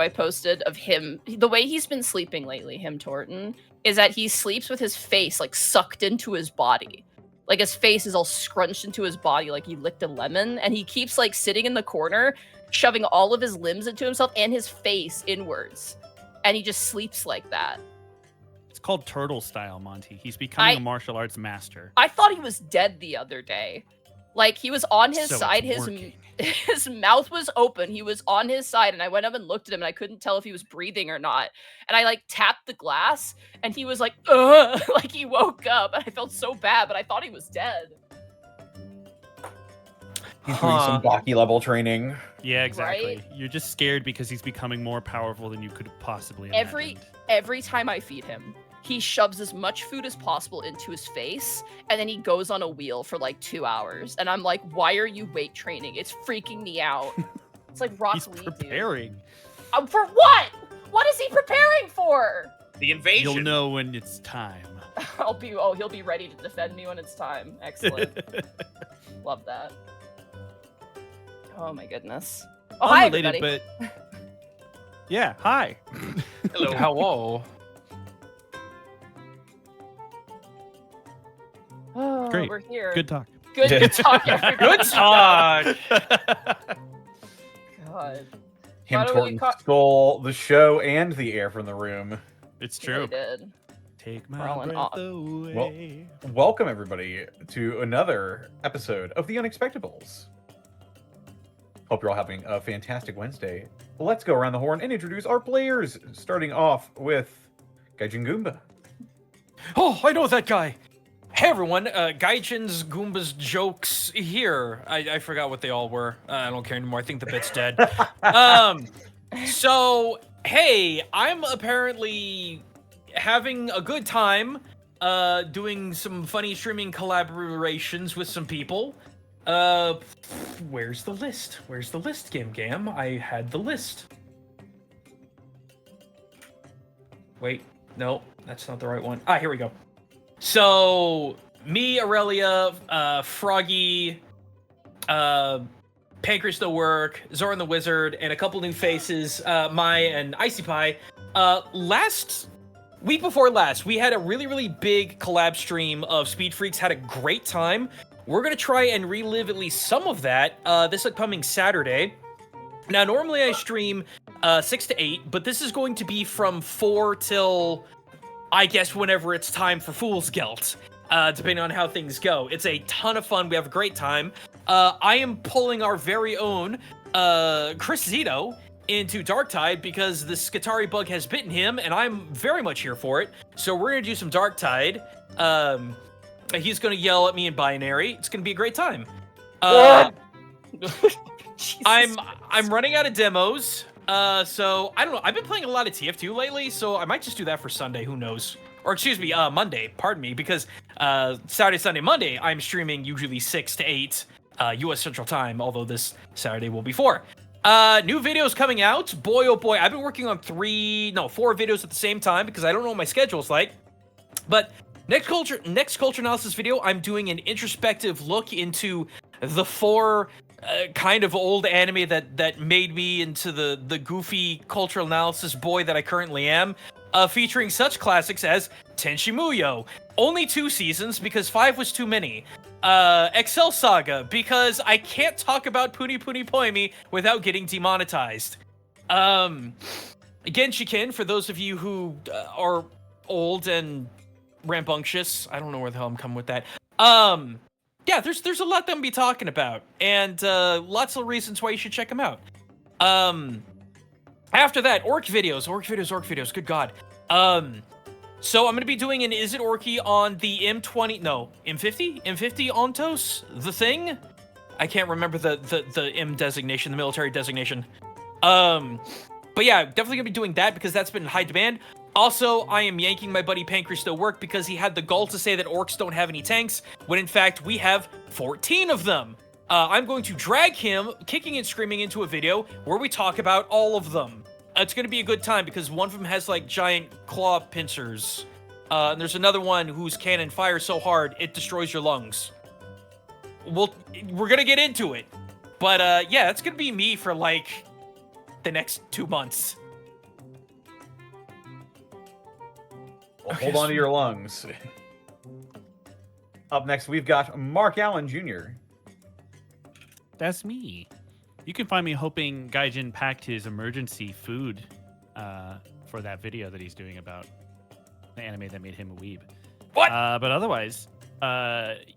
I posted of him, the way he's been sleeping lately, him Torton, is that he sleeps with his face like sucked into his body. Like his face is all scrunched into his body like he licked a lemon, and he keeps like sitting in the corner, shoving all of his limbs into himself and his face inwards. And he just sleeps like that. It's called turtle style, Monty. He's becoming a martial arts master. I thought he was dead the other day. Like, he was on his side, his mouth was open, he was on his side, and I went up and looked at him, and I couldn't tell if he was breathing or not. And I, like, tapped the glass, and he was like, ugh! Like, he woke up, and I felt so bad, but I thought he was dead. He's doing some Baki level training. Yeah, exactly. Right? You're just scared because he's becoming more powerful than you could possibly imagine. Every time I feed him, he shoves as much food as possible into his face, and then he goes on a wheel for like 2 hours. And I'm like, why are you weight training? It's freaking me out. It's like Rock He's Lee, preparing. dude. For what? What is he preparing for? The invasion. You'll know when it's time. He'll be ready to defend me when it's time. Excellent. Love that. Oh my goodness. Oh, hi, everybody. But yeah, hi. Hello. Hello. Oh, Great. We're here. Good talk. Good talk, everybody. Good talk. God. Him Why don't we Torton stole the show and the air from the room. It's He really true. did. Take We're my all in breath awe. away. Welcome, everybody, to another episode of The Unexpectables. Hope you're all having a fantastic Wednesday. Let's go around the horn and introduce our players, starting off with Gaijin Goomba. Oh, I know that guy. Hey everyone, Gaijin's Goomba's jokes here. I forgot what they all were. I don't care anymore. I think the bit's dead. So, hey, I'm apparently having a good time doing some funny streaming collaborations with some people. Where's the list? Where's the list, Gam? I had the list. Wait, no, that's not the right one. Ah, here we go. So, me, Aurelia, Froggy, Pancreas the Work, Zoran the Wizard, and a couple new faces, Mai and Icy Pie. Week before last, we had a really, really big collab stream of Speed Freaks, had a great time. We're gonna try and relive at least some of that this upcoming Saturday. Now, normally I stream 6 to 8, but this is going to be from 4 till, I guess, whenever it's time for Fool's Guilt, depending on how things go. It's a ton of fun. We have a great time. I am pulling our very own Chris Zito into Darktide because the Skitarii bug has bitten him, and I'm very much here for it. So we're gonna do some Darktide. He's gonna yell at me in binary. It's gonna be a great time. I'm running out of demos. So I don't know. I've been playing a lot of TF2 lately, so I might just do that for Sunday. Who knows? Or excuse me, Monday. Pardon me, because Saturday, Sunday, Monday, I'm streaming usually 6 to 8 U.S. Central Time. Although this Saturday will be 4. New videos coming out. Boy, oh boy, I've been working on 4 videos at the same time because I don't know what my schedule's like. But next culture analysis video, I'm doing an introspective look into the 4 kind of old anime that made me into the goofy cultural analysis boy that I currently am, featuring such classics as Tenshi Muyo, only 2 seasons because 5 was too many, Excel Saga, because I can't talk about Puni Puni Poemi without getting demonetized, Genshiken, for those of you who are old and rambunctious. I don't know where the hell I'm coming with that. Yeah, there's a lot that I'm be talking about, and lots of reasons why you should check them out. After that, orc videos. Good God. So I'm gonna be doing an Is It Orky on the M50 Ontos, the thing. I can't remember the M designation, the military designation. But yeah, definitely gonna be doing that because that's been in high demand. Also, I am yanking my buddy Pancreas to work because he had the gall to say that orcs don't have any tanks, when in fact we have 14 of them. I'm going to drag him, kicking and screaming, into a video where we talk about all of them. It's going to be a good time because one of them has like giant claw pincers. And there's another one whose cannon fires so hard it destroys your lungs. We're going to get into it. But yeah, it's going to be me for like the next 2 months. Hold on to your lungs. Up next, we've got Mark Allen Jr. That's me. You can find me hoping Gaijin packed his emergency food for that video that he's doing about the anime that made him a weeb. What? But otherwise,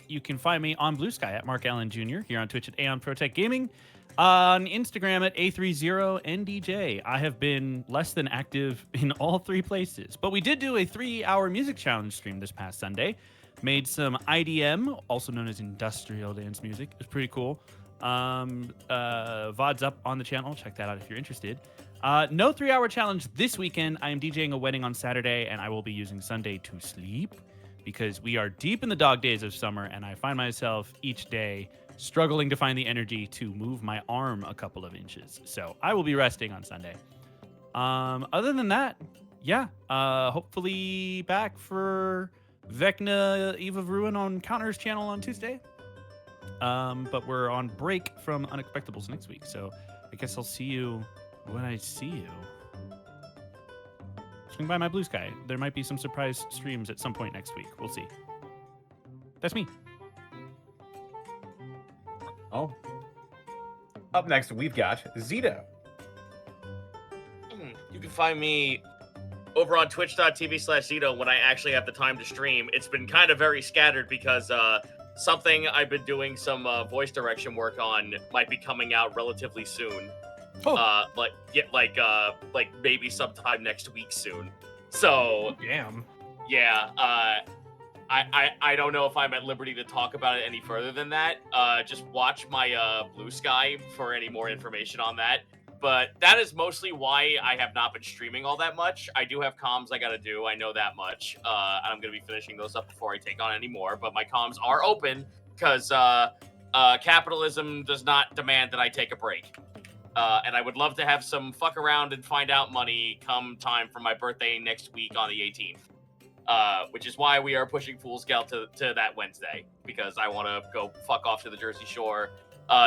you can find me on Blue Sky at Mark Allen Jr. here on Twitch at Aeon Protect Gaming, on Instagram at A30NDJ. I have been less than active in all three places, but we did do a 3-hour music challenge stream this past Sunday. Made some IDM, also known as industrial dance music. It's pretty cool. VOD's up on the channel. Check that out if you're interested. No 3-hour challenge this weekend. I am DJing a wedding on Saturday, and I will be using Sunday to sleep because we are deep in the dog days of summer, and I find myself each day struggling to find the energy to move my arm a couple of inches. So I will be resting on Sunday. Other than that, yeah, hopefully back for Vecna Eve of Ruin on Counter's channel on Tuesday. But we're on break from Unexpectables next week, so I guess I'll see you when I see you. Swing by my Blue Sky. There might be some surprise streams at some point next week. We'll see. That's me. Oh. Up next, we've got Zito. You can find me over on twitch.tv/Zito when I actually have the time to stream. It's been kind of very scattered because something I've been doing some voice direction work on might be coming out relatively soon. Oh. Like maybe sometime next week soon. So Damn. yeah, I don't know if I'm at liberty to talk about it any further than that. Just watch my Blue Sky for any more information on that. But that is mostly why I have not been streaming all that much. I do have comms I gotta do, I know that much. And I'm gonna be finishing those up before I take on any more. But my comms are open because capitalism does not demand that I take a break. And I would love to have some fuck around and find out money come time for my birthday next week on the 18th. Which is why we are pushing Fool's Gate to that Wednesday. Because I want to go fuck off to the Jersey Shore,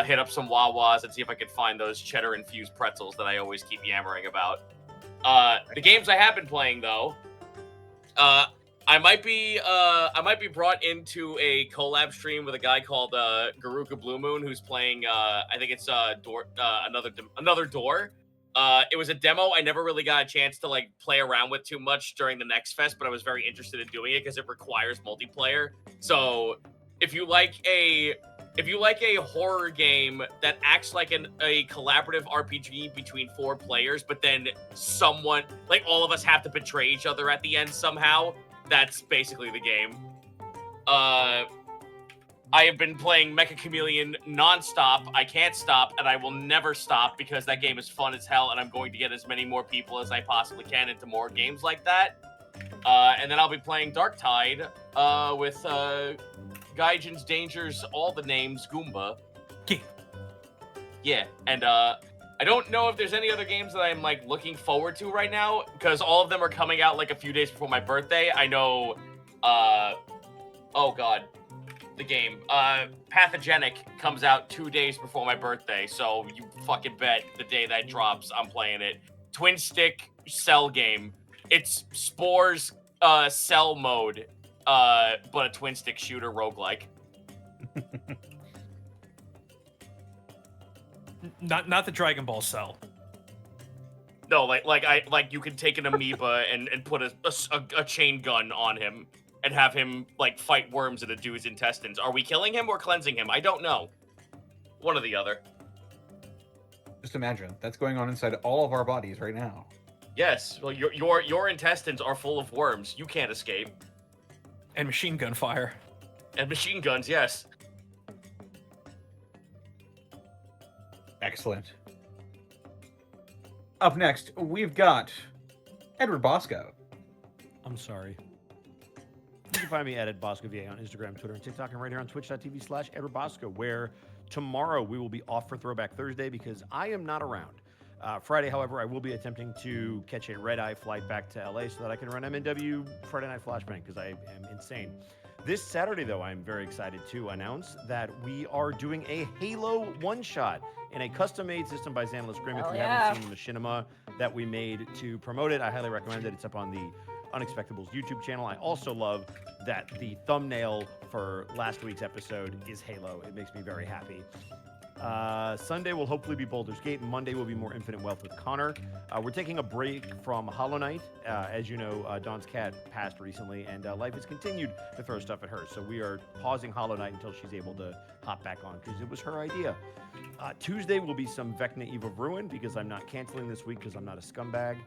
hit up some Wawas, and see if I can find those cheddar-infused pretzels that I always keep yammering about. The games I have been playing, though, I might be brought into a collab stream with a guy called Garuka Blue Moon, who's playing. I think it's another door. It was a demo I never really got a chance to like play around with too much during the Next Fest, but I was very interested in doing it because it requires multiplayer. So if you like a horror game that acts like a collaborative RPG between 4 players, but then someone, like all of us have to betray each other at the end somehow, that's basically the game. I have been playing Mecha Chameleon nonstop. I can't stop, and I will never stop because that game is fun as hell, and I'm going to get as many more people as I possibly can into more games like that. And then I'll be playing Dark Tide with Gaijin's Dangers, all the names, Goomba. Yeah, and I don't know if there's any other games that I'm like looking forward to right now because all of them are coming out like a few days before my birthday. I know, oh god, the game Pathogenic comes out 2 days before my birthday, so you fucking bet the day that drops I'm playing it. Twin stick cell game. It's Spores cell mode, but a twin stick shooter roguelike. Not the Dragon Ball Cell. No, like you can take an amoeba and put a chain gun on him and have him like fight worms in a dude's intestines. Are we killing him or cleansing him? I don't know. One or the other. Just imagine that's going on inside all of our bodies right now. Yes. Well, your intestines are full of worms. You can't escape. And machine gun fire. And machine guns, yes. Excellent. Up next, we've got Edward Bosco. I'm sorry. You can find me at EdBoscoVA on Instagram, Twitter, and TikTok, and right here on twitch.tv/EdwardBosco, where tomorrow we will be off for Throwback Thursday because I am not around. Friday, however, I will be attempting to catch a red-eye flight back to LA so that I can run MNW Friday Night Flashbang because I am insane. This Saturday, though, I'm very excited to announce that we are doing a Halo one-shot in a custom-made system by Xanless Grim. If you haven't seen the machinima that we made to promote it, I highly recommend it. It's up on the Unexpectables YouTube channel. I also love that the thumbnail for last week's episode is Halo. It makes me very happy. Sunday will hopefully be Baldur's Gate. Monday will be more Infinite Wealth with Connor. We're taking a break from Hollow Knight. As you know, Dawn's cat passed recently, and life has continued to throw stuff at her. So we are pausing Hollow Knight until she's able to hop back on, because it was her idea. Tuesday will be some Vecna Eve of Ruin, because I'm not canceling this week because I'm not a scumbag.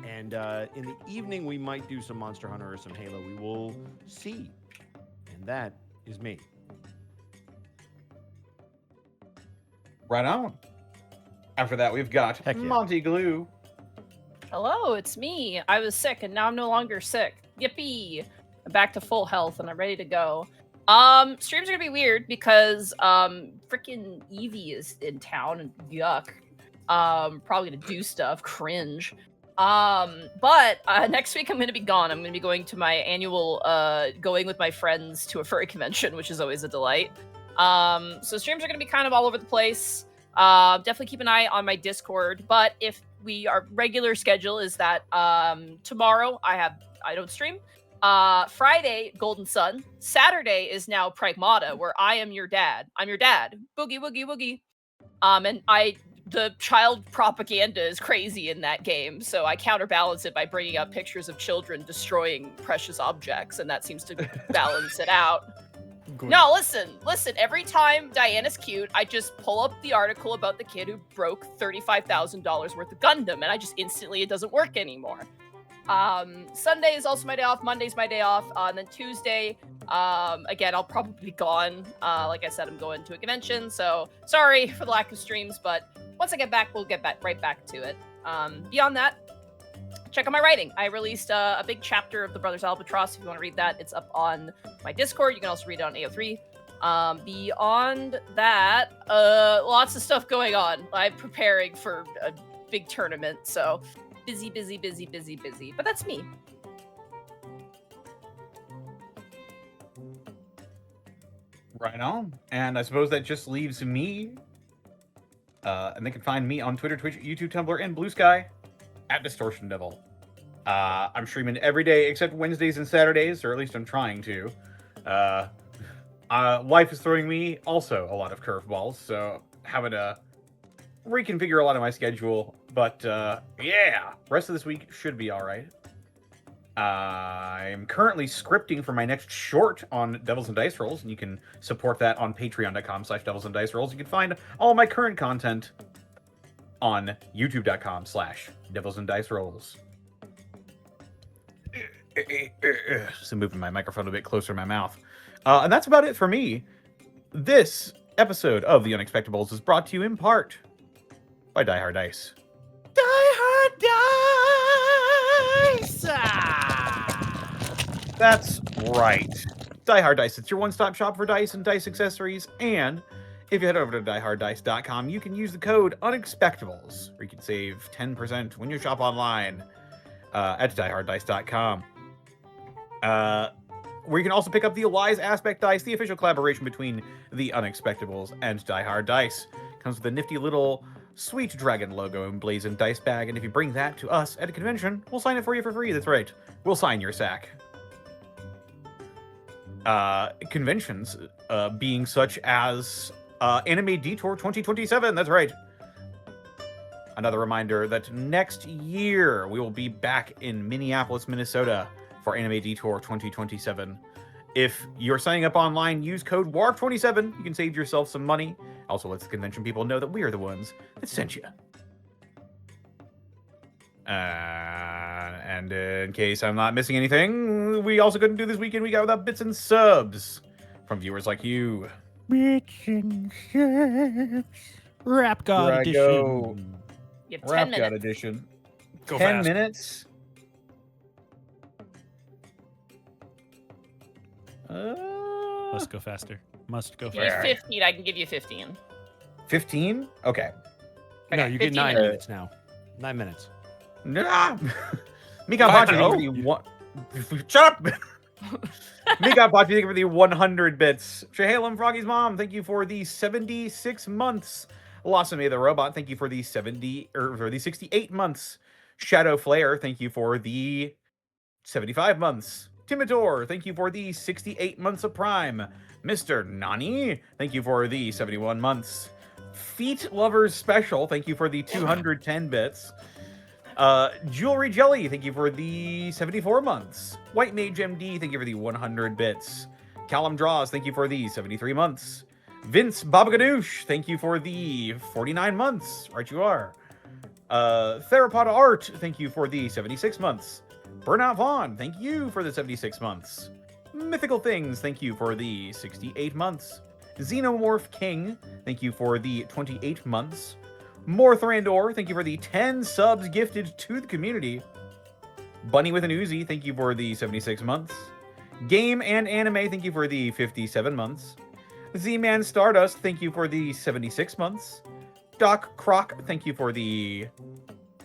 And in the evening, we might do some Monster Hunter or some Halo. We will see. And that is me. Right on. After that, we've got Heck yeah. Monty Glue. Hello, it's me. I was sick and now I'm no longer sick. Yippee! I'm back to full health and I'm ready to go. Streams are gonna be weird because freaking Evie is in town and yuck. Probably gonna do stuff, cringe. But next week I'm gonna be gone. I'm gonna be going to my annual going with my friends to a furry convention, which is always a delight. So streams are gonna be kind of all over the place. Definitely keep an eye on my Discord. But if our regular schedule is that tomorrow I don't stream. Friday, Golden Sun. Saturday is now Pragmata, where I am your dad. I'm your dad. Boogie woogie woogie. And the child propaganda is crazy in that game, so I counterbalance it by bringing up pictures of children destroying precious objects, and that seems to balance it out. Good. No, listen. Every time Diana's cute, I just pull up the article about the kid who broke $35,000 worth of Gundam, and I just instantly, it doesn't work anymore. Sunday is also my day off. Monday's my day off. And then Tuesday, again, I'll probably be gone. Like I said, I'm going to a convention, so sorry for the lack of streams, but once I get back, we'll get right back to it. Beyond that, check out my writing. I released a big chapter of The Brothers Albatross. If you want to read that, it's up on my Discord. You can also read it on AO3. Beyond that, lots of stuff going on. I'm preparing for a big tournament, so busy. But that's me. Right on. And I suppose that just leaves me. And they can find me on Twitter, Twitch, YouTube, Tumblr, and Blue Sky at Distortion Devil. I'm streaming every day except Wednesdays and Saturdays, or at least I'm trying to. Life is throwing me also a lot of curveballs, so having to reconfigure a lot of my schedule. But yeah, rest of this week should be all right. I'm currently scripting for my next short on Devils and Dice Rolls, and you can support that on patreon.com/Devils and Dice Rolls. You can find all my current content on youtube.com/Devils and Dice Rolls. So moving my microphone a bit closer to my mouth. And that's about it for me. This episode of The Unexpectables is brought to you in part by Die Hard Dice. Die Hard Dice! That's right. Die Hard Dice. It's your one-stop shop for dice and dice accessories. And if you head over to dieharddice.com, you can use the code Unexpectables, where you can save 10% when you shop online at dieharddice.com. Where you can also pick up the Wise Aspect Dice, the official collaboration between the Unexpectables and Die Hard Dice. Comes with a nifty little sweet dragon logo emblazoned dice bag, and if you bring that to us at a convention, we'll sign it for you for free. That's right. We'll sign your sack. Conventions being such as Anime Detour 2027. That's right. Another reminder that next year we will be back in Minneapolis, Minnesota for Anime Detour 2027. If you're signing up online, use code WARP27. You can save yourself some money. Also lets the convention people know that we are the ones that sent you. And in case I'm not missing anything, we also couldn't do this weekend. We got without bits and subs from viewers like you. Bits and subs. Rap God edition. You have 10 Rap minutes. God edition. Go 10 fast. minutes. Must go faster. Must go If you need faster. 15, I can give you 15. 15? Okay. No, Okay, you get 15 9 minutes. minutes now. 9 minutes. Nah. Mika Bachi, thank you for the one. Shut up! Mika Bachi, thank you for the 100 bits. Shahalem Froggy's mom, thank you for the 76 months. Lossamy the Robot, thank you for the 68 months. Shadow Flare, thank you for the 75 months. Timidor, thank you for the 68 months of Prime. Mr. Nani, thank you for the 71 months. Feet Lovers Special, thank you for the 210 bits. Jewelry Jelly, thank you for the 74 months. White Mage MD, thank you for the 100 bits. Callum Draws, thank you for the 73 months. Vince Babagadoosh, thank you for the 49 months. Right you are. Theropod Art, thank you for the 76 months. Burnout Vaughn, thank you for the 76 months. Mythical Things, thank you for the 68 months. Xenomorph King, thank you for the 28 months. Morthrandor, thank you for the 10 subs gifted to the community. Bunny with an Uzi, thank you for the 76 months. Game and Anime, thank you for the 57 months. Z-Man Stardust, thank you for the 76 months. Doc Croc, thank you for the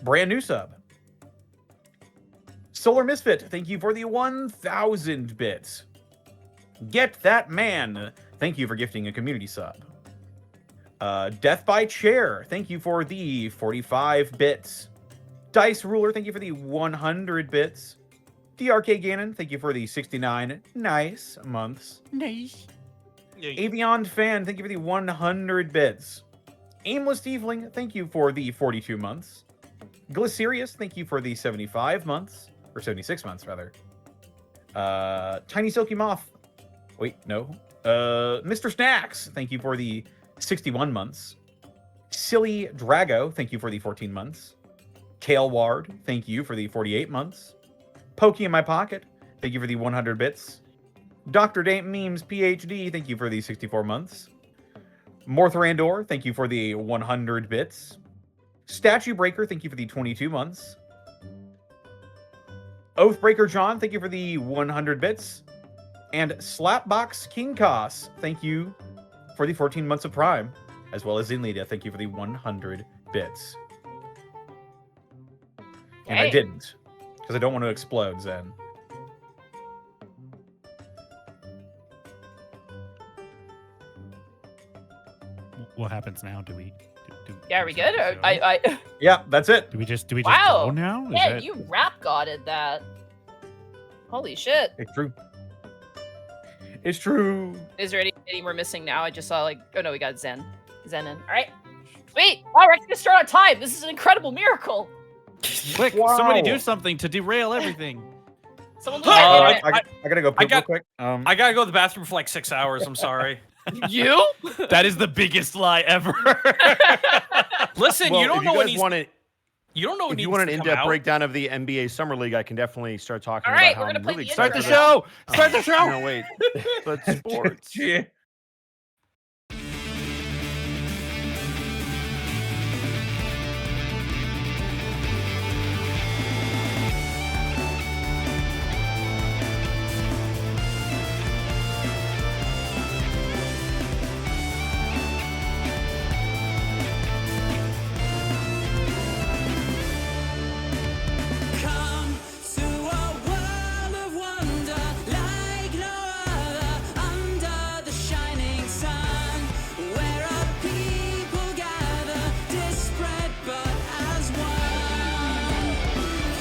brand new sub. Solar Misfit, thank you for the 1,000 bits. Get That Man, thank you for gifting a community sub. Death by Chair, thank you for the 45 bits. Dice Ruler, thank you for the 100 bits. DRK Ganon, thank you for the 69 nice months. Nice. Avion Fan, thank you for the 100 bits. Aimless Tiefling, thank you for the 42 months. Glycerius, thank you for the 75 months. Or 76 months, rather. Tiny Silky Moth. Wait, no. Mr. Snacks, thank you for the 61 months. Silly Drago, thank you for the 14 months. Kale Ward, thank you for the 48 months. Pokey in My Pocket, thank you for the 100 bits. Dr. Date Memes PhD, thank you for the 64 months. Morthrandor, thank you for the 100 bits. Statue Breaker, thank you for the 22 months. Oathbreaker John, thank you for the 100 bits. And Slapbox King Koss, thank you for the 14 months of Prime. As well as Zinlita, thank you for the 100 bits. And I Hey. didn't, because I don't want to explode, Zen. What happens now? Do we? Yeah, are we good? Or, do I Yeah, that's it. we just go Wow. now? Is yeah, that- you rap godded that. Holy shit. It's true. It's true. Is there anything we're missing now? I just saw like, oh no, we got Zen. Zen in. All right. Sweet. All right, let's start on time. This is an incredible miracle. Quick! Somebody Wow. do something to derail everything. Someone Oh, look at I gotta go poop real got- quick. I gotta go to the bathroom for like 6 hours. I'm sorry. You? That is the biggest lie ever. Listen, Well, you don't if know you what guys needs. want it. You don't know what If needs you want an to come in-depth out. breakdown of the NBA Summer League, I can definitely start talking All about right, how we're gonna I'm play really the excited. Start the intro. show. Start the show. No, wait. But sports. Yeah. Come to a world of wonder like no other under the shining sun, where a people gather, disparate but as one.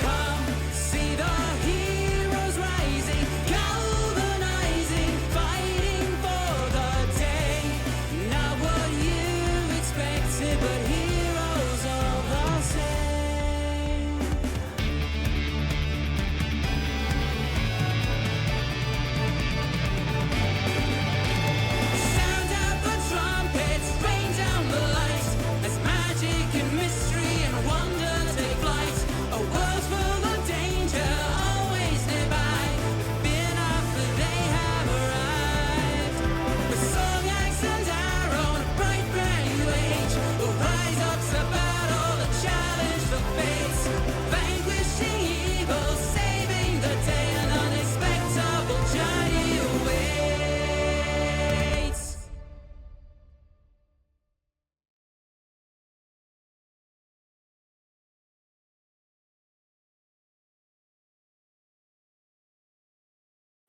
Come see the heroes rising, galvanizing, fighting for the day. Not what you expected, but heroes all the same. Sound out the trumpets, rain down the lights, as magic and mystery and wonder take flight. A world full of danger, always nearby. Fear not, for they have arrived. With song, axe, and arrow, and a bright brand new age, will rise up to battle and challenge the fates. Vanquishing evil, saving the day, an unexpectable journey awaits.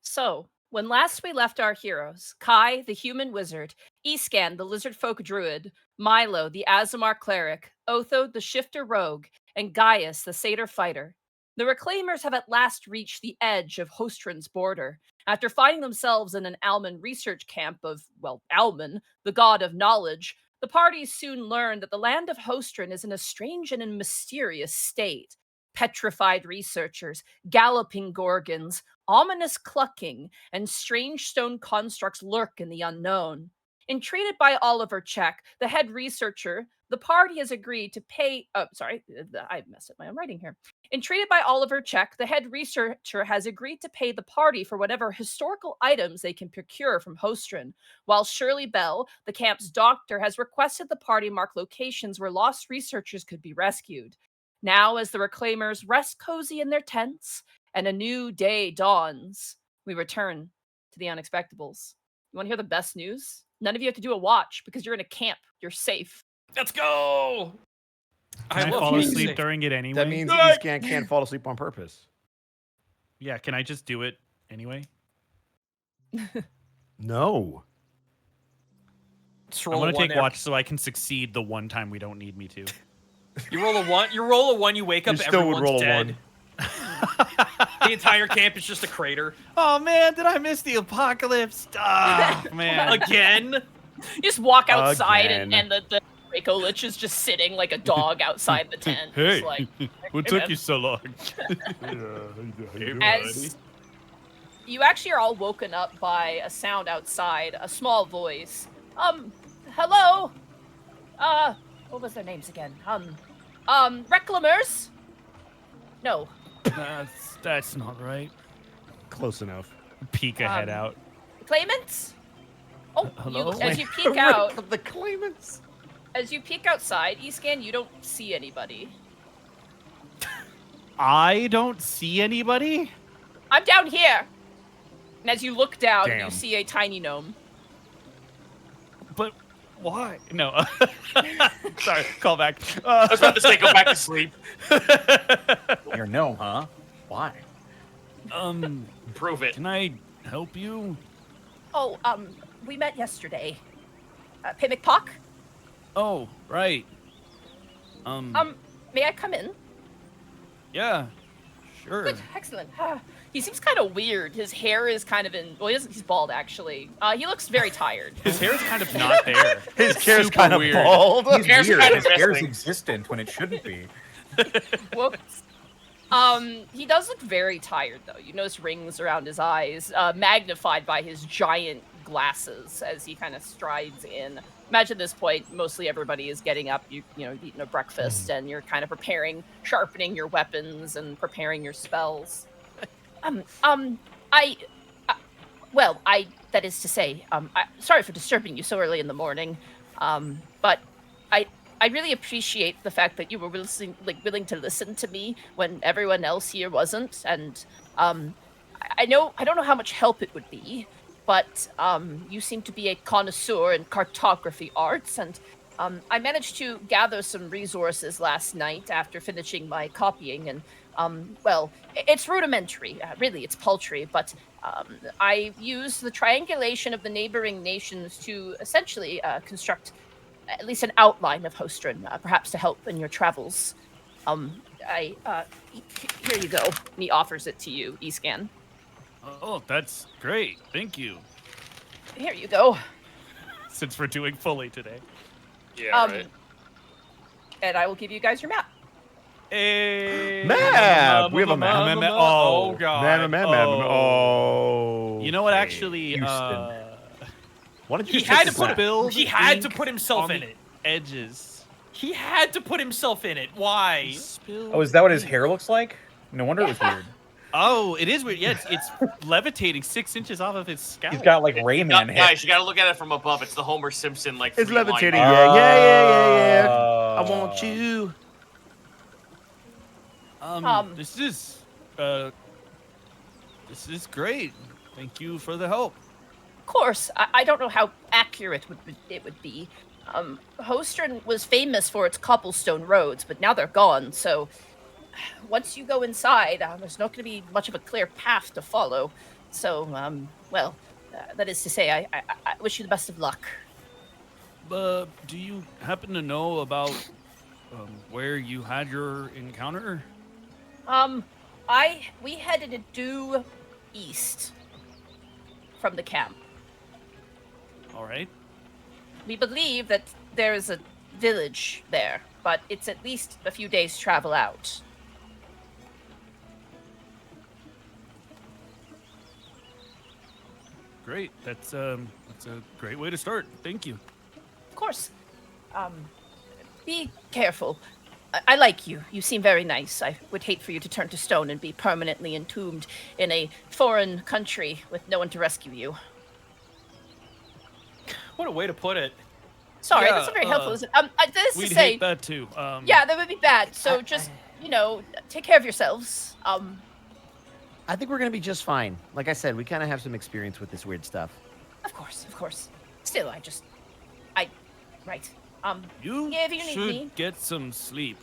So, when last we left our heroes, Kai, the human wizard, Escan, the lizard folk druid, Milo, the Azamar cleric, Otho, the shifter rogue, and Gaius, the satyr fighter, The Reclaimers have at last reached the edge of Hostrin's border. After finding themselves in an Alman research camp of, well, Alman, the god of knowledge, the parties soon learn that the land of Hostrin is in a strange and mysterious state. Petrified researchers, galloping gorgons, ominous clucking, and strange stone constructs lurk in the unknown. Entreated by Oliver Check, the head researcher, the party has agreed to pay. Oh, sorry, I messed up my own writing here. Entreated by Oliver Check, the head researcher has agreed to pay the party for whatever historical items they can procure from Hostrin, while Shirley Bell, the camp's doctor, has requested the party mark locations where lost researchers could be rescued. Now, as the Reclaimers rest cozy in their tents and a new day dawns, we return to the Unexpectables. You want to hear the best news? None of you have to do a watch because you're in a camp. You're safe. Let's go. Can I love fall being asleep safe. during it anyway? That means Escan can't fall asleep on purpose. Yeah, can I just do it anyway? No. Just I roll want a to one take every- watch so I can succeed the one time we don't need me to. You roll a one. You roll a one. You wake You up. still would Everyone's roll a dead. one. The entire camp is just a crater. Oh man, did I miss the apocalypse? Ah, man. Again. You just walk outside Again. and the Draco Lich is just sitting like a dog outside the tent. Hey, Just like, what "Hey, took man." you so long? As you actually are all woken up by a sound outside, a small voice. Hello? What was their names again? Reclaimers? No. That's not right. Close enough. Peek a head out. Claimants? Oh, Hello? as you peek out, The claimants. as you peek outside, Escan, you don't see anybody. I don't see anybody? I'm down here. And as you look down, you Damn. see a tiny gnome. But why? No. Sorry, call back. I was about to say, go back to sleep. You're a gnome, huh? Why? Prove it. Can I help you? Oh, we met yesterday. Pimic Pock? Oh, right. May I come in? Yeah, sure. Good, excellent. He seems kind of weird. His hair is kind of he's bald actually. He looks very tired. His hair is kind of not there. His hair's Super kind of weird. bald. He's hair's weird. kind His of hair's missing. existent when it shouldn't be. Whoops. He does look very tired though. You notice rings around his eyes, magnified by his giant glasses as he kind of strides in. Imagine at this point, mostly everybody is getting up, you know, eating a breakfast, and you're kind of preparing, sharpening your weapons and preparing your spells. That is to say, sorry for disturbing you so early in the morning, but I really appreciate the fact that you were willing to listen to me when everyone else here wasn't, and I don't know how much help it would be, but you seem to be a connoisseur in cartography arts, and I managed to gather some resources last night after finishing my copying, and it's rudimentary, really, it's paltry, but I used the triangulation of the neighboring nations to essentially construct at least an outline of Hostrin, perhaps to help in your travels. Here you go. And he offers it to you, Escan. Oh, that's great. Thank you. Here you go. Since we're doing fully today. Yeah, right. And I will give you guys your map. Hey. Map! We have a map. Oh, God. Oh. You know what? okay. Actually, Houston. Why don't you He just had take to the put map? He had to ink put himself on in the it. edges. He had to put himself in it. Why? Oh, is that what his hair looks like? No wonder it was weird. Oh, it is weird. Yeah, it's levitating 6 inches off of his scalp. He's got like Rayman hair. Guys, you gotta look at it from above. It's the Homer Simpson like. It's 3-line levitating. bar. Yeah. I want you. This is great. Thank you for the help. Of course, I don't know how accurate it would be. Hostrin was famous for its cobblestone roads, but now they're gone, so once you go inside, there's not going to be much of a clear path to follow. So, that is to say, I wish you the best of luck. Do you happen to know about where you had your encounter? We headed due east from the camp. All right. We believe that there is a village there, but it's at least a few days' travel out. Great. That's a great way to start. Thank you. Of course. Be careful. I like you. You seem very nice. I would hate for you to turn to stone and be permanently entombed in a foreign country with no one to rescue you. What a way to put it. Sorry, Yeah, that's not very helpful, is it? This is We'd to say, hate that too. yeah, that would be bad. So just, take care of yourselves. I think we're gonna be just fine. Like I said, we kind of have some experience with this weird stuff. Of course. Still, right. You Yeah, if you need should me. get some sleep.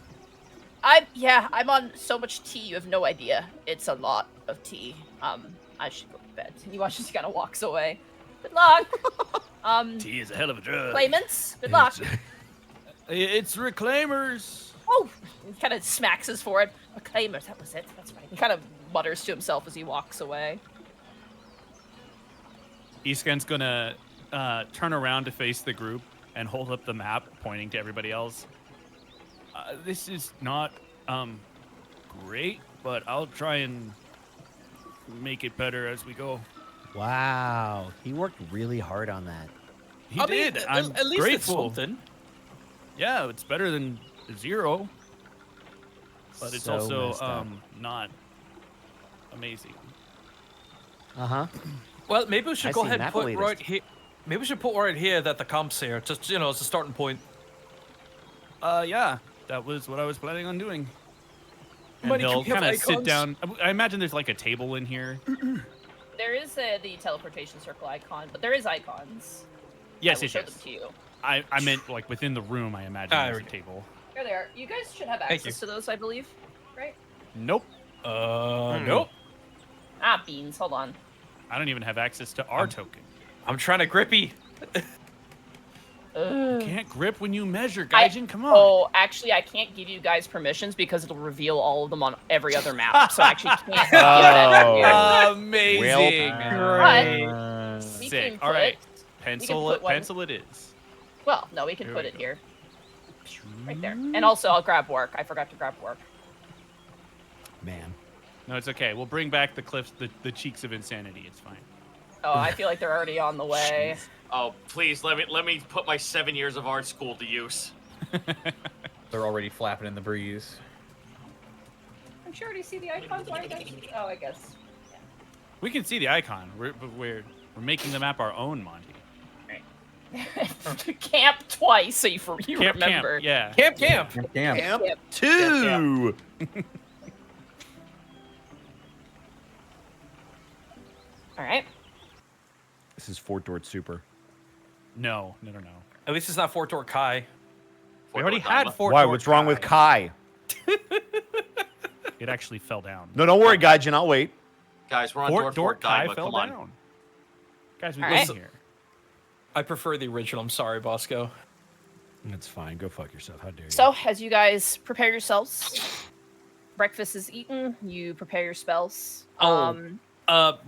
I'm on so much tea, you have no idea. It's a lot of tea. I should go to bed. And he just kind of walks away. Good luck. Tea is a hell of a drug. Claimants, good luck. It's reclaimers. Oh, he kind of smacks his forehead. Reclaimers, that was it. That's right. He kind of mutters to himself as he walks away. Iskan's gonna turn around to face the group and hold up the map, pointing to everybody else. This is not great, but I'll try and make it better as we go. Wow, he worked really hard on that. He I mean, did. I'm at least grateful. it's something. Yeah, it's better than 0, but it's So also messed up. not amazing. Uh-huh. Well, maybe we should go see ahead and map put elitist. right here. Maybe we should put right here that the camp's here, just as a starting point. Yeah, that was what I was planning on doing. And Monty, can he'll we have kind of sit icons? down. I imagine there's like a table in here. There is the teleportation circle icon, but there is icons. Yes, I will yes, show yes. them to you. I meant like within the room. I imagine Ah, there's a there we table. Here they are. You guys should have Thank access you. to those, I believe. Right? Nope. Nope. Ah, beans. Hold on. I don't even have access to our token. I'm trying to grippy. You can't grip when you measure, Gaijin. Come on. Oh, actually, I can't give you guys permissions because it'll reveal all of them on every other map. So I actually can't give that to you. Amazing. But we Sick. can All right. put- Pencil put one- pencil it is. Well, no, we can Here put we it go. here. Right there. And also, I'll grab work. I forgot to grab work. Man. No, it's okay. We'll bring back the cheeks of insanity. It's fine. Oh, I feel like they're already on the way. Oh, please let me put my 7 years of art school to use. They're already flapping in the breeze. I'm sure you see the icons. Why are you guys... Oh, I guess. We can see the icon. We're making the map our own, Monty. Camp twice, so you Camp, remember. yeah. Camp. Damn. Yep. 2! All right. This is Fort Dort Super. No. At least it's not Fort Dort Kai. We already had Fort Why? Dort What's wrong with Kai? It actually fell down. No, don't worry, Gaijin. I'll wait. Guys, we're on Fort Dort Kai Daima, fell come on. down. Guys, we All live right. here. I prefer the original. I'm sorry, Bosco. That's fine. Go fuck yourself. How dare you? So, as you guys prepare yourselves, breakfast is eaten. You prepare your spells. Oh.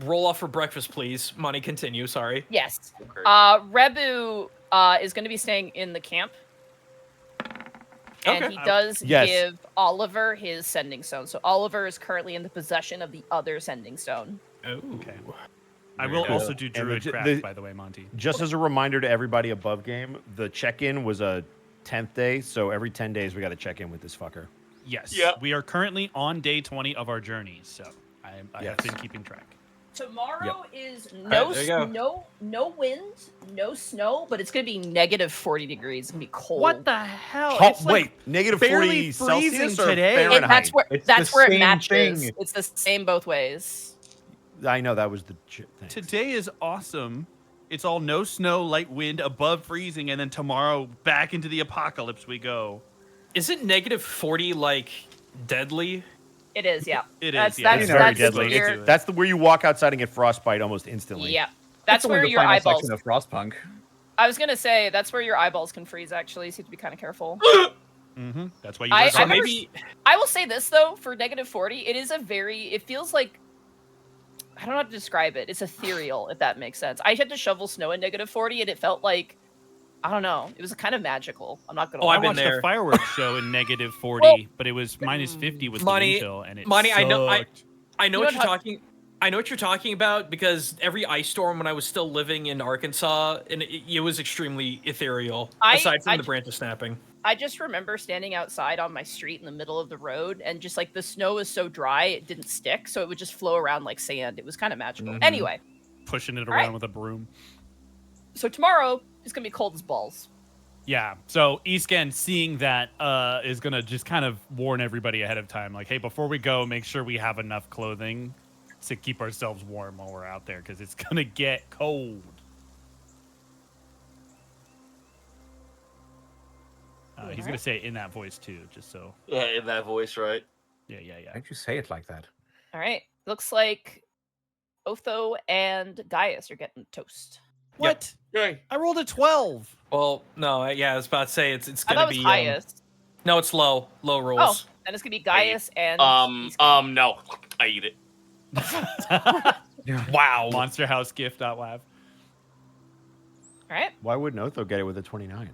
Roll off for breakfast, please. Money, continue. Sorry. Yes. Okay. Rebu is going to be staying in the camp. And Okay. he does Yes. give Oliver his sending stone. So Oliver is currently in the possession of the other sending stone. Oh. Okay. I will go. also do Druid the- Craft, the- by the way, Monty. Just as a reminder to everybody above game, the check-in was a 10th day, so every 10 days we got to check in with this fucker. Yes. Yeah. We are currently on day 20 of our journey, so I have Yes. been keeping track. Tomorrow is right, there you go. no wind, no snow, but it's going to be negative 40 degrees. It's going to be cold. What the hell? Oh, It's like wait, negative barely 40 Celsius freezing or today. Fahrenheit? And that's where It's the it same matches. thing. It's the same both ways. I know that was the thing. Today is awesome. It's all no snow, light wind, above freezing, and then tomorrow back into the apocalypse we go. Isn't negative 40 like deadly? It is, yeah. It That's- is, yeah. That's, It's that's, very deadly. Where, It's- That's where you walk outside and get frostbite almost instantly. yeah. That's only where the your final eyeballs. section of Frostpunk. I was gonna say that's where your eyeballs can freeze. Actually, so you have to be kind of careful. Mm-hmm. That's why you I work So hard. remember- maybe I will say this though, for -40, it is a very. It feels like I don't know how to describe it. It's ethereal, if that makes sense. I had to shovel snow in -40, and it felt like I don't know. It was kind of magical. I'm not gonna. Oh, lie. I I've been watched there. a fireworks show in -40, but it was -50 with the Monty- wind chill, and it Monty, sucked. I know You what know you're how- talking. I know what you're talking about because every ice storm when I was still living in Arkansas, and it was extremely ethereal. Aside from the branches snapping. I just remember standing outside on my street in the middle of the road, and just like the snow was so dry, it didn't stick, so it would just flow around like sand. It was kind of magical. Mhm. Anyway, Pushing it All around right. with a broom. so tomorrow is gonna be cold as balls. Yeah. So Escan seeing that is gonna just kind of warn everybody ahead of time, like, hey, before we go, make sure we have enough clothing to keep ourselves warm while we're out there, because it's gonna get cold. He's gonna say it in that voice too, just so. Yeah, in that voice, right? Yeah. Why'd you say it like that? All right, looks like Otho and Gaius are getting toast. What? Right. I rolled a 12. Well, no, yeah, I was about to say it's I gonna thought it was be highest. no, it's low Oh, rolls. then it's gonna be Gaius and No, I eat it. Wow. Monsterhousegift.lav. All right. Why wouldn't Otho get it with a 29?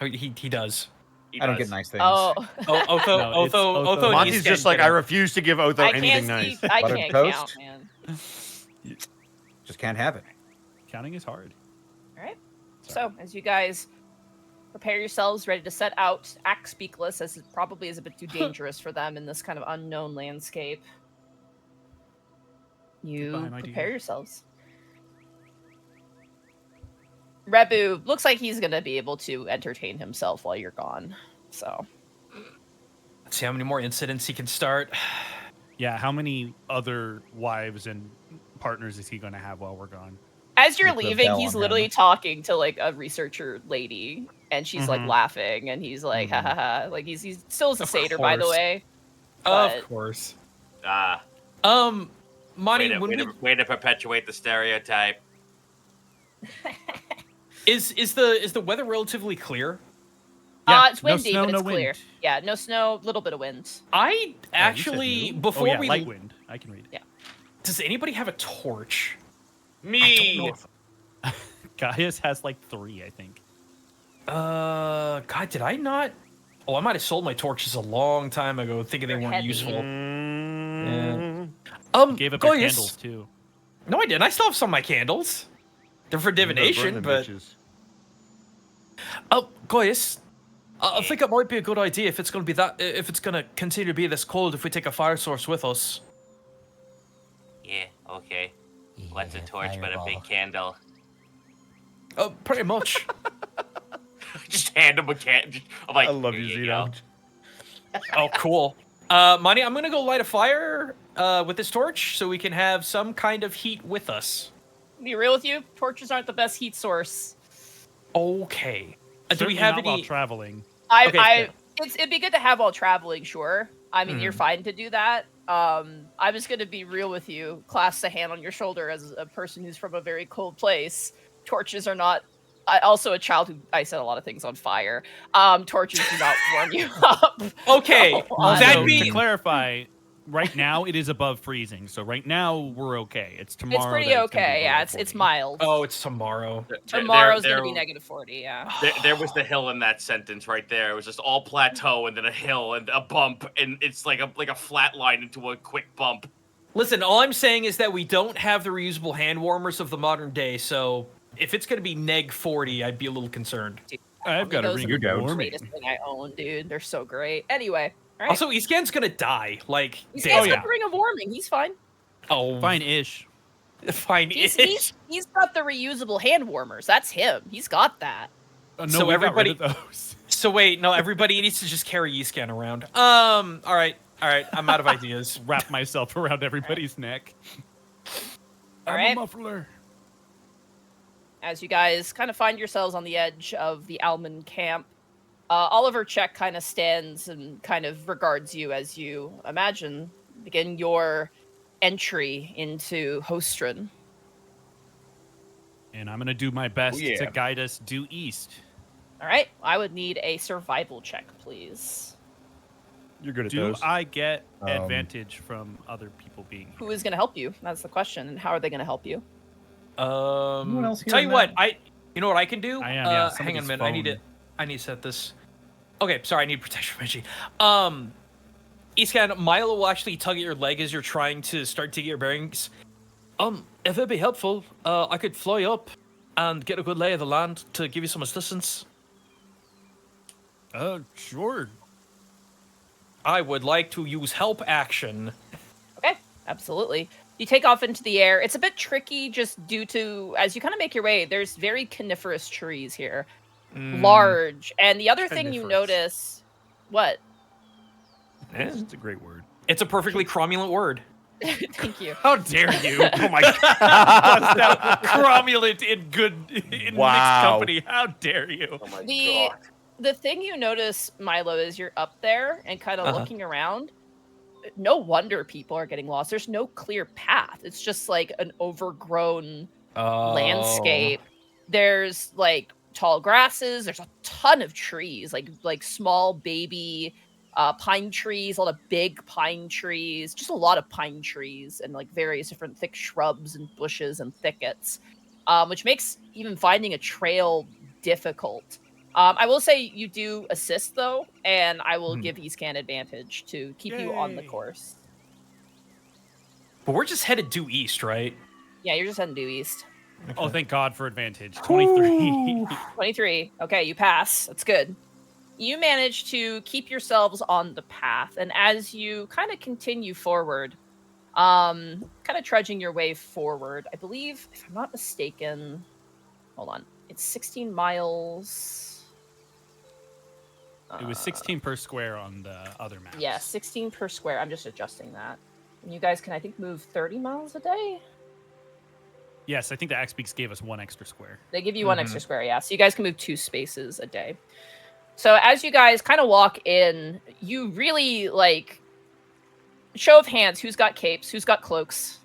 Oh, he does. He I don't does. get nice things. Oh, Oh, Otho, No, it's Otho, Otho. Otho. and Monty's Escan just like, get I it. refuse to give Otho I anything can't nice. see. I Buttered can't toast? count, man. Just can't have it. Counting is hard. All right. So as you guys prepare yourselves, ready to set out, act speakless, as it probably is a bit too dangerous for them in this kind of unknown landscape. You Goodbye, my prepare dear. yourselves. Rebu looks like he's gonna be able to entertain himself while you're gone. So Let's see how many more incidents he can start. Yeah, how many other wives and partners is he going to have while we're gone? as you're Keep the leaving, bell he's on literally him. talking to like a researcher lady, and she's like Mhm. laughing, and he's like, ha ha ha. Like he's still a Of satyr, by the course. way. But- Of course. Monty, Way to, when way, we, to, way to perpetuate the stereotype. is the weather relatively clear? Yeah, It's no windy, snow, but no it's clear. wind. Yeah, no snow, little bit of wind. I Oh, you said actually no? before oh, yeah, we light wind. I can read. Yeah. does anybody have a torch? Me. Gaius has like 3, I think. God, did I not? Oh, I might have sold my torches a long time ago, thinking they They're weren't heavy. useful. Mm. You gave up your candles too. No, I didn't. I still have some of my candles. They're for divination, but Goyas, I think it might be a good idea if it's going to be if it's going to continue to be this cold, if we take a fire source with us. Yeah, okay. What's a torch but a big candle? Pretty much. Just hand him a candle. I'm like, I love "Here you, go." Zeno. Oh, cool. Monty, I'm gonna go light a fire with this torch so we can have some kind of heat with us. Be real with you, torches aren't the best heat source. Okay. Do we Certainly have not while any? traveling? It'd be good to have while traveling, sure. I mean, you're fine to do that. I'm just gonna be real with you. Clasp a hand on your shoulder as a person who's from a very cold place. Torches are not. Also, a child who I set a lot of things on fire. Torches do not warm you up. Okay, Also, that to being clarify, right now it is above freezing, so right now we're okay. It's tomorrow. It's pretty that it's gonna be okay. below Yeah, it's 40. mild. oh, it's tomorrow. Tomorrow's There- gonna be -40. Yeah. there was the hill in that sentence right there. It was just all plateau and then a hill and a bump, and it's like a flat line into a quick bump. Listen, all I'm saying is that we don't have the reusable hand warmers of the modern day, so if it's gonna be -40, I'd be a little concerned. I've got a Those ring are of the warming. greatest thing I own, dude. They're so great. Anyway, all right. Also, Escan's gonna die. Like, he's damn. got the ring of warming. He's fine. Oh, Fine-ish. fine. He's got the reusable hand warmers. That's him. He's got that. No, So we everybody- got rid of those. So wait, no, everybody needs to just carry Escan around. All right, I'm out of ideas. Wrap myself around everybody's neck. All I'm right. a muffler. As you guys kind of find yourselves on the edge of the Alman camp, Oliver Check kind of stands and kind of regards you as you imagine begin your entry into Hostrin. And I'm gonna do my best Oh, yeah. to guide us due east. All right, I would need a survival check, please. You're good at Do those. I get advantage from other people being here? Who is going to help you? That's the question. And how are they going to help you? Anyone else Tell you hearing what, that? you know what I can do? I am, yeah. Hang on a Somebody's minute. phone. I need to set this. Okay, sorry, I need protection from energy. Escan, Milo will actually tug at your leg as you're trying to start to get your bearings. If it'd be helpful, I could fly up and get a good lay of the land to give you some assistance. Sure. I would like to use help action. Okay, absolutely. You take off into the air. It's a bit tricky just due to, as you kind of make your way, there's very coniferous trees here. Large. And the other thing you Coniferous. notice... What? It's a great word. It's a perfectly cromulent word. Thank you. How dare you? Oh my god. Bust out cromulent in mixed Wow. company. How dare you? Oh my The- god. The thing you notice, Milo, is you're up there and kind of Uh-huh. looking around. No wonder people are getting lost. There's no clear path. It's just like an overgrown landscape. There's like tall grasses. There's a ton of trees, like small baby pine trees, a lot of big pine trees, just a lot of pine trees and like various different thick shrubs and bushes and thickets, which makes even finding a trail difficult. I will say you do assist though, and I will give Escan advantage to keep you on the Yay. course. But we're just headed due east, right? Yeah, you're just heading due east. Oh, thank God for advantage. 23. 23. Okay, you pass. That's good. You manage to keep yourselves on the path, and as you kind of continue forward, kind of trudging your way forward, I believe, if I'm not mistaken, hold on, it's 16 miles. It was 16 per square on the other map. Yeah, 16 per square. I'm just adjusting that. And you guys can, I think, move 30 miles a day? Yes, I think the X-Peaks gave us 1 extra square. They give you one extra square, yeah. So you guys can move 2 spaces a day. So as you guys kind of walk in, you really, like, show of hands, who's got capes, who's got cloaks?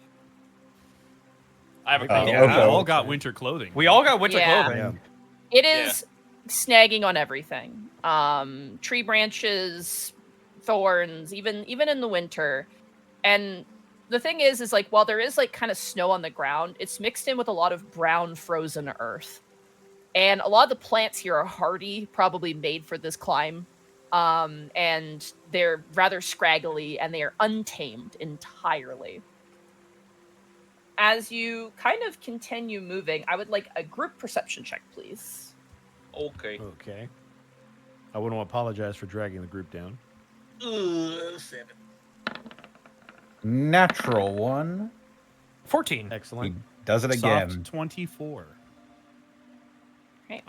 I have a Oh, good Yeah, we okay. all got winter clothing. We all got winter Yeah. clothing. It is snagging on everything. Tree branches, thorns, even in the winter. And the thing is like, while there is like kind of snow on the ground, it's mixed in with a lot of brown frozen earth. And a lot of the plants here are hardy, probably made for this climb. And they're rather scraggly and they are untamed entirely. As you kind of continue moving, I would like a group perception check, please. Okay. Okay. I want to apologize for dragging the group down. 7. Natural one. 14. He Excellent. does it again. Soft 24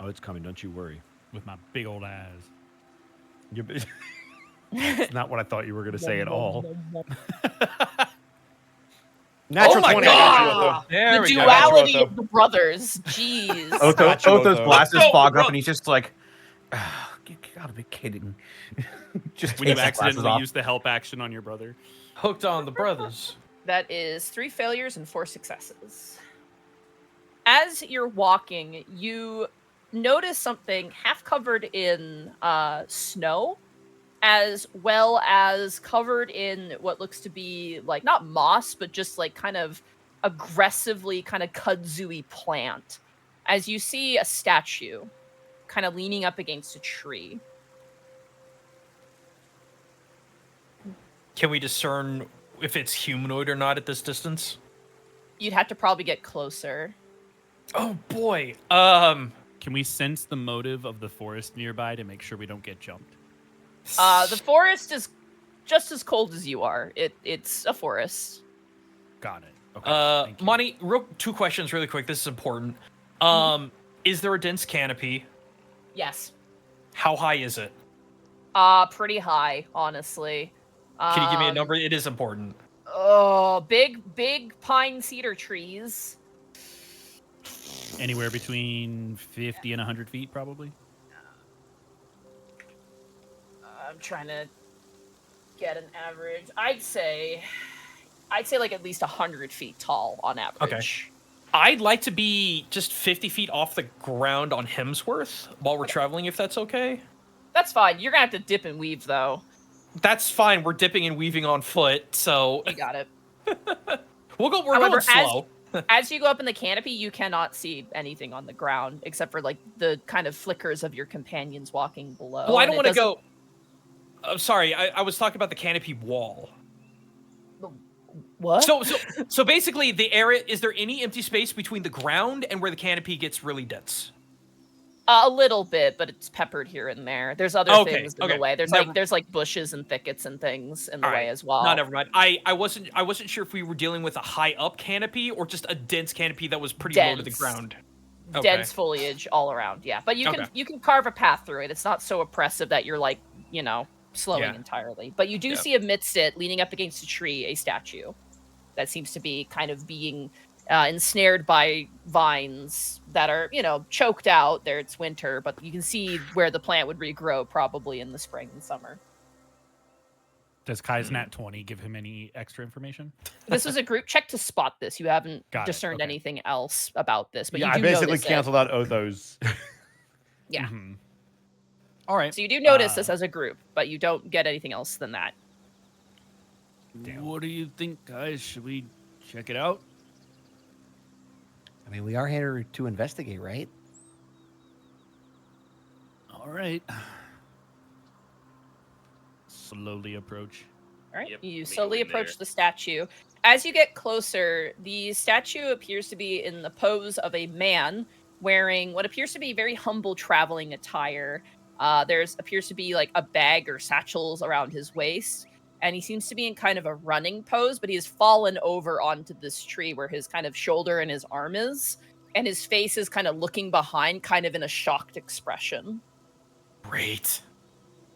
Oh, it's coming. Don't you worry. with my big old eyes. It's not what I thought you were going to say at all. Oh Natural my 20. god! There The we go. duality Otho. of the brothers. Jeez. Otho's glasses Bro, fog bro. up, and he's just like, you gotta be kidding. Just When you takes the glasses accidentally off. use the help action on your brother. Hooked on the brothers. That is 3 failures and 4 successes. As you're walking, you notice something half covered in snow, as well as covered in what looks to be like not moss, but just like kind of aggressively kind of kudzu-y plant. As you see a statue kind of leaning up against a tree. Can we discern if it's humanoid or not at this distance? You'd have to probably get closer. Oh boy. Can we sense the motive of the forest nearby to make sure we don't get jumped? The forest is just as cold as you are. It's a forest. Got it. Okay. thank you. Monty, 2 questions really quick. This is important. Is there a dense canopy? Yes. How high is it? Pretty high, honestly. Can you give me a number? It is important. Oh, big pine cedar trees. Anywhere between 50 and 100 feet, probably. I'm trying to get an average. I'd say like at least 100 feet tall on average. I'd like to be just 50 feet off the ground on Hemsworth while we're traveling, if that's okay. That's fine. You're gonna have to dip and weave though. That's fine. We're dipping and weaving on foot, so You got it. we're However, going slow. As you go up in the canopy, you cannot see anything on the ground except for like the kind of flickers of your companions walking below. Well, I and don't it want to doesn't- go. I'm sorry. I was talking about the canopy wall. What? So basically, the area. Is there any empty space between the ground and where the canopy gets really dense? A little bit, but it's peppered here and there. There's other things in the way. There's like bushes and thickets and things in the way as well. No, never mind. I wasn't sure if we were dealing with a high up canopy or just a dense canopy that was pretty low to the Dense. ground. Okay. Dense foliage all around. Yeah, but you can carve a path through it. It's not so oppressive that you're like slowing entirely. But you do see amidst it, leaning up against a tree, a statue that seems to be kind of being ensnared by vines that are, choked out. There, it's winter, but you can see where the plant would regrow probably in the spring and summer. Does Kai's Nat 20 give him any extra information? This was a group check to spot this. You haven't Got it, discerned okay. anything else about this, but Yeah, you I do basically notice canceled out Othos. Yeah. Mhm. All right. So you do notice this as a group, but you don't get anything else than that. What do you think, guys? Should we check it out? I mean, we are here to investigate, right? All right. Slowly approach. All right, Yep, you me slowly going approach there. the statue. As you get closer, the statue appears to be in the pose of a man wearing what appears to be very humble traveling attire. There's appears to be like a bag or satchels around his waist, and he seems to be in kind of a running pose, but he has fallen over onto this tree where his kind of shoulder and his arm is, and his face is kind of looking behind, kind of in a shocked expression. Great.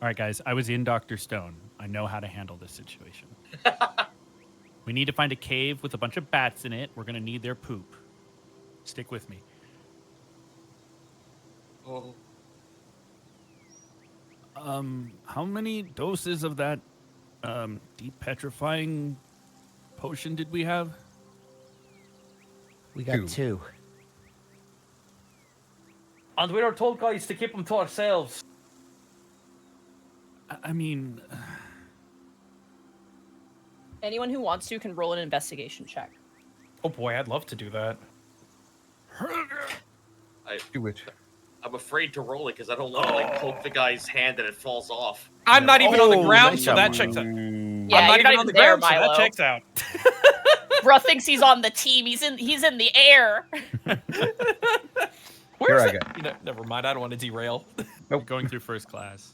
All right, guys. I was in Dr. Stone. I know how to handle this situation. We need to find a cave with a bunch of bats in it. We're going to need their poop. Stick with me. Oh. How many doses of that deep petrifying potion did we have? We got 2. 2. And we are told, guys, to keep them to ourselves. I mean, Anyone who wants to can roll an investigation check. Oh boy, I'd love to do that. Do it. I'm afraid to roll it because I don't want to like poke the guy's hand and it falls off. I'm not even on the Oh, ground, nice so that job. checks out. Yeah, I'm you're not even on the there, ground, so that Milo. checks out. Bruh thinks he's on the team. He's in the air. Here I Where's go. that? Never mind. I don't want to derail. going through first class.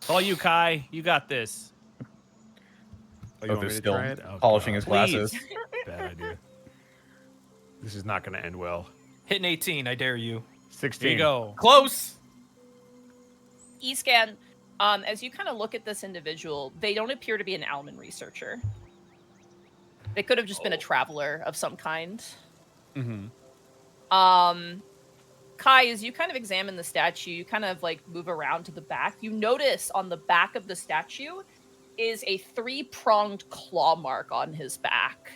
All you, Kai. You got this. Oh, you want Othos me to still try it? Oh, polishing God. his glasses. Bad idea. This is not going to end well. Hitting 18, I dare you. 16. Here you go. Close. Escan, as you kind of look at this individual, they don't appear to be an Alman researcher. They could have just been a traveler of some kind. Mm-hmm. Kai, as you kind of examine the statue, you kind of like move around to the back. You notice on the back of the statue is a 3-pronged claw mark on his back.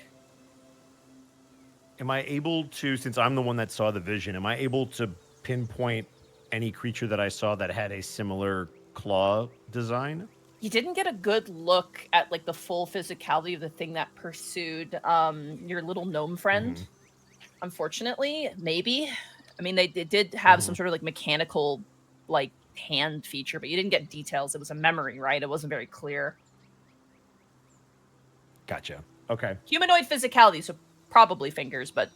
Am I able to, since I'm the one that saw the vision, am I able to pinpoint any creature that I saw that had a similar claw design? You didn't get a good look at like the full physicality of the thing that pursued your little gnome friend. Unfortunately, maybe. I mean, they did have some sort of like mechanical like hand feature, but you didn't get details. It was a memory, right? It wasn't very clear. Gotcha. Okay. Humanoid physicality, so probably fingers, but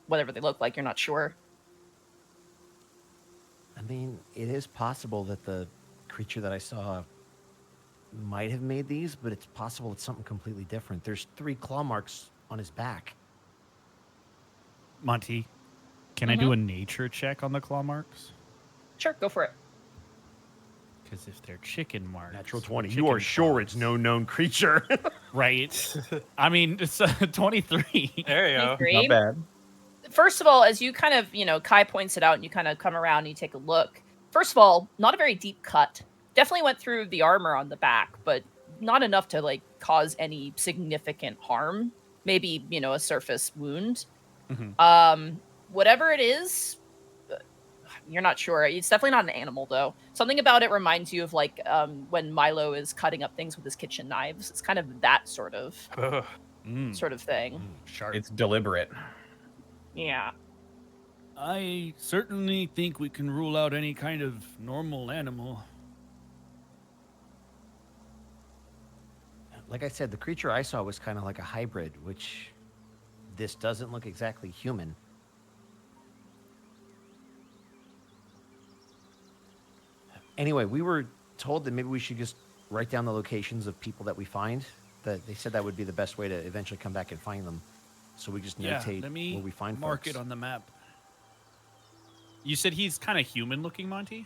whatever they look like, you're not sure. I mean, it is possible that the creature that I saw might have made these, but it's possible it's something completely different. There's 3 claw marks on his back. Monty, can I do a nature check on the claw marks? Sure, go for it. Because if they're chicken marks, Natural 20. You chicken are sure claws, it's no known creature. right? I mean, it's 23. There you go. Agree. Not bad. First of all, as you kind of, Kai points it out and you kind of come around and you take a look. First of all, not a very deep cut. Definitely went through the armor on the back, but not enough to like cause any significant harm. Maybe, a surface wound. Whatever it is, you're not sure. It's definitely not an animal, though. Something about it reminds you of like when Milo is cutting up things with his kitchen knives. It's kind of that sort of thing. Sharp. It's deliberate. Yeah. I certainly think we can rule out any kind of normal animal. Like I said, the creature I saw was kind of like a hybrid, which this doesn't look exactly human. Anyway, we were told that maybe we should just write down the locations of people that we find. That they said that would be the best way to eventually come back and find them. So we just notate let me where we find mark folks. it on the map. You said he's kind of human-looking, Monty?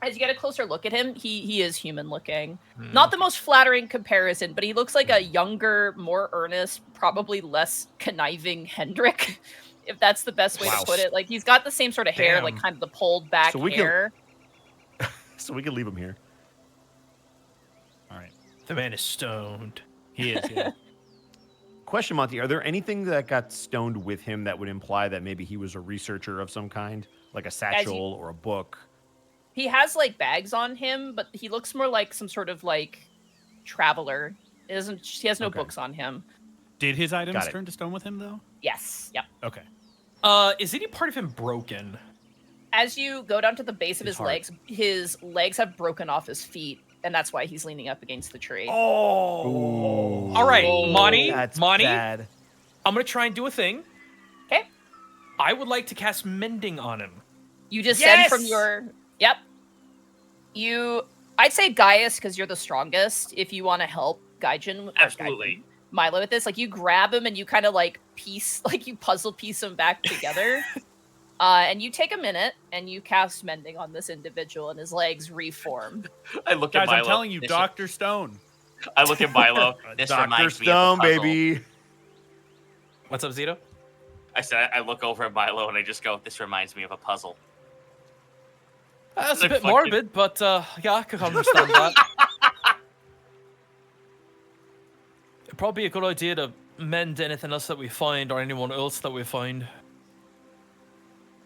As you get a closer look at him, he is human looking. Not the most flattering comparison, but he looks like a younger, more earnest, probably less conniving Hendrik, if that's the best way to put it. Like he's got the same sort of hair, like Damn. kind of the pulled back So we can- hair. So we can leave him here. All right. The man is stoned. He is, yeah. Question, Monty, are there anything that got stoned with him that would imply that maybe he was a researcher of some kind? Like a satchel or a book? He has like bags on him, but he looks more like some sort of like traveler. He has no Okay. books on him. Did his items Got it. turn to stone with him, though? Yes. Yep. Okay. Is any part of him broken? As you go down to the base of His his legs have broken off his feet, and that's why he's leaning up against the tree. Oh. All right, Monty. That's Monty, bad. I'm gonna try and do a thing. Okay. I would like to cast mending on him. You just said from Yes! your Yep. I'd say Gaius because you're the strongest. If you want to help Gaijin, Absolutely. Milo with this, like you grab him and you kind of like you puzzle piece him back together. And you take a minute and you cast mending on this individual and his legs reform. I look at Guys, Milo. I'm telling you, This- Dr. Stone. I look at Milo. This Dr. reminds me of a Stone, puzzle. baby. What's up, Zito? I said I look over at Milo and I just go, "This reminds me of a puzzle." That's a Like bit fucking- morbid, but yeah, I could understand that. It'd probably be a good idea to mend anything else that we find or anyone else that we find.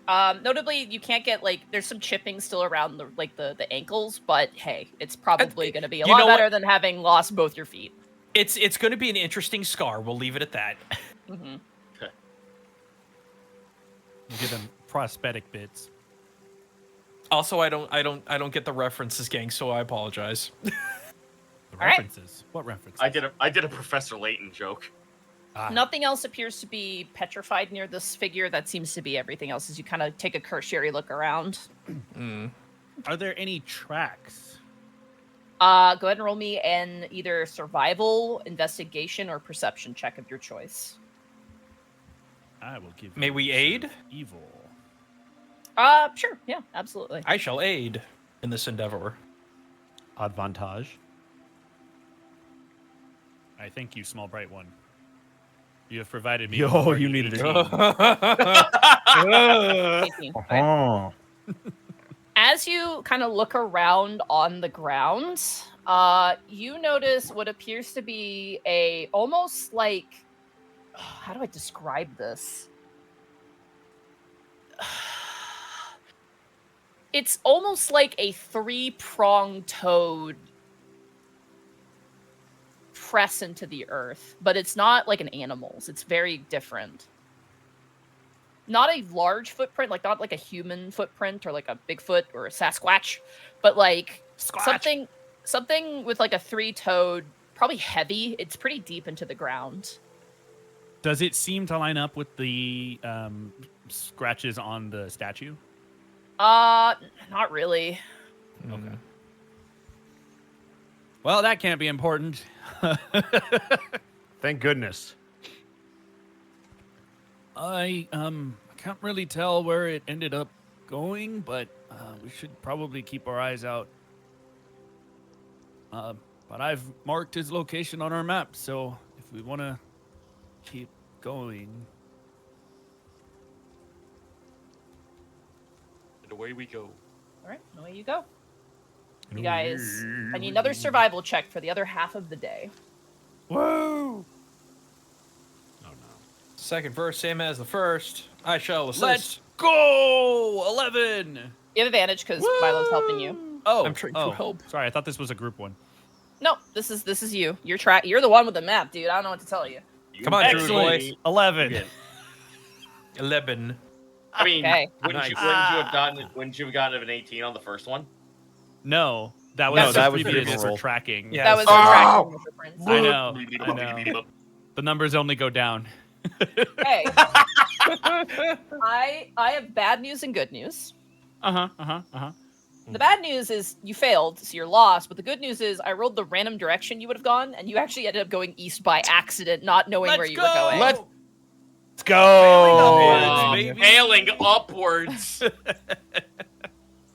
Notably, you can't get like there's some chipping still around the ankles, but hey, it's probably going to be a You lot know better what? than having lost both your feet. It's going to be an interesting scar. We'll leave it at that. Hmm. Give him prosthetic bits. Also, I don't get the references, gang. So I apologize. The All right. references. What references? I did a Professor Layton joke. Nothing else appears to be petrified near this figure. That seems to be everything else as you kind of take a cursory look around. Are there any tracks? Go ahead and roll me an either survival, investigation, or perception check of your choice. I will give. May you we some aid? Evil. Sure. Yeah, absolutely. I shall aid in this endeavor. Advantage. I thank you, small bright one. You have provided me. Yo, with more you than needed 18. it. 18. Okay. Oh. As you kind of look around on the ground, you notice what appears to be a almost like how do I describe this? It's almost like a three-pronged toad press into the earth, but it's not like an animal's. It's very different. Not a large footprint, like not like a human footprint or like a Bigfoot or a Sasquatch, but like something with like a three-toed, probably heavy. It's pretty deep into the ground. Does it seem to line up with the scratches on the statue? Not really. Okay. Well, that can't be important. Thank goodness. I can't really tell where it ended up going, but we should probably keep our eyes out. But I've marked his location on our map, so if we want to keep going. And away we go. All right, away you go. You guys, I need another survival check for the other half of the day. Whoa! Oh no. Second verse, same as the first. I shall assist. Let's go! 11! You have advantage because Milo's helping you. Oh, I'm trying to help. Sorry, I thought this was a group one. No, this is you. You're the one with the map, dude. I don't know what to tell you. Come on, Druid boy. Excellent. 11. 11. I mean, Okay. wouldn't you have gotten an 18 on the first one? No, that was No, the that was the previous different for roll. tracking. Yeah. That was Oh! the difference. I know. The numbers only go down. Hey, I have bad news and good news. The bad news is you failed, so you're lost. But the good news is I rolled the random direction you would have gone, and you actually ended up going east by accident, not knowing where you were going. Let's go. Hailing upwards.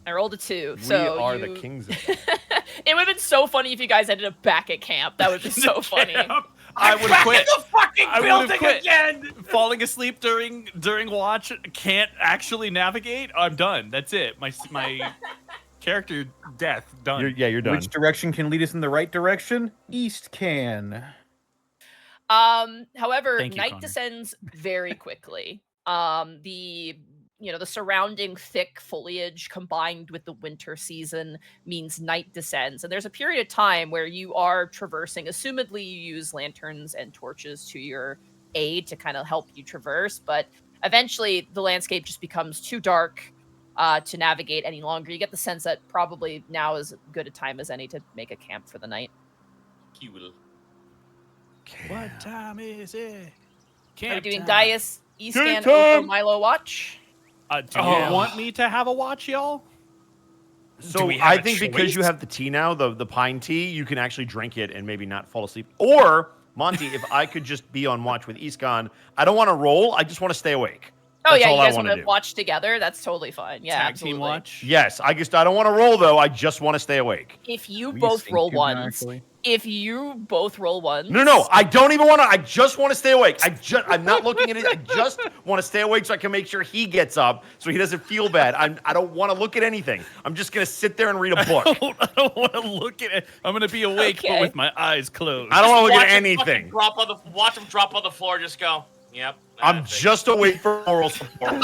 I rolled a 2. We So are you... the kings of that. It would have been so funny if you guys ended up back at camp. That would be so funny. I would have quit. the fucking I would've building quit. again. Falling asleep during watch, can't actually navigate. I'm done. That's it. My character death done. You're done. Which direction can lead us in the right direction? East can. However, Thank you, night Connor. descends very quickly. The surrounding thick foliage combined with the winter season means night descends. And there's a period of time where you are traversing. Assumedly, you use lanterns and torches to your aid to kind of help you traverse. But eventually, the landscape just becomes too dark to navigate any longer. You get the sense that probably now is as good a time as any to make a camp for the night. Cool. What time is it? Are we doing time. Dias, Escan, Camp Oko, time! Milo watch? Do you want me to have a watch, y'all? So we have I a think because you choice? have the tea now, the pine tea, you can actually drink it and maybe not fall asleep. Or Monty, if I could just be on watch with Iskan, I don't want to roll. I just want to stay awake. Oh That's yeah, all you I guys wanna want to do. watch together? That's totally fine. Yeah, Tag absolutely. team watch? Yes, I don't want to roll though. I just want to stay awake. If you We both sync roll you now, ones, actually. No, I don't even want to. I just want to stay awake. I'm not looking at it. I just want to stay awake so I can make sure he gets up so he doesn't feel bad. I don't want to look at anything. I'm just gonna sit there and read a book. I don't want to look at it. I'm going to be awake, but Okay. with my eyes closed. I don't want to look Watch at him fucking anything. Watch him drop on the floor. Just go. Yep. I'm that's it. just awake for moral support. All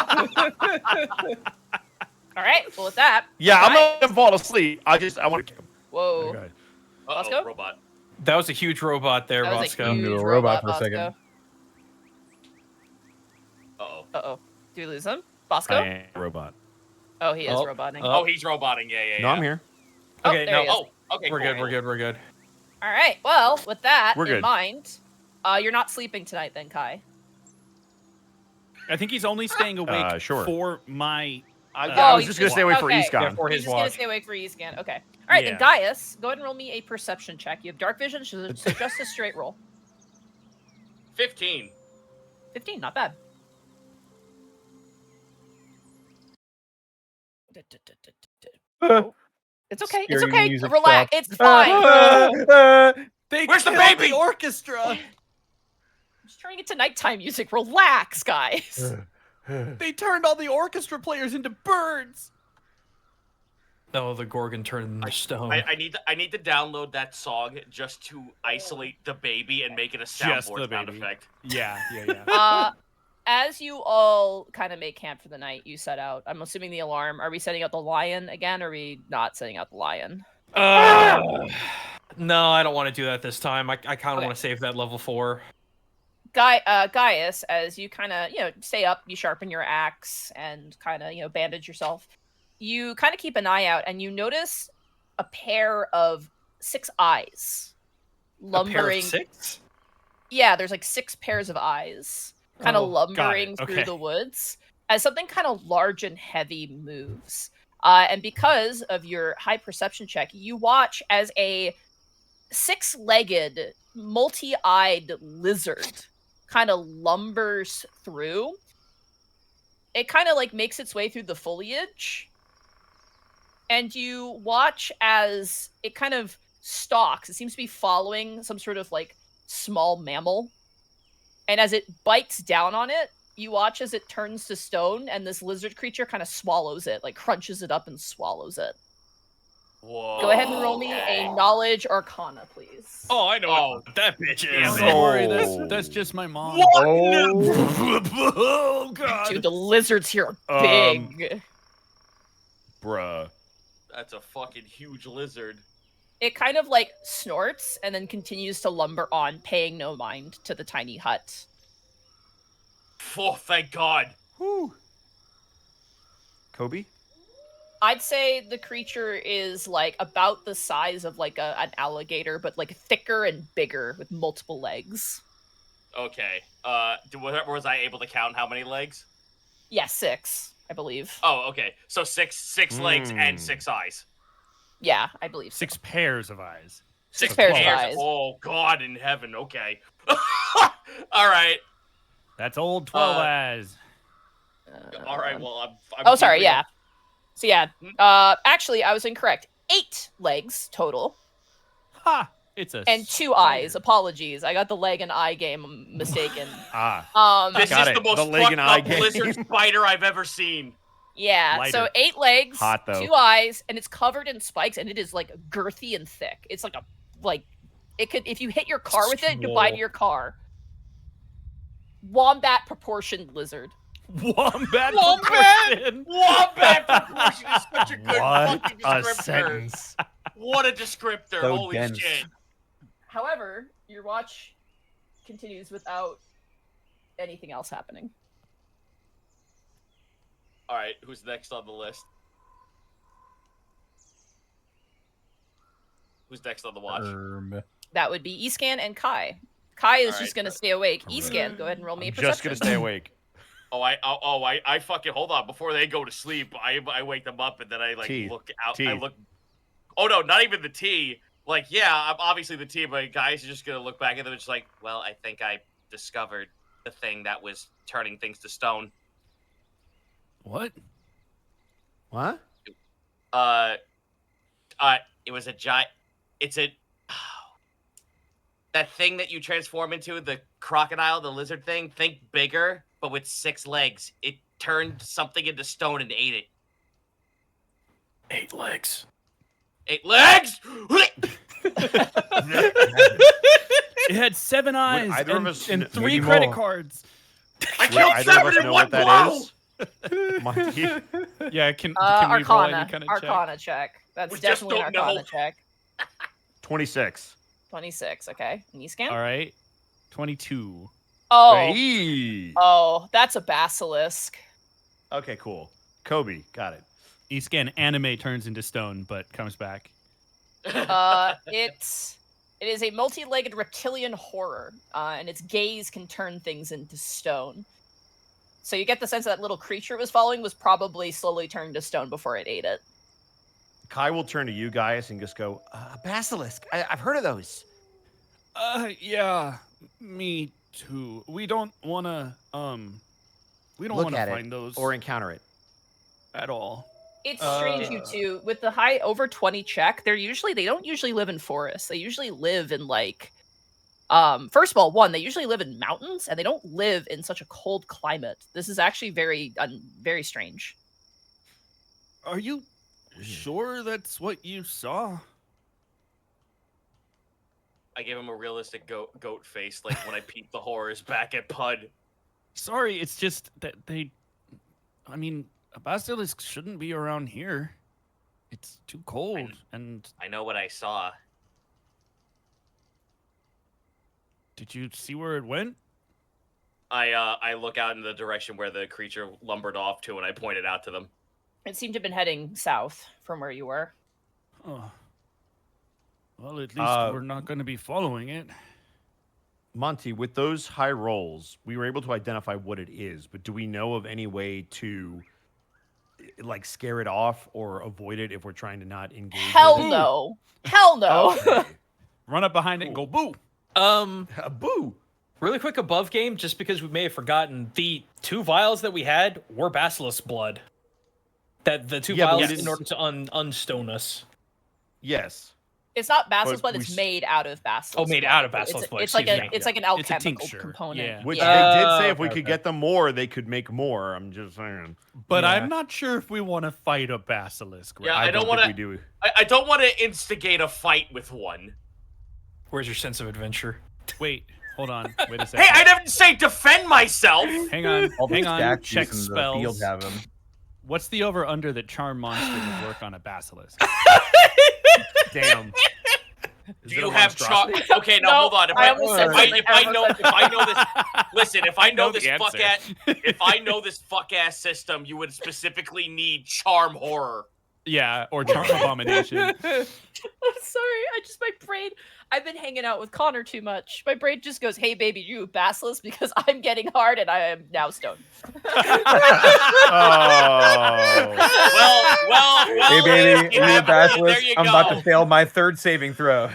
right. Well, with that. Yeah, I'm Right. not gonna fall asleep. I want to kick him. Whoa. Okay. Uh-oh, Bosco? robot. That was a huge robot there, That was Bosco. a huge Into a robot robot for a second. Bosco. Uh-oh. Uh-oh. Do we lose him? Bosco? I am a robot. Oh, he is Oh, roboting. Oh, he's roboting. Yeah. No, I'm here. Okay, there no. he is. Oh, okay. We're cool. good. We're good. We're good. All right. Well, with that We're in good. mind, you're not sleeping tonight then, Kai. I think he's only staying awake Sure. for my... I Oh, was he's just gonna stay awake for okay. Iskan. Yeah, for He's his just gonna watch. stay awake for Escan. Okay. All right, then, Yeah. Dias, go ahead and roll me a perception check. You have dark vision, so just a straight roll. 15. 15, not bad. It's okay. It's Scary okay. music Relax. stops. It's fine. They Where's the killed baby? orchestra! I'm just turning it to nighttime music. Relax, guys. They turned all the orchestra players into birds! No, the Gorgon turned into stone. I need to download that song just to isolate the baby and make it a Just the soundboard sound baby. effect. Yeah. As you all kind of make camp for the night, you set out. I'm assuming the alarm. Are we setting out the lion again, or are we not setting out the lion? No, I don't want to do that this time. I kind of Okay. want to save that level 4. Gaius, as you kind of, stay up, you sharpen your axe and kind of, bandage yourself. You kind of keep an eye out, and you notice a pair of 6 eyes A pair lumbering. of 6? Yeah, there's like 6 pairs of eyes kind of Oh, lumbering got it. through Okay. the woods as something kind of large and heavy moves. And because of your high perception check, you watch as a 6-legged, multi-eyed lizard kind of lumbers through. It kind of like makes its way through the foliage. And you watch as it kind of stalks. It seems to be following some sort of like small mammal. And as it bites down on it, you watch as it turns to stone, and this lizard creature kind of swallows it, like crunches it up and swallows it. Whoa. Go ahead and roll me okay. a knowledge arcana, please. Oh, I know Oh. what that bitch Damn is. it. Don't worry, Oh. that's just my mom. Oh, God. Dude, the lizards here are big. bruh. That's a fucking huge lizard. It kind of like snorts and then continues to lumber on, paying no mind to the tiny hut. Oh, thank God. Whew. Kobe? I'd say the creature is like about the size of like an alligator, but like thicker and bigger with multiple legs. Okay. Was I able to count how many legs? Yeah, 6, I believe. Oh, okay. So six legs and 6 eyes. Yeah, I believe so. 6 pairs of eyes. Six pairs of pairs. eyes. Oh, God in heaven. Okay. All right. That's old 12 Uh, eyes. All right. Well, I'm Oh, sorry, keeping- yeah. So yeah, actually, I was incorrect. 8 legs total Ha! It's a and 2 eyes. Apologies, I got the leg and eye game mistaken. This Got is it. the most The leg fucked and eye up game. lizard spider I've ever seen. Yeah, so Lighter. 8 legs, Hot, though. 2 eyes, and it's covered in spikes, and it is like girthy and thick. It's like it could, if you hit your car with it, goodbye to Swole. your car. Wombat proportioned lizard. Wombat. Wombat! proportion. Wombat proportion is such a good What fucking a descriptor. sentence. What a descriptor. So Holy dense. shit. However, your watch continues without anything else happening. All right, who's next on the list? Who's next on the watch? That would be Escan and Kai. Kai is All just right, going to stay awake. Escan, go ahead and roll me a I'm perception. just gonna stay awake. I fucking hold on before they go to sleep. I wake them up and then I like Tea. look out. Tea. I look. Oh no, not even the tea. Like yeah, I'm obviously the tea, but guys are just gonna look back at them and just like, well, I think I discovered the thing that was turning things to stone. What? What? It was a giant. It's a. That thing that you transform into, the crocodile, the lizard thing, think bigger, but with 6 legs. It turned something into stone and ate it. 8 legs. 8 legs? It had 7 eyes either of us and kn- 3 maybe credit more. cards. I Would killed either of 7 us in know one what that blow! is? Monty? Yeah, can we roll any Arcana. kind of check? Arcana check. That's We just definitely an don't Arcana know. check. 26. 26, okay. And Escan? All right, 22. Oh. Hey. Oh, that's a basilisk. Okay, cool. Kobe, got it. Escan anime turns into stone, but comes back. It is a multi-legged reptilian horror, and its gaze can turn things into stone. So you get the sense that little creature it was following was probably slowly turned to stone before it ate it. Kai will turn to you guys and just go, A basilisk. I've heard of those. Yeah, me too. We don't wanna, we don't Look wanna at find it those or encounter it. at all. It's strange, you two. With the high over 20 check, they don't usually live in forests. They usually live in like, first of all, they usually live in mountains, and they don't live in such a cold climate. This is actually very strange. Are you sure that's what you saw? I gave him a realistic goat face, like when I peeped the horrors back at Pud. Sorry, it's just that I mean, a basilisk shouldn't be around here. It's too cold, and I know what I saw. did you see where it went? I look out in the direction where the creature lumbered off to, and I point it out to them. It seemed to have been heading south from where you were. Oh. Well, at least we're not going to be following it. Monty, with those high rolls, we were able to identify what it is, but do we know of any way to like scare it off or avoid it if we're trying to not engage? Hell with it? no. Hell no. Okay. Run up behind it and go boo. Boo! Really quick above game, just because we may have forgotten, the 2 vials that we had were basilisk blood. That the 2 Yeah, but we vials didn't- in order to unstone us. Yes. It's not basilisk But blood. we It's s- made out of basilisk. Oh, made blood. out of basilisk blood, It's like excuse me. it's like an It's a alchemical tincture, component. yeah. Which Yeah. they did say if we okay, could okay. get them more, they could make more. I'm just saying. But Yeah. I'm not sure if we want to fight a basilisk. Right? Yeah, I don't wanna- think we do. I don't want to instigate a fight with one. Where's your sense of adventure? Wait, hold on. Wait a second. Hey, I didn't say defend myself. Hang on. All the Hang on. statues Check in the spells. field have them. What's the over under that charm monster would work on a basilisk? Damn. Do you have chalk? Okay, now No, hold on. If I I, almost said if I, something. if I know, if I know this, listen. If I know know this the fuck answer. ass, if I know this fuck ass system, you would specifically need charm horror. Yeah, or charm abomination. I'm sorry. My brain. I've been hanging out with Connor too much. My brain just goes, "Hey, baby, you basilisk," because I'm getting hard and I am now stoned. Oh. Well. Hey, baby, you you have- basilisk. There you I'm go. about to fail my 3rd saving throw.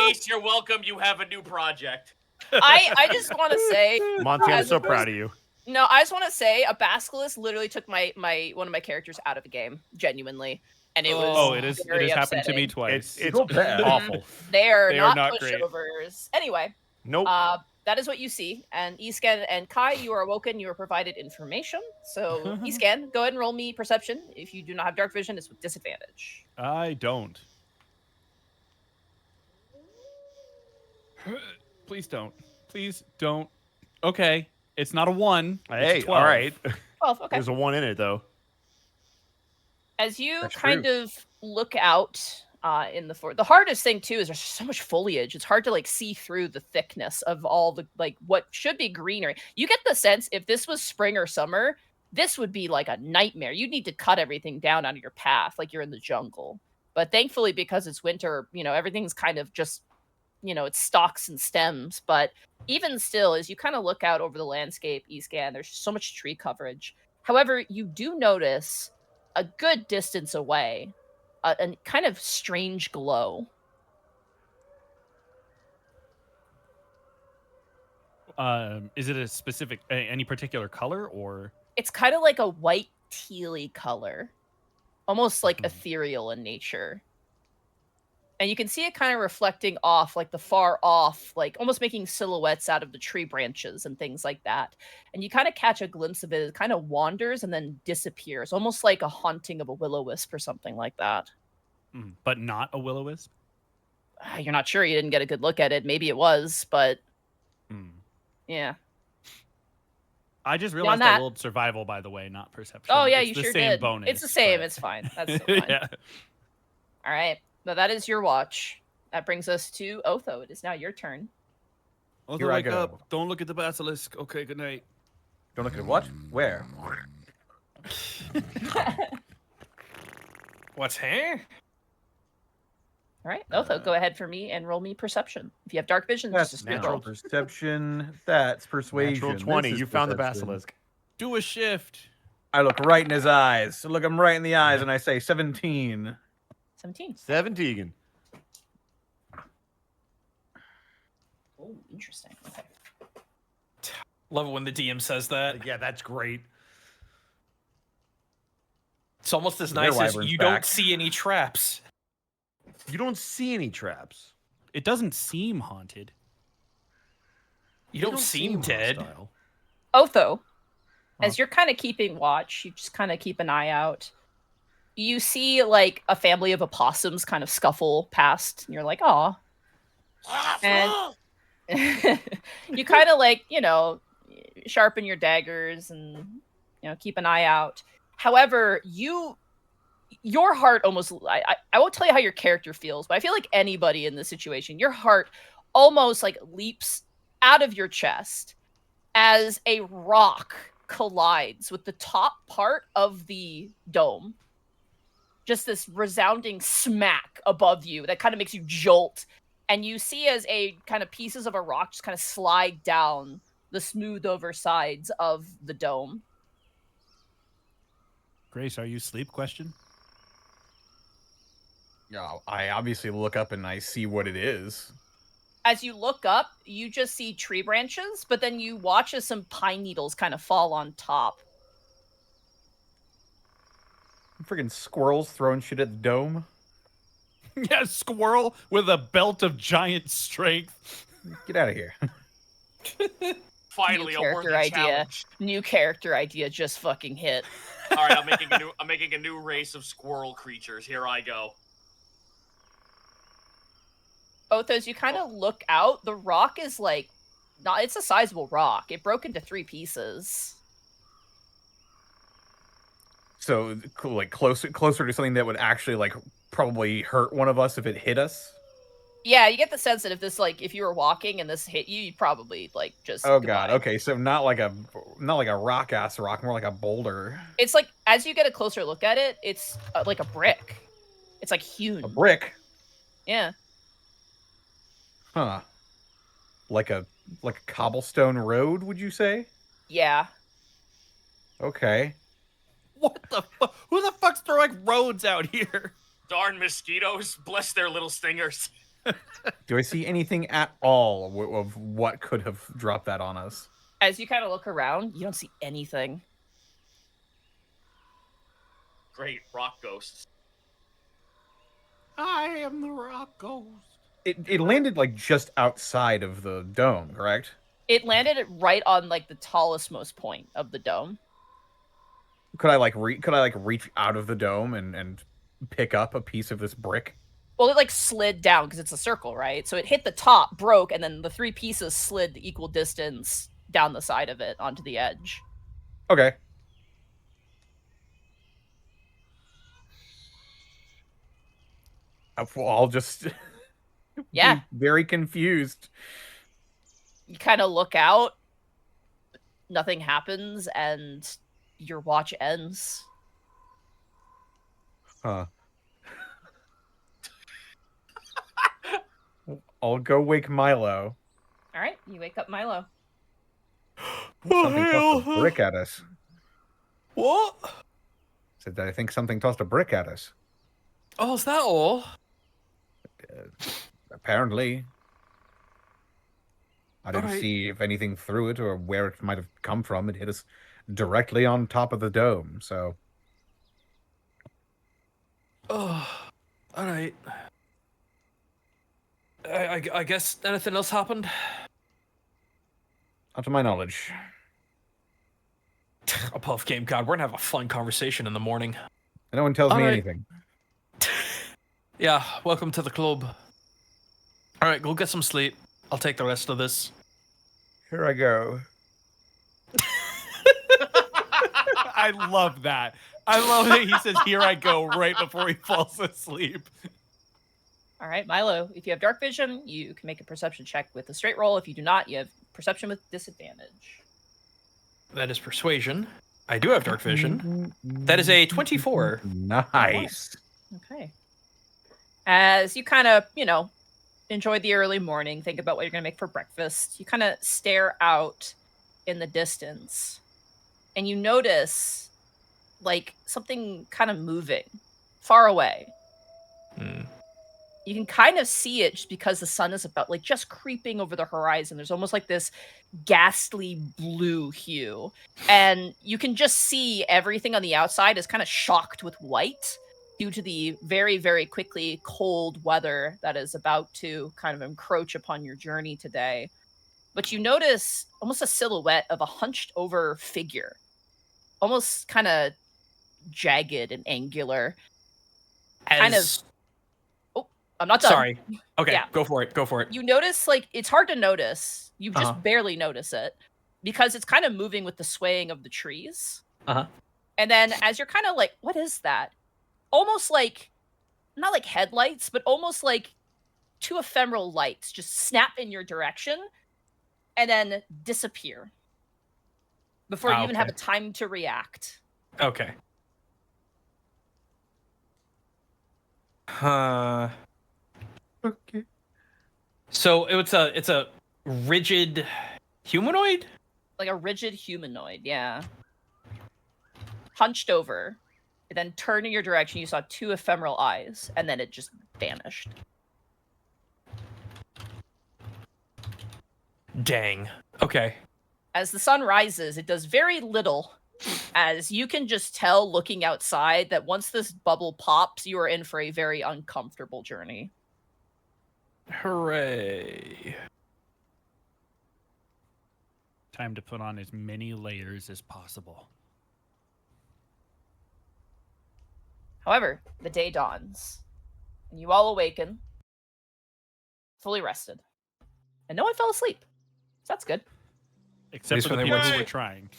Ace, you're welcome. You have a new project. I just want to say, Monty, I'm as so a proud of you. no, I just want to say, a basilisk literally took my one of my characters out of the game, genuinely, and it was Oh, it is very happened to me upsetting. twice. It's Feel bad. awful. They are They are not not great. pushovers. Anyway, Nope. that is what you see. And Escan and Kai, you are awoken. You are provided information. So Escan, go ahead and roll me perception. If you do not have dark vision, it's with disadvantage. I don't. Please don't. Please don't. Okay, it's not a 1. It's a Hey, 12. all right. 12. Okay. There's a 1 in it though. As you That's kind true. of look out in the forest, the hardest thing too is there's so much foliage. It's hard to like see through the thickness of all the like what should be greenery. You get the sense if this was spring or summer, this would be like a nightmare. You'd need to cut everything down out of your path, like you're in the jungle. But thankfully, because it's winter, everything's kind of just, it's stalks and stems. But even still, as you kind of look out over the landscape, Escan, there's so much tree coverage. However, you do notice a good distance away a kind of strange glow. Is it a specific, any particular color or? It's kind of like a white tealy color, almost like ethereal in nature. And you can see it kind of reflecting off, like the far off, like almost making silhouettes out of the tree branches and things like that. And you kind of catch a glimpse of it. It kind of wanders and then disappears, almost like a haunting of a will-o-wisp or something like that. But not a will-o-wisp? You're not sure. You didn't get a good look at it. Maybe it was, but yeah. I just Beyond realized that- I rolled survival, by the way, not perception. Oh yeah, It's you the sure same did. bonus. It's the same. but- It's fine. That's still fine. Yeah. All right. Now that is your watch. That brings us to Otho. It is now your turn. Here I go. Don't look at the basilisk. Okay, good night. Don't look at what? Where? What's here? All right, Otho, go ahead for me and roll me perception. If you have dark vision, That's just a straight natural roll. perception. That's persuasion. Natural 20. This is You found the perception. basilisk. Do a shift. I look right in his eyes. Look him right in the eyes, and I say 17. 17. 17. Oh, interesting. Okay. Love it when the DM says that. Yeah, that's great. It's almost as Their nice as wyvern's you back. don't see any traps. You don't see any traps. It doesn't seem haunted. You don't seem dead. hostile. Otho, as you're kind of keeping watch, you just kind of keep an eye out. You see like a family of opossums kind of scuffle past, and you're like, "Aw." And you kind of like, sharpen your daggers and, keep an eye out. However, your heart almost, I won't tell you how your character feels, but I feel like anybody in this situation, your heart almost like leaps out of your chest as a rock collides with the top part of the dome. Just this resounding smack above you that kind of makes you jolt. And you see as a kind of pieces of a rock just kind of slide down the smooth over sides of the dome. Grace, are you asleep? Question. Yeah, I obviously look up and I see what it is. As you look up, you just see tree branches, but then you watch as some pine needles kind of fall on top. Freaking squirrels throwing shit at the dome. Yeah, squirrel with a belt of giant strength. Get out of here. Finally, New a character worthy idea. challenge. New character idea just fucking hit. All right, I'm making a new race of squirrel creatures. Here I go. Othos, you kind of look out. The rock is like, not. It's a sizable rock. It broke into 3 pieces. So, like, closer to something that would actually, like, probably hurt one of us if it hit us. Yeah, you get the sense that if you were walking and this hit you, you'd probably like just. Oh goodbye. god. Okay, so not like a rock ass rock, more like a boulder. It's like as you get a closer look at it, it's like a brick. It's like hewn. A brick. Yeah. Huh. Like a cobblestone road, would you say? Yeah. Okay. What the fuck? Who the fuck's throwing roads out here? Darn mosquitoes, bless their little stingers. Do I see anything at all of what could have dropped that on us? As you kind of look around, you don't see anything. Great, rock ghosts. I am the rock ghost. It landed like just outside of the dome, correct? It landed right on like the tallest most point of the dome. Could I reach out of the dome and pick up a piece of this brick? Well, it like slid down because it's a circle, right? So it hit the top, broke, and then the 3 pieces slid the equal distance down the side of it onto the edge. Okay. I'll just Yeah. be very confused. You kind of look out, nothing happens, and your watch ends. Huh. I'll go wake Milo. All right, you wake up Milo. Something tossed a brick at us. What? Said that I think something tossed a brick at us. Oh, is that all? Apparently. I didn't Alright. see if anything threw it or where it might have come from. It hit us directly on top of the dome, so... Oh, all right. I guess anything else happened? Not to my knowledge. Above game, God, we're gonna have a fun conversation in the morning. No one tells me Alright. anything. Yeah, welcome to the club. All right, go get some sleep. I'll take the rest of this. Here I go. I love that. I love that he says, "Here I go," right before he falls asleep. All right, Milo, if you have dark vision, you can make a perception check with a straight roll. If you do not, you have perception with disadvantage. That is persuasion. I do have dark vision. That is a 24. Nice. Okay. As you kind of, enjoy the early morning, think about what you're going to make for breakfast, you kind of stare out in the distance and you notice like something kind of moving far away. You can kind of see it just because the sun is about like just creeping over the horizon. There's almost like this ghastly blue hue. And you can just see everything on the outside is kind of shocked with white due to the very, very quickly cold weather that is about to kind of encroach upon your journey today. But you notice almost a silhouette of a hunched over figure, almost kind of jagged and angular. Kind of. I'm not done. Sorry. Okay, Yeah. go for it. Go for it. You notice, like, it's hard to notice. You just barely notice it because it's kind of moving with the swaying of the trees. And then as you're kind of like, what is that? Almost like, not like headlights, but almost like 2 ephemeral lights just snap in your direction and then disappear before you even have a time to react. Okay. Okay. So it's a rigid humanoid? Like a rigid humanoid, yeah. Hunched over. And then turned in your direction, you saw 2 ephemeral eyes, and then it just vanished. Dang. Okay. As the sun rises, it does very little as you can just tell looking outside that once this bubble pops, you are in for a very uncomfortable journey. Hooray. Time to put on as many layers as possible. However, the day dawns, and you all awaken, fully rested. And no one fell asleep. So that's good. Except least for the when they people were- who were trying.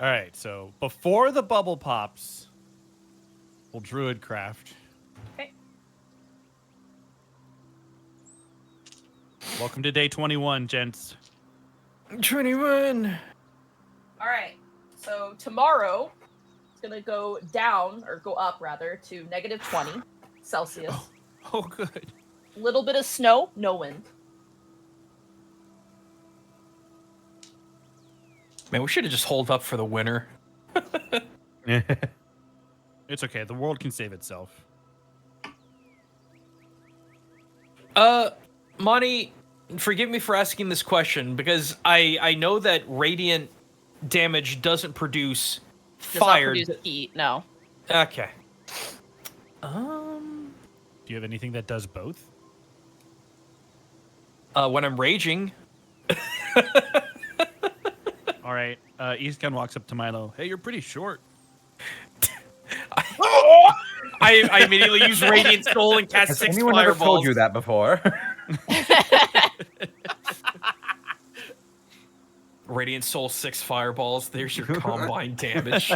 All right, so before the bubble pops, we'll druid craft. Okay. Welcome to day 21, gents. 21. All right. So tomorrow, it's going to go down, or go up, rather, to negative 20 Celsius. Oh, good. Little bit of snow, no wind. Man, we should have just holed up for the winter. It's okay. The world can save itself. Monty, forgive me for asking this question, because I know that radiant damage doesn't produce Does not fire. produce heat, no. Okay. Do you have anything that does both? When I'm raging. All right. Eastgun walks up to Milo. Hey, you're pretty short. I immediately use Radiant Soul and cast Has 6 anyone fireballs. ever told you that before? Radiant Soul 6 fireballs. There's your combined damage.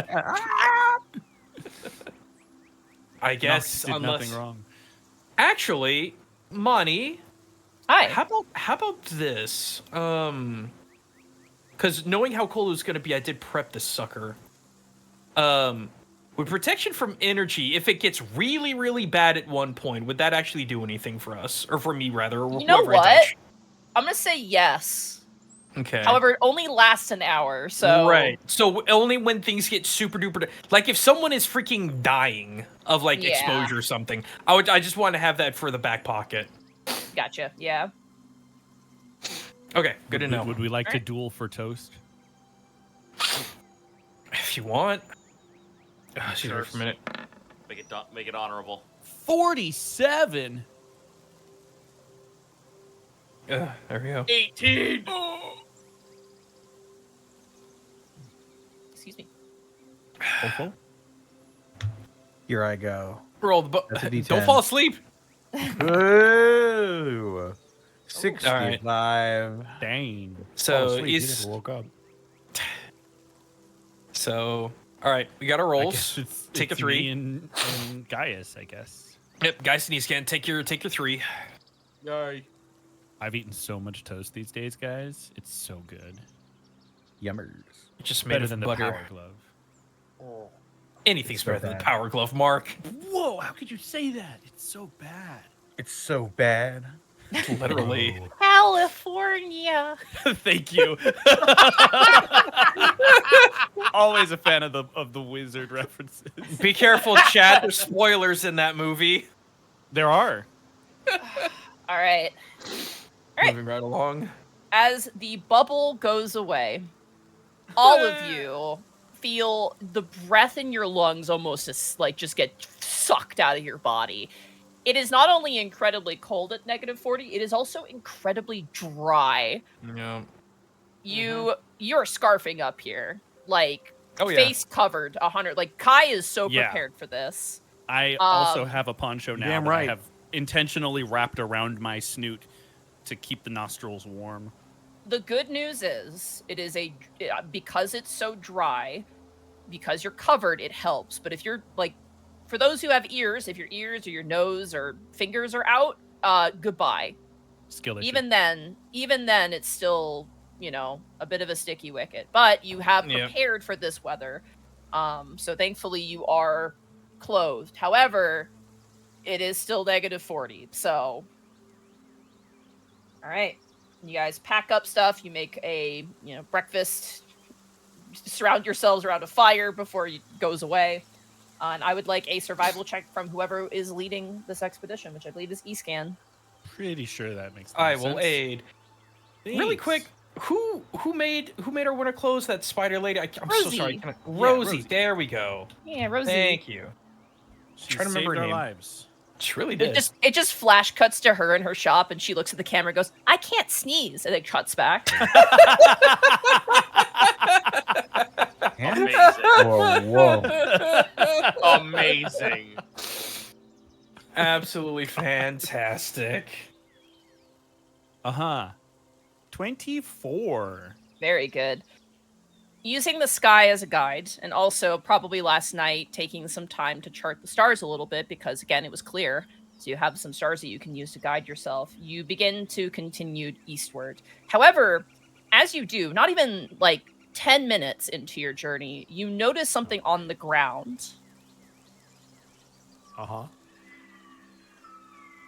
I guess Nox did unless nothing wrong. actually, Monty, Hi. how about this? Because knowing how cold it was going to be, I did prep this sucker. With protection from energy, if it gets really, really bad at one point, would that actually do anything for us? Or for me, rather? Or You know whoever I what? touch? I'm going to say yes. Okay. However, it only lasts an hour, so... Right. So only when things get super duper... Like, if someone is freaking dying of, like, Yeah. exposure or something, I just want to have that for the back pocket. Gotcha, yeah. Okay, good to know. Would we like to Alright. duel for toast? If you want. Excuse me Sure. for a minute. Make it honorable. 47. There we go. 18. Excuse me. Hopeful. Here I go. Roll the That's a Don't D10. fall asleep. Ooh. 65. Dang. So Asleep, he is never woke up. so. All right, we got our I rolls. guess it's Take a me 3. and Gaius, I guess. Yep, guys, sneeze again. Take your 3. Yay. I've eaten so much toast these days, guys. It's so good. Yummers. It's just made Better of than the butter. Power Glove. Anything's It's so better than the bad. Power Glove, Mark. Whoa, how could you say that? It's so bad. It's so bad. Literally. California! Thank you. Always a fan of the wizard references. Be careful, chat. There's spoilers in that movie. There are. All right. All right. Moving right along. As the bubble goes away, all of you feel the breath in your lungs almost just get sucked out of your body. It is not only incredibly cold at negative 40, it is also incredibly dry. Yeah. You're scarfing up here, like Oh yeah. face covered 100. Like Kai is so Yeah. prepared for this. I also Um, have a poncho now damn that right. I have intentionally wrapped around my snoot to keep the nostrils warm. The good news is because it's so dry, because you're covered, it helps. But if you're like, for those who have ears, if your ears or your nose or fingers are out, goodbye. Skill issue. Even then, it's still, a bit of a sticky wicket. But you have Yeah. prepared for this weather. So thankfully you are clothed. However, it is still negative 40. So, all right. You guys pack up stuff. You make a, breakfast. Surround yourselves around a fire before it goes away. And I would like a survival check from whoever is leading this expedition, which I believe is Escan. Pretty sure that makes I sense. will aid. Really Thanks. quick, who made our winter clothes? That spider lady. I'm so sorry. Rosie. Rosie. Rosie. There we go. Yeah, Rosie. Thank you. She Trying to saved remember her our name. lives. She really did. It just flash cuts to her in her shop, and she looks at the camera and goes, "I can't sneeze," and it cuts back. Amazing. Whoa. Amazing. Absolutely fantastic. 24. Very good. Using the sky as a guide, and also probably last night taking some time to chart the stars a little bit, because again, it was clear, so you have some stars that you can use to guide yourself. You begin to continue eastward. However, as you do, not even like 10 minutes into your journey, you notice something on the ground.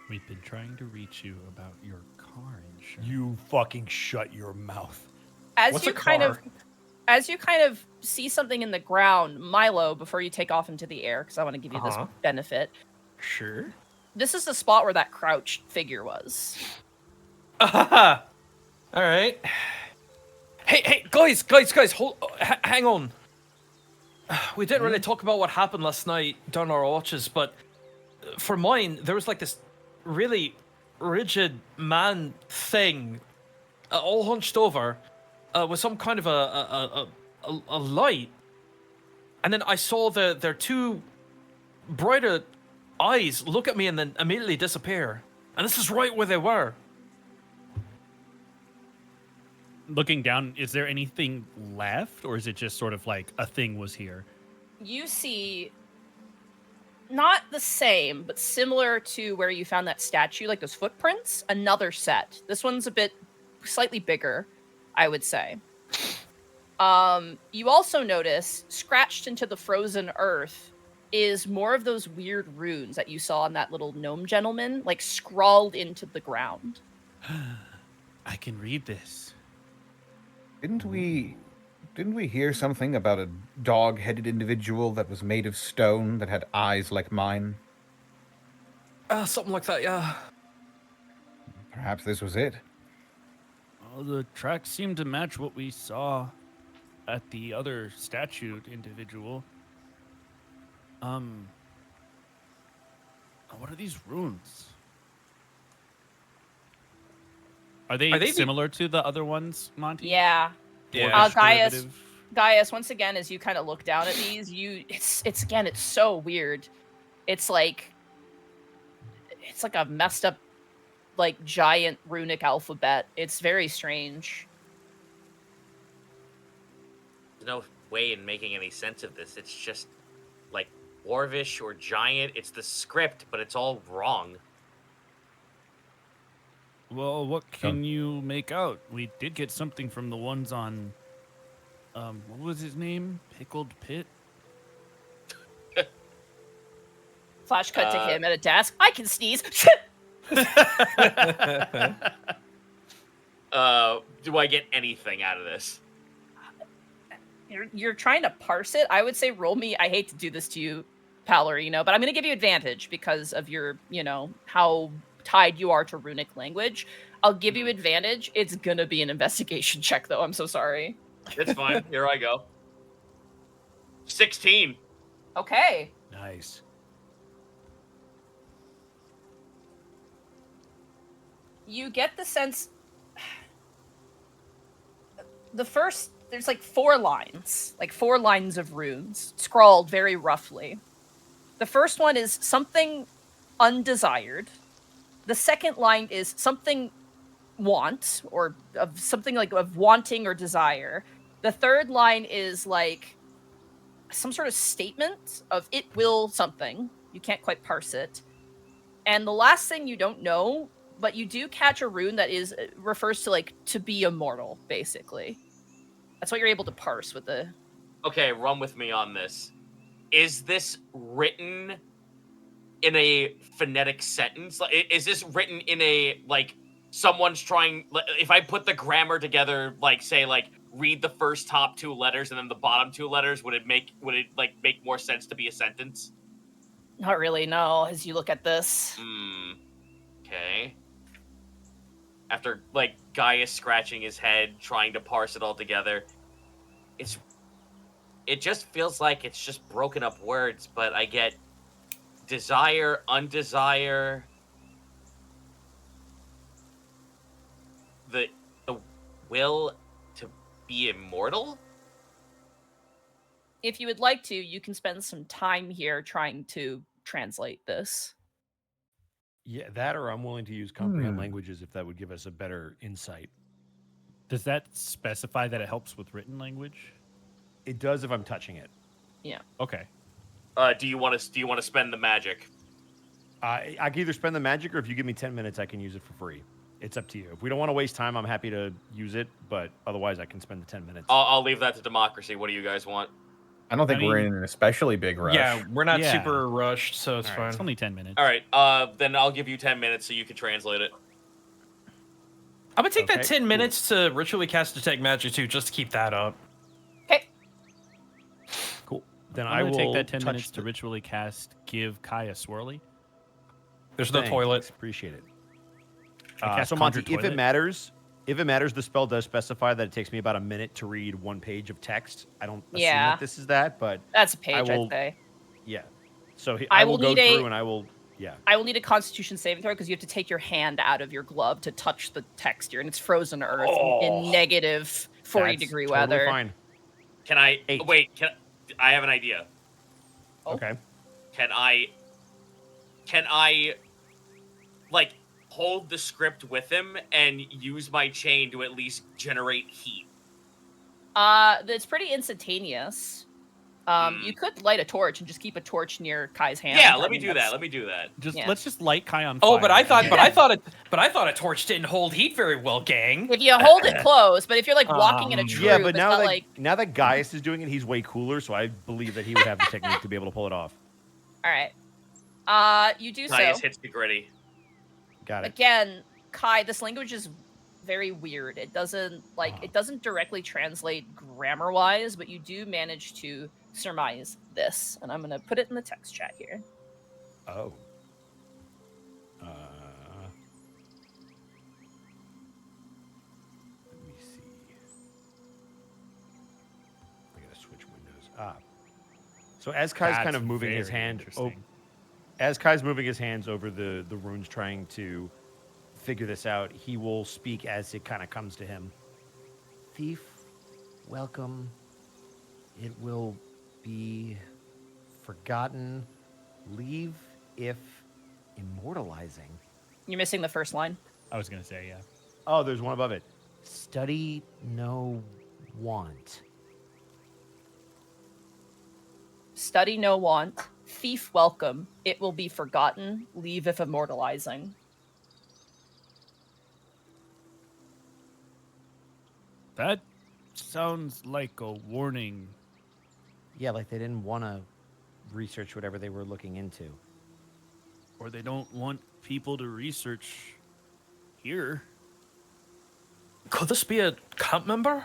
We've been trying to reach you about your car insurance. You fucking shut your mouth. As What's you a kind of car? as you kind of see something in the ground, Milo, before you take off into the air, because I want to give you this benefit, Sure. this is the spot where that crouched figure was. All right. Hey, guys, hold, hang on. We didn't really talk about what happened last night during our watches, but for mine, there was like this really rigid man thing, all hunched over, with some kind of a light, and then I saw their two brighter eyes look at me and then immediately disappear, and this is right where they were. Looking down, is there anything left, or is it just sort of like a thing was here? You see, not the same, but similar to where you found that statue, like those footprints, another set. This one's a bit slightly bigger, I would say. You also notice, scratched into the frozen earth, is more of those weird runes that you saw on that little gnome gentleman, like scrawled into the ground. I can read this. Didn't we hear something about a dog-headed individual that was made of stone that had eyes like mine? Something like that, yeah. Perhaps this was it. Well, the tracks seem to match what we saw at the other statued individual. What are these runes? Are they similar to the other ones, Monty? Yeah. Yeah. Gaius, Derivative? Gaius, once again, as you kind of look down at these, it's so weird. It's like a messed up, like, giant runic alphabet. It's very strange. There's no way in making any sense of this. It's just like dwarvish or giant. It's the script, but it's all wrong. Well, what can you make out? We did get something from the ones on, what was his name? Pickled Pit? Flash cut to him at a desk. I can sneeze. Do I get anything out of this? You're trying to parse it. I would say roll me. I hate to do this to you, Palorino, but I'm going to give you advantage because of your, how tied you are to runic language. I'll give you advantage. It's going to be an investigation check, though. I'm so sorry. It's fine. Here I go. 16. Okay. Nice. You get the sense. There's like four lines of runes, scrawled very roughly. The first one is something undesired. The second line is something want, or of something like of wanting or desire. The third line is like some sort of statement of it will something. You can't quite parse it. And the last thing you don't know, but you do catch a rune that refers to like to be immortal, basically. That's what you're able to parse with the. Okay, run with me on this. Is this written in a phonetic sentence? Is this written in a, like, someone's trying, if I put the grammar together, like, say, like, read the first top two letters and then the bottom two letters, would it make more sense to be a sentence? Not really, no, as you look at this. Okay. after like Guy is scratching his head, trying to parse it all together. It just feels like it's just broken up words, but I get desire, undesire, the will to be immortal. If you would like to, you can spend some time here trying to translate this. Yeah, that or I'm willing to use comprehend languages if that would give us a better insight. Does that specify that it helps with written language? It does if I'm touching it. Yeah. Okay. Do you want to spend the magic? I can either spend the magic, or if you give me 10 minutes, I can use it for free. It's up to you. If we don't want to waste time, I'm happy to use it, but otherwise, I can spend the 10 minutes. I'll leave that to democracy. What do you guys want? I don't think we're mean- in an especially big rush. Yeah, we're not Yeah. super rushed, so it's All right, fine. It's only 10 minutes. All right. Then I'll give you 10 minutes so you can translate it. I'm gonna take that Okay, 10 cool. minutes to ritually cast detect magic too, just to keep that up. Okay. Cool. Then I'm I going will to take that 10 touch minutes to ritually cast Give Kai a swirly. There's no Thanks, toilet. Appreciate it. I cast So Monty, Conjure if it Toilet. matters, the spell does specify that it takes me about a minute to read one page of text. I don't assume Yeah. that this is that, but That's a page, will- I'd say. yeah. So I I will will go need a- through and I will, yeah. I will need a Constitution saving throw because you have to take your hand out of your glove to touch the texture, and it's frozen earth in negative 40-degree That's totally weather. Fine. Can I 8. wait? I have an idea. Oh. Okay. Can I like hold the script with him and use my chain to at least generate heat? It's pretty instantaneous. You could light a torch and just keep a torch near Kai's hand. Yeah, I let me mean, do that's- that. Let me do that. Yeah. Let's just light Kai on fire. Oh, but I thought a torch didn't hold heat very well, gang. If you hold it close, but if you're like walking in a troop, Yeah, but it's now not that like. now that Gaius is doing it, he's way cooler. So I believe that he would have the technique to be able to pull it off. All right. You do Nice so. hits the gritty. Got it. Again, Kai, this language is very weird. It doesn't directly translate grammar-wise, but you do manage to surmise this, and I'm gonna put it in the text chat here. Oh. Let me see. I gotta switch windows. So as Kai's That's kind of moving his very hand, interesting. as Kai's moving his hands over the runes, trying to figure this out, he will speak as it kind of comes to him. Thief, welcome. It will be forgotten. Leave if immortalizing. You're missing the first line. I was going to say, yeah. Oh, there's one above it. Study no want. Study no want. Thief welcome. It will be forgotten. Leave if immortalizing. That sounds like a warning. Yeah, like they didn't want to research whatever they were looking into. Or they don't want people to research here. Could this be a cult member?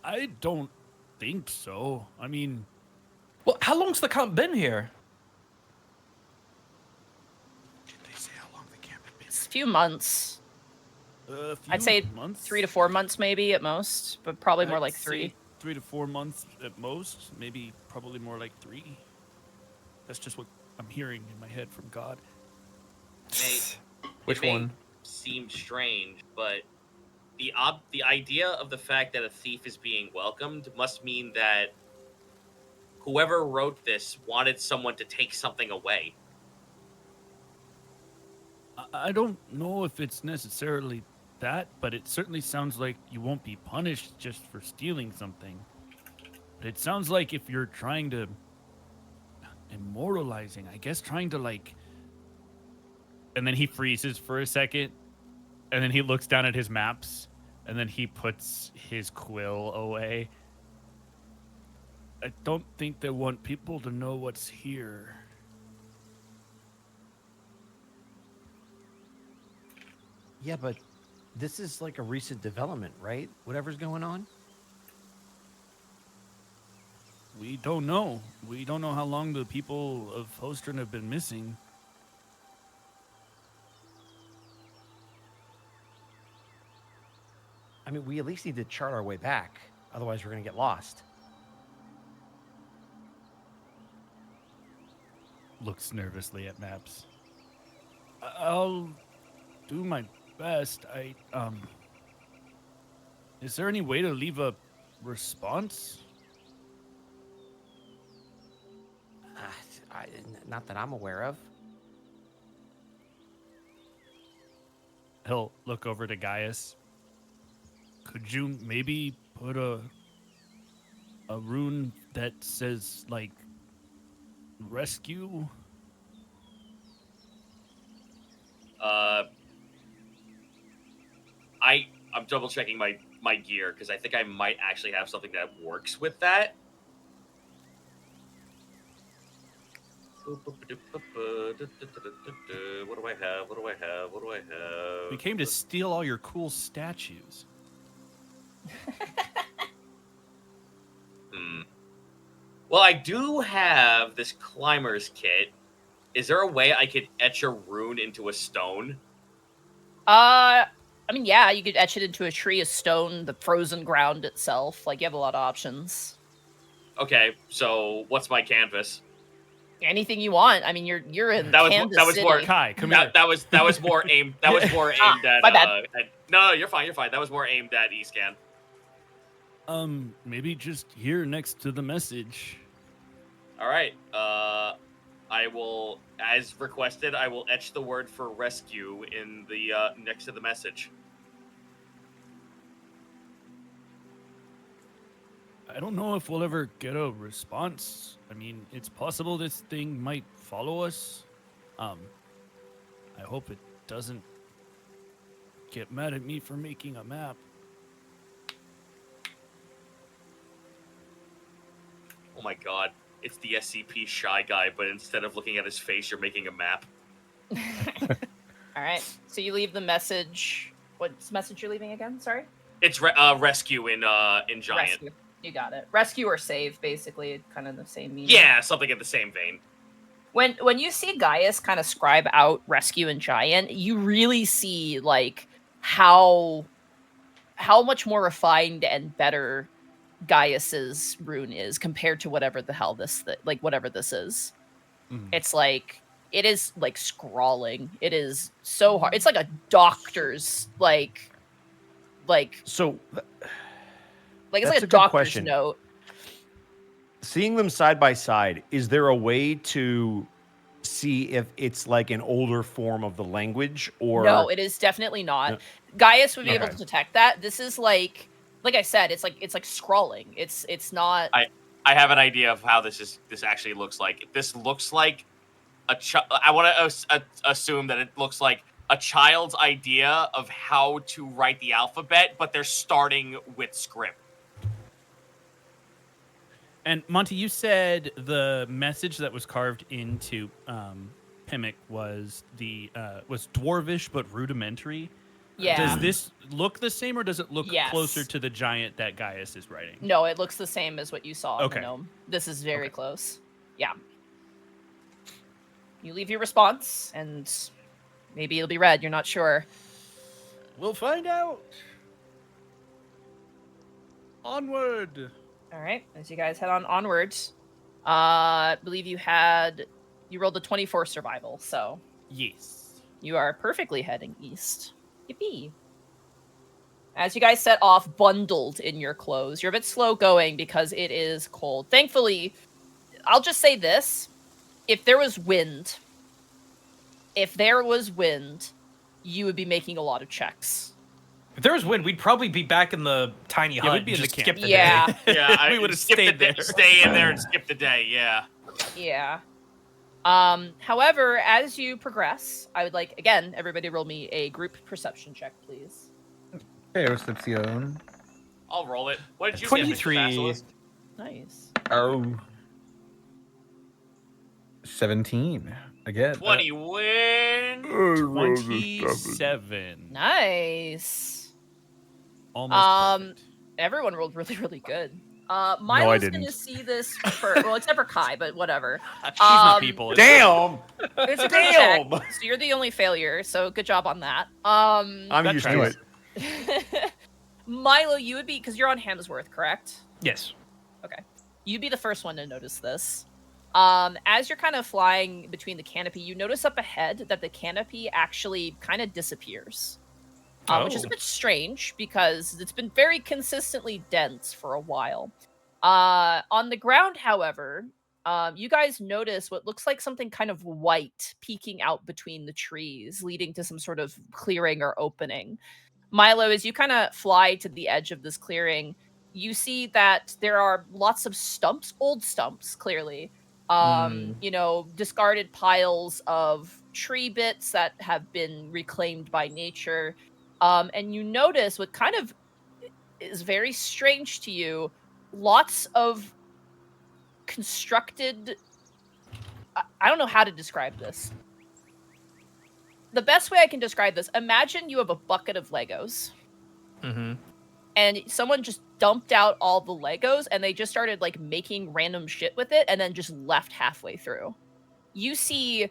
I don't think so. I mean, Well, how long's the cult been here? Did they say how long the camp had been? It's a few months. a few I'd say months? 3 to 4 months maybe at most, but probably more I'd like say 3. 3 to 4 months at most. Maybe probably more like 3. That's just what I'm hearing in my head from God. Nate, Which it may one? seem strange, but the idea of the fact that a thief is being welcomed must mean that whoever wrote this wanted someone to take something away. I don't know if it's necessarily that, but it certainly sounds like you won't be punished just for stealing something. But it sounds like if you're trying to immortalizing, I guess trying to like. And then he freezes for a second, and then he looks down at his maps, and then he puts his quill away. I don't think they want people to know what's here. Yeah, but this is like a recent development, right? Whatever's going on. We don't know. We don't know how long the people of Hostron have been missing. I mean, we at least need to chart our way back. Otherwise, we're going to get lost. Looks nervously at maps. I'll do my best. Is there any way to leave a response? Not that I'm aware of. He'll look over to Gaius. Could you maybe put a rune that says, like, rescue? I'm double checking my gear because I think I might actually have something that works with that. What do I have? We came to steal all your cool statues. Well, I do have this climber's kit. Is there a way I could etch a rune into a stone? I mean, yeah, you could etch it into a tree, a stone, the frozen ground itself. Like, you have a lot of options. Okay, so what's my canvas? Anything you want. I mean, you're in Kansas that was City. more Kai, come here. That was more aimed. That was more aimed at. My bad. No, you're fine. You're fine. That was more aimed at Escan. Maybe just here next to the message. All right. I will, as requested, I will etch the word for rescue in the next to the message. I don't know if we'll ever get a response. I mean, it's possible this thing might follow us. I hope it doesn't get mad at me for making a map. Oh my god. It's the SCP Shy Guy, but instead of looking at his face, you're making a map. All right. So you leave the message. What's the message you're leaving again? Sorry? It's rescue in Giant. Rescue. You got it. Rescue or save, basically, kind of the same meaning. Yeah, something in the same vein. When you see Gaius kind of scribe out rescue and giant, you really see like how much more refined and better Gaius's rune is compared to whatever the hell whatever this is. Mhm. It's like it is like scrawling. It is so hard. It's like a doctor's like So, it's that's like a a good doctor's question. note. seeing them side by side, is there a way to see if it's like an older form of the language or No, it is definitely not. No. Gaius would be able Okay. to detect that. This is like I said, it's like scrawling. It's not. I have an idea of how this actually looks like. This looks like I want to assume that it looks like a child's idea of how to write the alphabet, but they're starting with script. And Monty, you said the message that was carved into Pimic was dwarvish but rudimentary. Yeah. Does this look the same, or does it look Yes. closer to the giant that Gaius is writing? No, it looks the same as what you saw in Okay. the gnome. This is very close. Yeah. You leave your response, and maybe it'll be read. You're not sure. We'll find out. Onward. All right, as you guys head onwards, I believe you rolled a 24 survival, so Yes. you are perfectly heading east. Yippee. As you guys set off, bundled in your clothes, you're a bit slow going because it is cold. Thankfully, I'll just say this. If there was wind, you would be making a lot of checks. If there was wind, we'd probably be back in the tiny hut. we'd be in and the just camp. skip the Yeah. day. Yeah, We would've skip the stayed day- there. Stay in there and skip the day. Yeah. Yeah. However, as you progress, I would like, again, everybody roll me a group perception check, please. Percepción. I'll roll it. What did you get, Mr. 23. Basilisk? Nice. Oh. 17. Again. 20 win. 27. Nice. Almost perfect. Everyone rolled really, really good. I Milo's didn't. gonna see this first. Well, except for Kai, but whatever. She's not people. it's- Damn! It's a good Damn! check. So you're the only failure. So good job on that. I'm That used to tracks. it. Milo, you would be, because you're on Hemsworth, correct? Yes. Okay. You'd be the first one to notice this. As you're kind of flying between the canopy, you notice up ahead that the canopy actually kind of disappears. Which is a bit strange because it's been very consistently dense for a while. On the ground, however, you guys notice what looks like something kind of white peeking out between the trees, leading to some sort of clearing or opening. Milo, as you kind of fly to the edge of this clearing, you see that there are lots of stumps, old stumps, clearly. Discarded piles of tree bits that have been reclaimed by nature. And you notice what kind of is very strange to you, lots of constructed... I don't know how to describe this. The best way I can describe this, imagine you have a bucket of Legos. Mm-hmm. And someone just dumped out all the Legos and they just started like making random shit with it and then just left halfway through. You see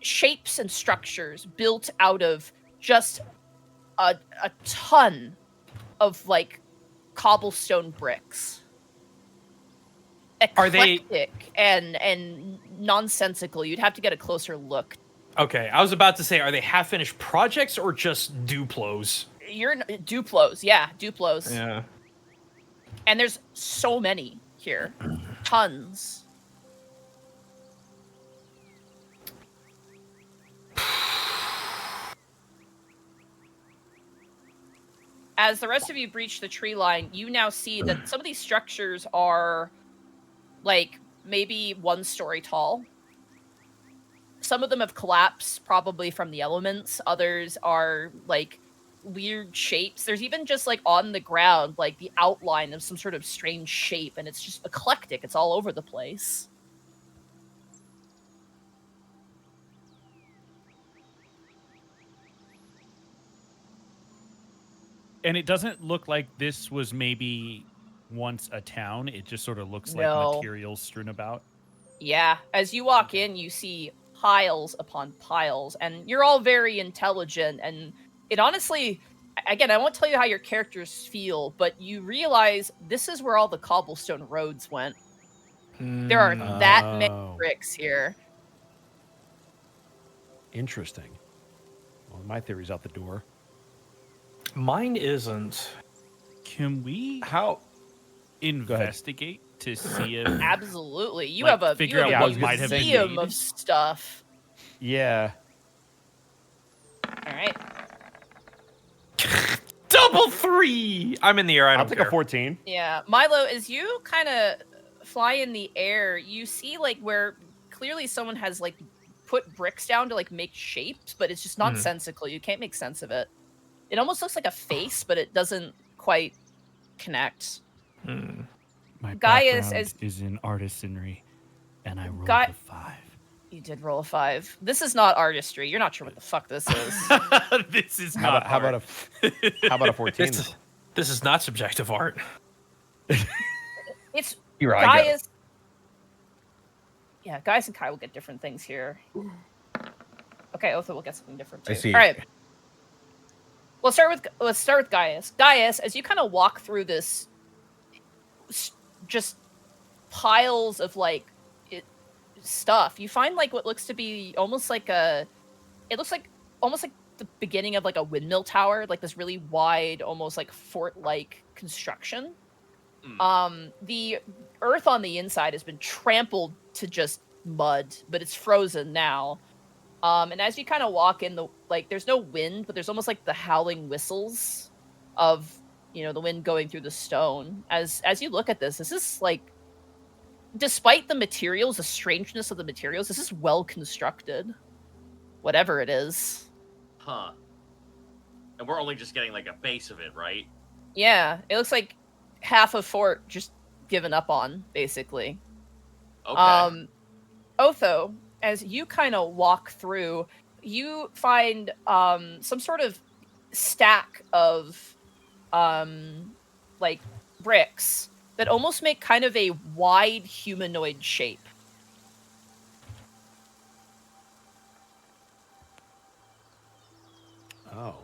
shapes and structures built out of just a ton of like cobblestone bricks. Are they Eclectic and nonsensical? You'd have to get a closer look. okay? I was about to say, are they half-finished projects or just Duplos? You're Duplos, yeah, Duplos. Yeah. And there's so many here. Tons. As the rest of you breach the tree line, you now see that some of these structures are like maybe 1 story tall. Some of them have collapsed, probably from the elements. Others are like weird shapes. There's even just like on the ground, like the outline of some sort of strange shape, and it's just eclectic. It's all over the place. And it doesn't look like this was maybe once a town. It just sort of looks No. like materials strewn about. Yeah, as you walk in, you see piles upon piles, and you're all very intelligent, and it honestly, again, I won't tell you how your characters feel, but you realize this is where all the cobblestone roads went. There are that many bricks here. Interesting. Well, my theory's out the door. Mine isn't. Can we How? investigate to see if Absolutely. You Like, have a figure out what might have been museum made. of stuff. Yeah. All right. Double 3! I'm in the air. I I'll don't take care. a 14. Yeah, Milo, as you kind of fly in the air, you see like where clearly someone has like put bricks down to like make shapes, but it's just nonsensical. You can't make sense of it. It almost looks like a face, but it doesn't quite connect. my Gaius background is in artisanry, and I rolled Gai- a 5. You did roll a 5. This is not artistry. You're not sure what the fuck this is. This is How not about, how about a how about a 14? This is not subjective art. It's Here I go. Gaius. Yeah, Gaius and Kai will get different things here. Okay, Otho will get something different too. I see. All right. Let's start with Gaius. Gaius, as you kind of walk through this, just piles of like stuff, you find like what looks to be almost like it looks like almost like the beginning of like a windmill tower, like this really wide, almost like fort-like construction. The earth on the inside has been trampled to just mud, but it's frozen now. And as you kind of walk in, there's no wind, but there's almost like the howling whistles of, the wind going through the stone. As you look at this is like, despite the materials, the strangeness of the materials, this is well constructed. Whatever it is. Huh. And we're only just getting like a base of it, right? Yeah, it looks like half a fort just given up on, basically. Okay. Otho, as you kind of walk through, you find some sort of stack of like bricks that almost make kind of a wide humanoid shape. Oh.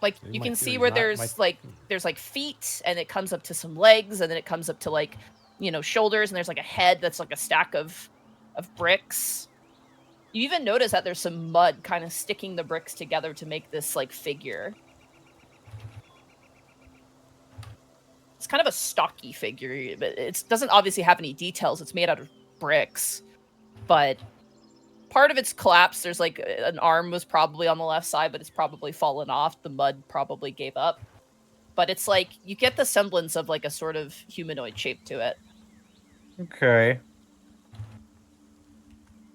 Like Maybe you my can see theory's where not- there's my- like feet, and it comes up to some legs, and then it comes up to like, shoulders, and there's like a head that's like a stack of bricks. You even notice that there's some mud kind of sticking the bricks together to make this like figure. It's kind of a stocky figure, but it doesn't obviously have any details. It's made out of bricks, but part of its collapse. There's like an arm was probably on the left side, but it's probably fallen off. The mud probably gave up. But it's like you get the semblance of like a sort of humanoid shape to it. Okay.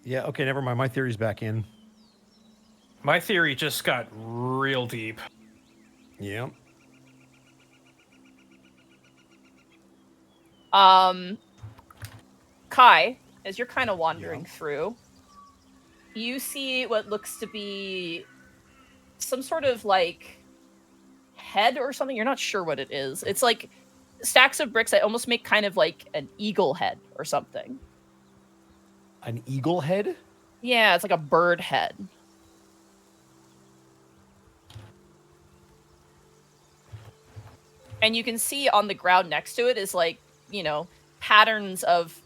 Yeah, okay, never mind. My theory's back in. My theory just got real deep. Yeah. Kai, as you're kind of wandering through, you see what looks to be some sort of like head or something. You're not sure what it is. It's like stacks of bricks that almost make kind of like an eagle head or something. An eagle head? Yeah, it's like a bird head. And you can see on the ground next to it is like, patterns of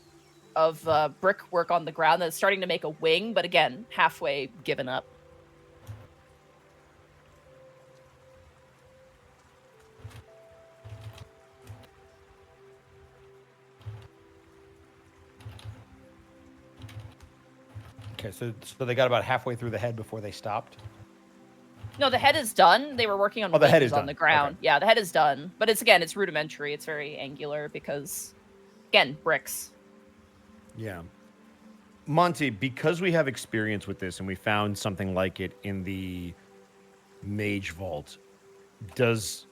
brickwork on the ground that's starting to make a wing, but again, halfway given up. Okay, so they got about halfway through the head before they stopped. No, the head is done. They were working on Oh, the head wings is on done. the ground. Okay. Yeah, the head is done. But it's rudimentary. It's very angular because, again, bricks. Yeah. Monty, because we have experience with this and we found something like it in the Mage Vault, is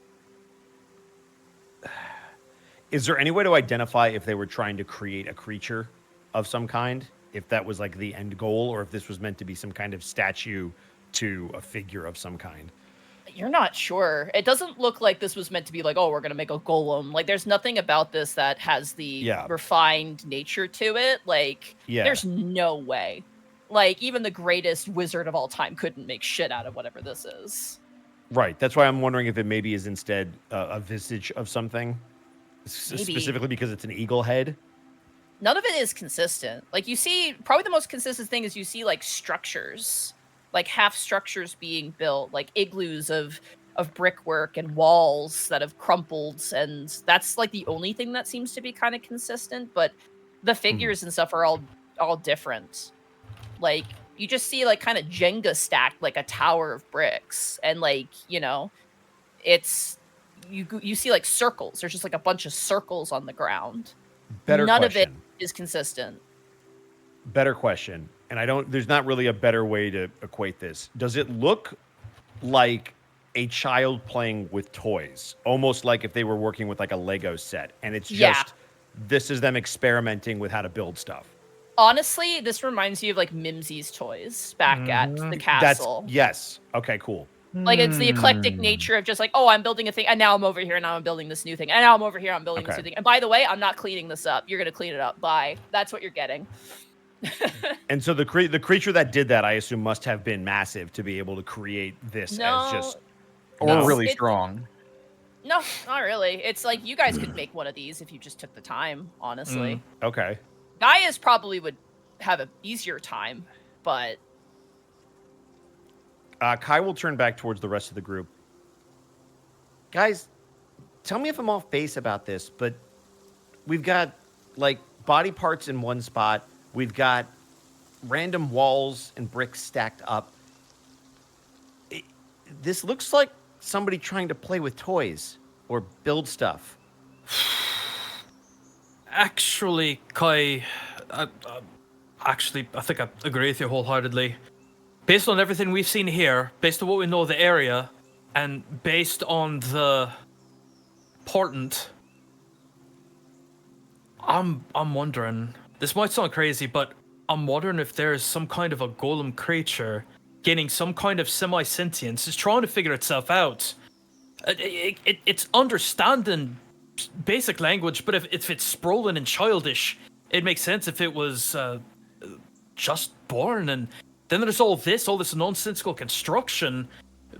there any way to identify if they were trying to create a creature of some kind? If that was like the end goal, or if this was meant to be some kind of statue to a figure of some kind? You're not sure. It doesn't look like this was meant to be like, oh, we're going to make a golem. Like, there's nothing about this that has the refined nature to it. Like, there's no way. Like, even the greatest wizard of all time couldn't make shit out of whatever this is. Right. That's why I'm wondering if it maybe is instead a visage of something. Specifically because it's an eagle head. None of it is consistent. Like, you see, probably the most consistent thing is you see, like, structures. Like, half structures being built. Like, igloos of brickwork and walls that have crumpled. And that's, like, the only thing that seems to be kind of consistent. But the figures and stuff are all different. Like, you just see, like, kind of Jenga stacked, like, a tower of bricks. And, like, it's... You see, like, circles. There's just, like, a bunch of circles on the ground. None of it is consistent. Better question. And there's not really a better way to equate this. Does it look like a child playing with toys? Almost like if they were working with like a Lego set. And it's just, this is them experimenting with how to build stuff. Honestly, this reminds you of like Mimsy's toys back at the castle. Yes. Okay, cool. Like, it's the eclectic nature of just like, oh, I'm building a thing, and now I'm over here, and now I'm building this new thing, and now I'm over here, I'm building this new thing. And by the way, I'm not cleaning this up. You're going to clean it up. Bye. That's what you're getting. And so the creature that did that, I assume, must have been massive to be able to create this as just... Or really strong. No, not really. It's like, you guys could make one of these if you just took the time, honestly. Okay. Gaia's probably would have an easier time, but... Kai will turn back towards the rest of the group. Guys, tell me if I'm off base about this, but we've got, like, body parts in one spot. We've got random walls and bricks stacked up. This looks like somebody trying to play with toys or build stuff. Actually, Kai, I think I agree with you wholeheartedly. Based on everything we've seen here, based on what we know of the area, and based on the portent, I'm wondering, this might sound crazy, but I'm wondering if there's some kind of a golem creature gaining some kind of semi-sentience, is trying to figure itself out. It's understanding basic language, but if it's sprawling and childish, it makes sense if it was just born, and then there's all this nonsensical construction.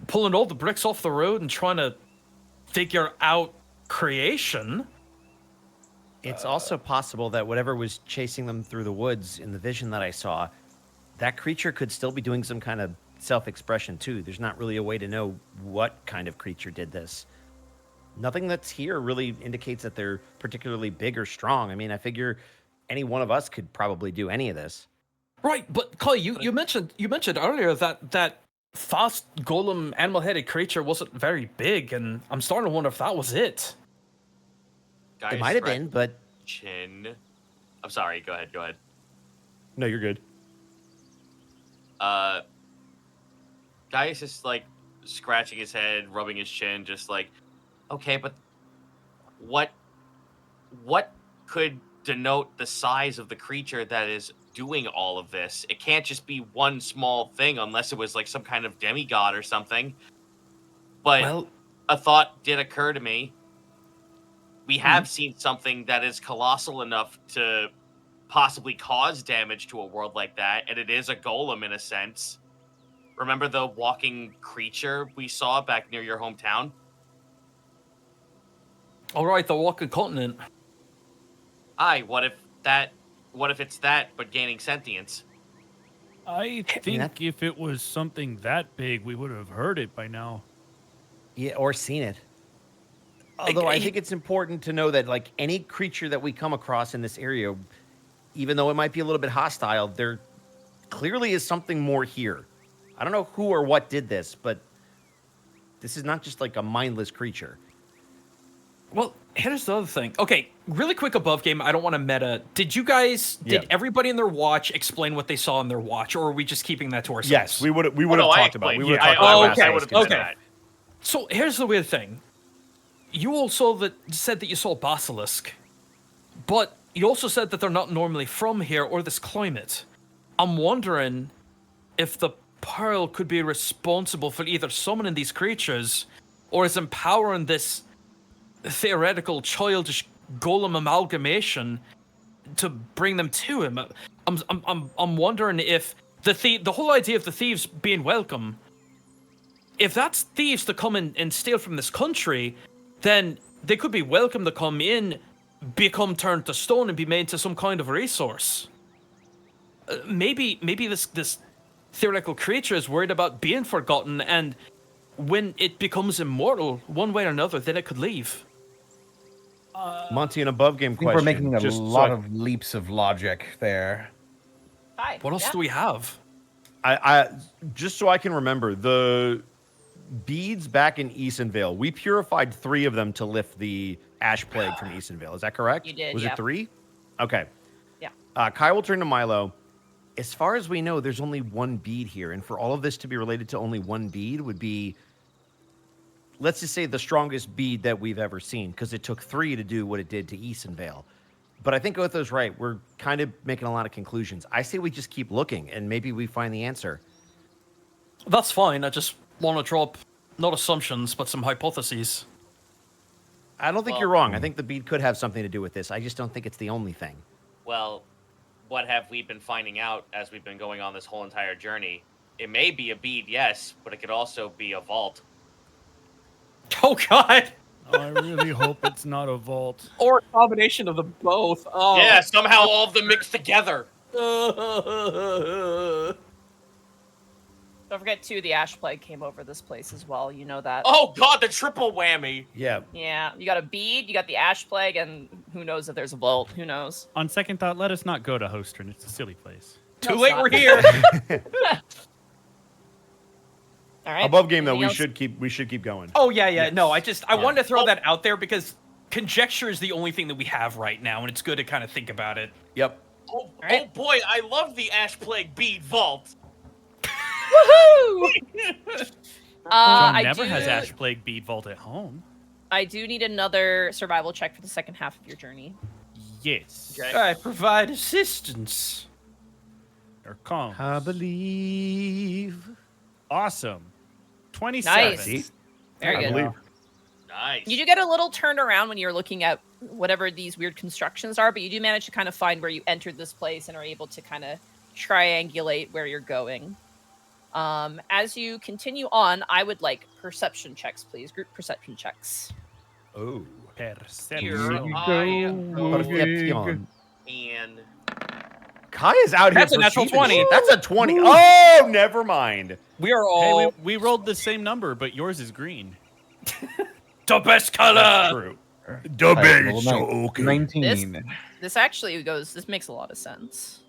pulling all the bricks off the road and trying to figure out creation. It's also possible that whatever was chasing them through the woods in the vision that I saw, that creature could still be doing some kind of self-expression too. There's not really a way to know what kind of creature did this. Nothing that's here really indicates that they're particularly big or strong. I mean, I figure any one of us could probably do any of this. Right, but Kai, you mentioned earlier that fast golem animal-headed creature wasn't very big, and I'm starting to wonder if that was it. Guys, It might have been, but Chin. I'm sorry. Go ahead. No, you're good. Guy is just like scratching his head, rubbing his chin, just like, okay, but what could denote the size of the creature that is doing all of this? It can't just be one small thing unless it was like some kind of demigod or something. But Well, a thought did occur to me. We have seen something that is colossal enough to possibly cause damage to a world like that, and it is a golem in a sense. Remember the walking creature we saw back near your hometown? all right, the walking continent. Aye, what if it's that, but gaining sentience? I think if it was something that big, we would have heard it by now. yeah, or seen it. Although I think it's important to know that like any creature that we come across in this area, even though it might be a little bit hostile, there clearly is something more here. I don't know who or what did this, but this is not just like a mindless creature. Well, here's the other thing. Okay, really quick above game. I don't want to meta. Did everybody in their watch explain what they saw in their watch, or are we just keeping that to ourselves? Yes, we would have no, I talked about it. We would explained. have talked about it. okay, last I would have episode. okay. that. So here's the weird thing. You also said that you saw basilisk, but you also said that they're not normally from here or this climate. I'm wondering if the pearl could be responsible for either summoning these creatures or is empowering this theoretical childish golem amalgamation to bring them to him. I'm wondering if the whole idea of the thieves being welcome, if that's thieves to come in and steal from this country, then they could be welcome to come in, become turned to stone, and be made to some kind of resource. Maybe this theoretical creature is worried about being forgotten, and when it becomes immortal, one way or another, then it could leave. Monty, an above game I think question. we're making a just so lot I- of leaps of logic there. Hi. What else yeah. do we have? I just so I can remember the beads back in Easonvale. We purified 3 of them to lift the ash plague from Easonvale. Is that correct? You did, Was yeah. it 3? Okay. Yeah. Kai will turn to Milo. As far as we know, there's only one bead here, and for all of this to be related to only one bead would be, let's just say, the strongest bead that we've ever seen, because it took 3 to do what it did to Easonvale. But I think Otho's right. We're kind of making a lot of conclusions. I say we just keep looking, and maybe we find the answer. That's fine. I just want to drop not assumptions, but some hypotheses. I don't think Well- you're wrong. I think the bead could have something to do with this. I just don't think it's the only thing. Well, what have we been finding out as we've been going on this whole entire journey? It may be a bead, yes, but it could also be a vault. Oh God! I really hope it's not a vault. Or a combination of the both. Oh. Yeah, somehow all of them mixed together. Don't forget too, the ash plague came over this place as well. You know that. Oh God, the triple whammy. Yeah. Yeah, you got a bead, you got the ash plague, and who knows if there's a vault? Who knows? On second thought, let us not go to Hostern. It's a silly place. Too No, late. stop. We're here. All right. Above game though, anything we else? should keep going. Oh yeah. No, I Yeah. wanted to throw that out there because conjecture is the only thing that we have right now, and it's good to kind of think about it. Yep. Oh, right. oh boy, I love the ash plague bead vault. Woohoo! Joe I never do, has Ash Plague bead vault at home. I do need another survival check for the second half of your journey. Yes. Okay. I provide assistance. Or calm. I believe. Awesome. 27. Nice. Very I good. believe. Nice. You do get a little turned around when you're looking at whatever these weird constructions are, but you do manage to kind of find where you entered this place and are able to kind of triangulate where you're going. As you continue on, I would like perception checks, please. Group perception checks. Oh. Here Perception. I go Perception. and Kaya's out That's here. a natural perceiving 20. shit. That's a 20. Oh, never mind. We are Hey, all we rolled the same number, but yours is green. the best color. That's true. Alright, roll 19. This actually goes. This makes a lot of sense.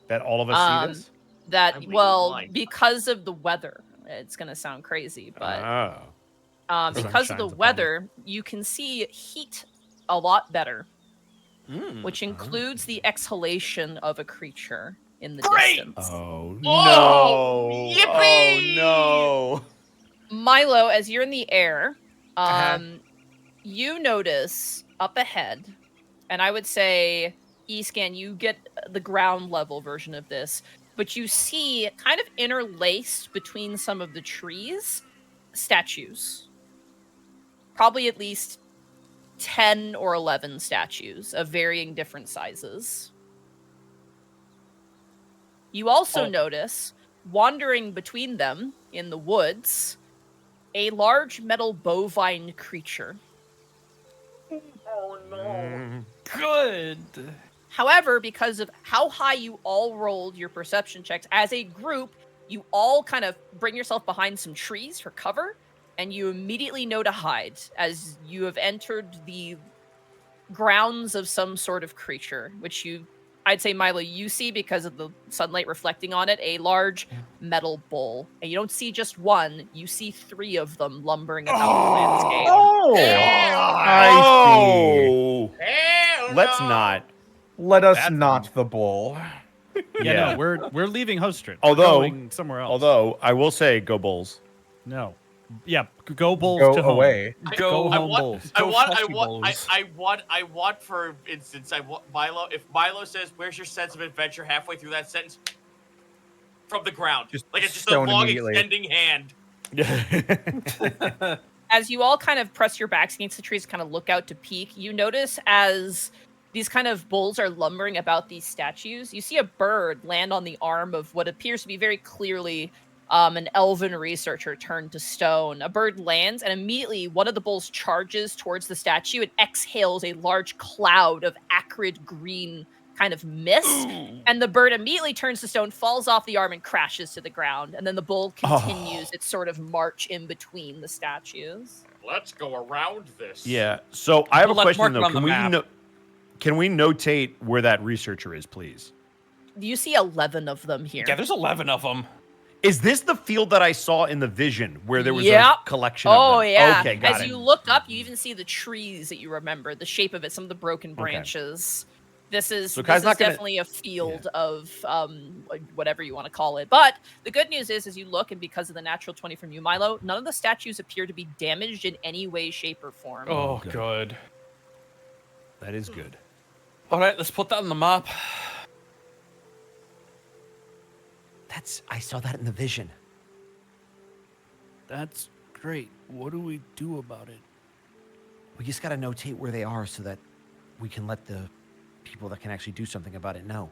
That all of us see this? That I really well, like- because of the weather. It's gonna sound crazy, but Oh. sun because of the shines upon weather, you can see heat a lot better, Mm. which includes the exhalation of a creature in the Great! distance. Oh, Oh, no. yippee! Oh, no. Milo, as you're in the air, Uh-huh. you notice up ahead, and I would say, Escan, you get the ground level version of this, but you see kind of interlaced between some of the trees, statues. Probably at least 10 or 11 statues of varying different sizes. You also notice, wandering between them in the woods, a large metal bovine creature. oh no. Mm. Good. However, because of how high you all rolled your perception checks as a group, you all kind of bring yourself behind some trees for cover, and you immediately know to hide as you have entered the grounds of some sort of creature, which I'd say, Milo, you see because of the sunlight reflecting on it, a large metal bull. And you don't see just one, you see 3 of them lumbering about the landscape. Oh, I see. Oh. Hell Let's no. not. Let us That's- not the bull. Yeah, no, we're leaving Hostrit. Although- We're going somewhere else. Although, I will say, go Bulls. no, yeah, go Bulls Go to home. away. Go I home want, Bulls. I Go want, I fleshy want, bulls. I want, for instance, I want Milo. If Milo says, "Where's your sense of adventure?" halfway through that sentence, from the ground, Just like it's just a stone long immediately. extending hand. As you all kind of press your backs against the trees, kind of look out to peek, you notice as these kind of bulls are lumbering about these statues, you see a bird land on the arm of what appears to be very clearly an elven researcher turned to stone. A bird lands, and immediately one of the bulls charges towards the statue and exhales a large cloud of acrid green kind of mist. And the bird immediately turns to stone, falls off the arm, and crashes to the ground. And then the bull continues its sort of march in between the statues. Let's go around this. Yeah. So I have a Well, let's question mark it though. on the map. Can we notate where that researcher is, please? You see 11 of them here. Yeah, there's 11 of them. Is this the field that I saw in the vision where there was Yep. a collection of Oh them? yeah. Okay, got As it. you look up, you even see the trees that you remember, the shape of it, some of the broken branches. This is, So this Kai's is not gonna- definitely a field of whatever you want to call it. But the good news is, as you look, and because of the natural 20 from you, Milo, none of the statues appear to be damaged in any way, shape, or form. Oh, good. good. That is good. All right, let's put that on the map. I saw that in the vision. That's great. What do we do about it? We just got to notate where they are so that we can let the people that can actually do something about it know.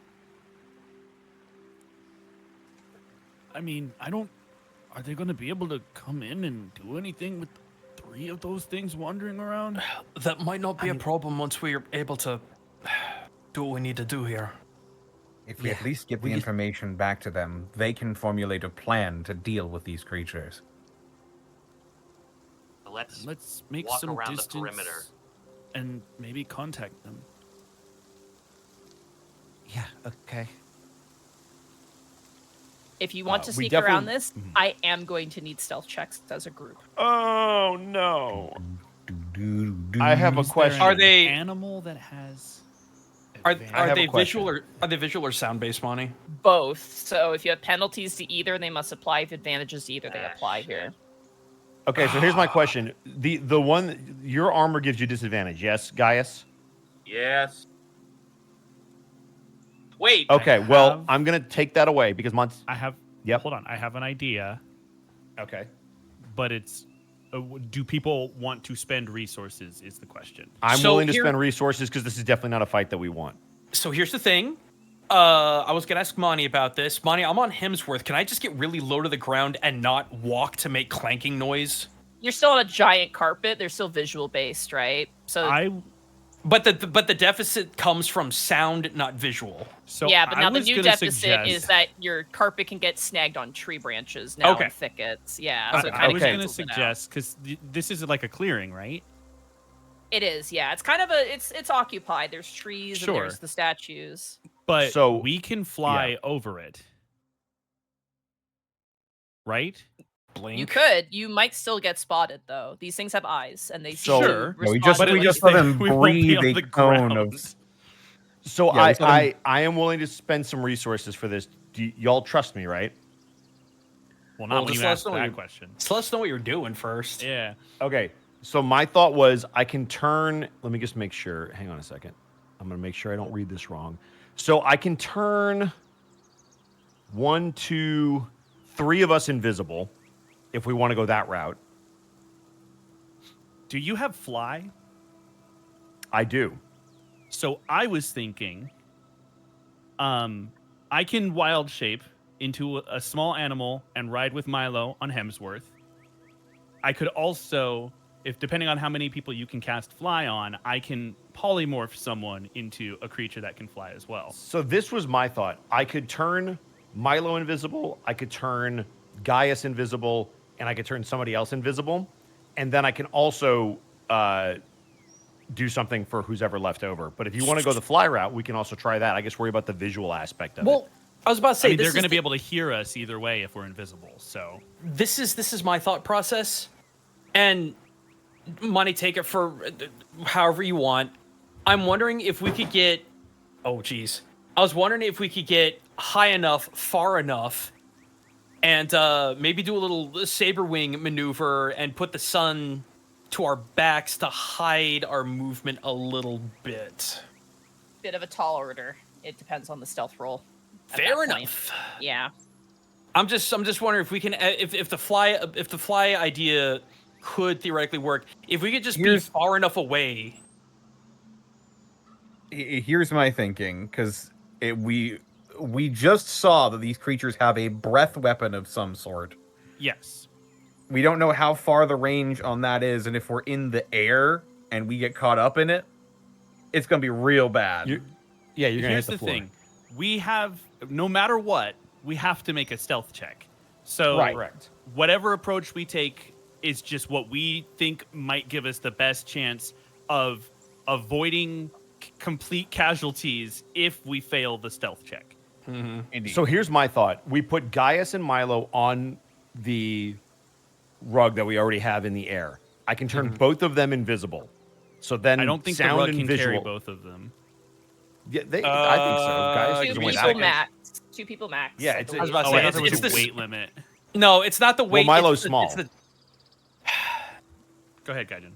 I mean, are they going to be able to come in and do anything with 3 of those things wandering around? That might not be a problem once we're able to do what we need to do here. If we at least get the information back to them, they can formulate a plan to deal with these creatures. Let's make walk some around the distance perimeter. and maybe contact them. Yeah, okay. If you want to we sneak around definitely- this, I am going to need stealth checks as a group. Oh no. I have a Is there question. Are an they- animal that has? Are advantage? have they a question. visual or sound based, Monty? Both. So if you have penalties to either, they must apply. If advantages to either, they Ah, apply shit. here. Okay, so here's my question. The one your armor gives you disadvantage, yes, Gaius? Yes. Wait. Okay, well, have- I'm gonna take that away because I have. Yep. Hold on. I have an idea, Okay. but it's. Do people want to spend resources? Is the question. I'm So willing to here- spend resources because this is definitely not a fight that we want. So here's the thing. I was gonna ask Monty about this. Monty, I'm on Hemsworth. Can I just get really low to the ground and not walk to make clanking noise? You're still on a giant carpet. They're still visual based, right? So But the deficit comes from sound, not visual. so yeah, but I now the was new gonna deficit suggest, is that your carpet can get snagged on tree branches now Okay. and thickets. Yeah, I, so it I kind was of gonna suggest because this is like a clearing, right? It is, yeah. It's kind of it's occupied. There's trees and Sure. there's the statues. But So- we can fly over it, right? Blink. You could. You might still get spotted though. These things have eyes and they So- Sure. No, we respond just to But we at light. just let least them we won't be breathe on a the cone ground. of. So Yeah, let's let I am willing to spend some resources for this. Y'all trust me, right? Well, not Well, when just you let ask us know that what question. So let us know what you're doing first. Yeah. Okay. So my thought was I can turn. Let me just make sure. Hang on a second. I'm going to make sure I don't read this wrong. So I can turn 1, 2, 3 of us invisible if we want to go that route. Do you have fly? I do. So I was thinking, I can wild shape into a small animal and ride with Milo on Hemsworth. I could also, if depending on how many people you can cast fly on, I can polymorph someone into a creature that can fly as well. So this was my thought. I could turn Milo invisible. I could turn Gaius invisible, and I could turn somebody else invisible. And then I can also do something for who's ever left over. But if you want to go the fly route, we can also try that. I guess worry about the visual aspect of it. Well, I was about to say I mean, this they're is going to the- be able to hear us either way if we're invisible. So this is my thought process, and Money, take it for however you want. I'm wondering if we could get. Oh, geez. I was wondering if we could get high enough, far enough, and maybe do a little saber wing maneuver and put the sun to our backs to hide our movement a little bit. Bit of a tall order. It depends on the stealth roll. at Fair that point. enough. Yeah. I'm just wondering if we can if the fly idea could theoretically work. If we could just be Here's- far enough away. Here's my thinking, because we just saw that these creatures have a breath weapon of some sort. yes. We don't know how far the range on that is, and if we're in the air and we get caught up in it, it's gonna be real bad. You're going to hit Here's the the floor. thing. We have, no matter what, we have to make a stealth check. So Right. Correct. whatever approach we take is just what we think might give us the best chance of avoiding complete casualties if we fail the stealth check. Indeed. So here's my thought. We put Gaius and Milo on the rug that we already have in the air. I can turn both of them invisible. So then I don't think the sound rug and can visual. carry both of them. Yeah, I think so. Gaius Two is Two way people back. max. 2 people max. Yeah, I it's- believe. I was about to Oh, say, I thought it's- there was it's a this- weight limit. No, it's not the weight. Milo's it's the- small. It's the, Go ahead, Gaijin.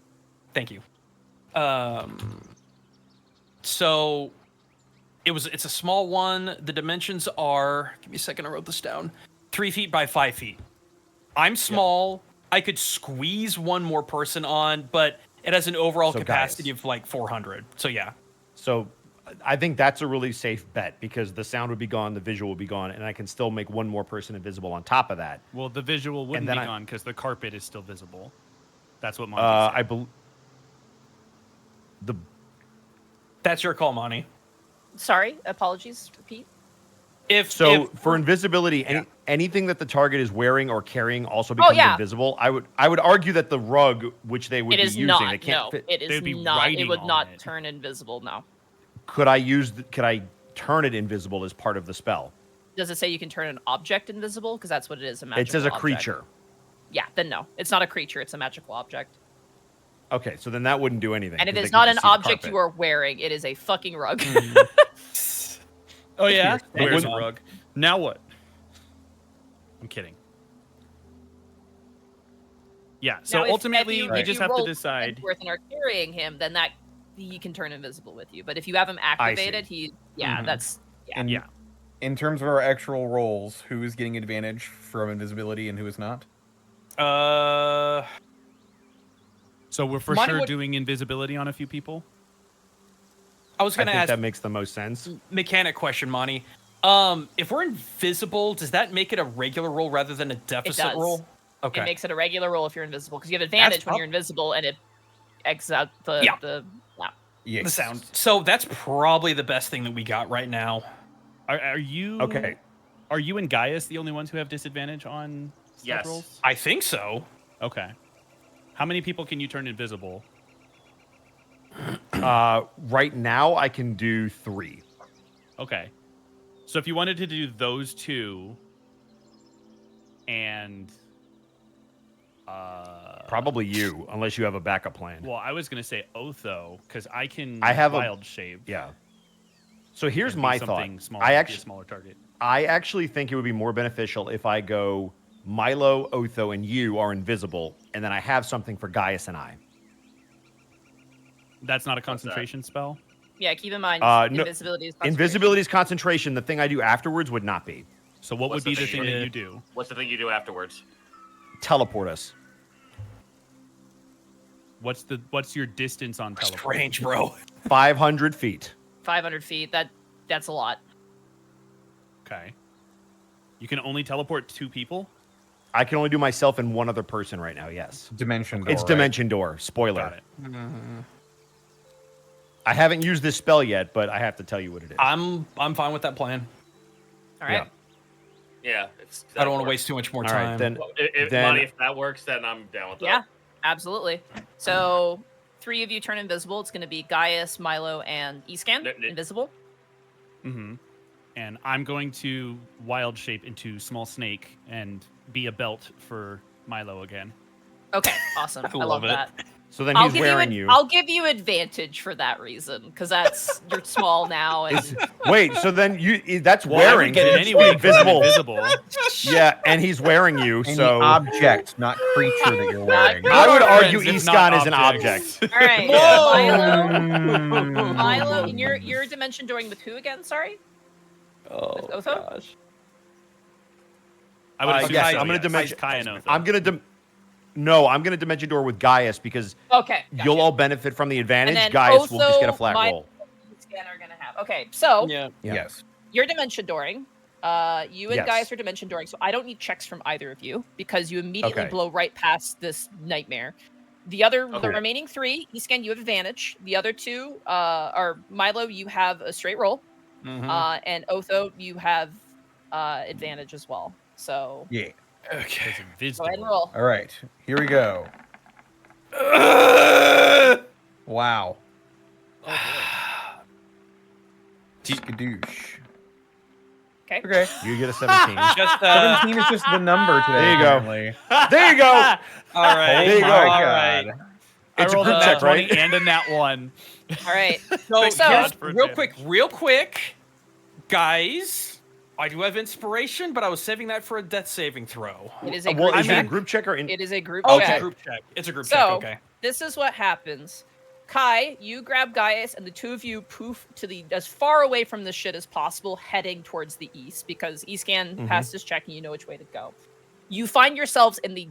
thank you. So it's a small one. The dimensions are. Give me a second. I wrote this down. 3 feet by 5 feet. I'm small. I could squeeze one more person on, but it has an overall So capacity Gaius. of like 400. So yeah. So I think that's a really safe bet because the sound would be gone, the visual would be gone, and I can still make one more person invisible on top of that. Well, the visual wouldn't then be I- gone because the carpet is still visible. That's what Monty I said. believe the That's your call, Monty. Sorry, apologies. Repeat. so If for invisibility, anything that the target is wearing or carrying also becomes yeah. invisible. I would argue that the rug, which they would It be is using, not. they can't No, fit. it is They'd be not. It riding would on not it. turn invisible. No. Could I turn it invisible as part of the spell? Does it say you can turn an object invisible? Because that's what it is. A It magical says a object. creature. Yeah. Then no, it's not a creature. It's a magical object. Okay, so then that wouldn't do anything. And it 'cause is they could not just an see the object carpet. you are wearing. It is a fucking rug. Oh yeah, Wait, there's a wait. rug. Now what? I'm kidding. Yeah. So Now, if- ultimately, if we if just you have to roll decide. Hemsworth and are carrying him, then that he can turn invisible with you. But if you have him activated, he that's And Yeah. in terms of our actual rolls, who is getting advantage from invisibility and who is not? So we're for Monty sure would- doing invisibility on a few people. I was I gonna think ask that makes the most sense. mechanic question, Monty. If we're invisible, does that make it a regular roll rather than a deficit does. roll? Okay. It makes it a regular roll if you're invisible because you have advantage when you're invisible, and it X out the Yeah. the Yes. The sound. So that's probably the best thing that we got right now. Are you Okay. Are you and Gaius the only ones who have disadvantage on stealth Yes. rolls? I think so. Okay. How many people can you turn invisible? Right now, I can do 3. Okay. So if you wanted to do those two and Probably you, unless you have a backup plan. well, I was gonna say Otho, because I can I have a- wild shape. Yeah. So here's and be my thought. something smaller, I be a actually, smaller target. I actually think it would be more beneficial if I go Milo, Otho, and you are invisible, and then I have something for Gaius and I. That's not a that? concentration spell. Yeah, keep in mind No, invisibility is concentration. Invisibility is concentration. The thing I do afterwards would not be. So what What's would be the the thing thing? that you do? What's the thing you do afterwards? Teleport us. What's your distance on teleport? Strange, bro. 500 feet. 500 feet. That's a lot. Okay. You can only teleport 2 people? I can only do myself and one other person right now, yes. Dimension door. It's right? Dimension Door. Spoiler. Got it. I haven't used this spell yet, but I have to tell you what it is. I'm fine with that plan. All right. Yeah. I don't want to waste too much more All time. right, then. If, then- Monty, if that works, then I'm down with that. Yeah, absolutely. So 3 of you turn invisible. It's going to be Gaius, Milo, and Escan. Invisible. Mm-hmm. And I'm going to wild shape into small snake and be a belt for Milo again. Okay, awesome. I love love it. that. So then he's wearing you. I'll give you advantage for that reason because that's you're small now. And Wait, so then that's Well, I wearing. would get it He's anyway. 'Cause I'm invisible. invisible. Yeah, and he's wearing you, Any so object, not creature that you're wearing. Not I would argue Friends, if not Escan is an objects. object. all right, Mm. Milo, and you're dimension dooring with who again? Sorry. Oh, With Otho? gosh. I would assume yes, so, I'm gonna yes. dimension- Kai and Otho. I'm gonna Dimension Door with Gaius because Okay. Gotcha. you'll all benefit from the advantage. And then Gaius will just get a Otho, flat Milo, roll. and Escan are gonna have. Okay, so Yeah. Yeah. Yes. you're dimension dooring. You and Yes. Gaius are dimension dooring, so I don't need checks from either of you because you immediately Okay. blow right past this nightmare. The Okay. remaining 3, Escan, you have advantage. The other 2 are Milo, you have a straight roll, Mhm. and Otho, you have advantage as well. So Yeah. Okay. It's go ahead and invisible. roll. All right. Here we go. Wow. Skadoosh. Okay. Okay. You get a 17. Just 17 is just the number today. There you go. apparently. There you go. all right. There you go. My All God. right. It's I a rolled group a nat check, 20 right? and a nat 1. All right. So, Thank here's, God for real quick, guys. I do have inspiration, but I was saving that for a death saving throw. It is a Well, group is it a check. group check or in? It is a group Oh, check. it's a group check. It's a group So- check. Okay. This is what happens. Kai, you grab Gaius, and the 2 of you poof to the as far away from the shit as possible, heading towards the east because Escan passed his check and you know which way to go. You find yourselves in the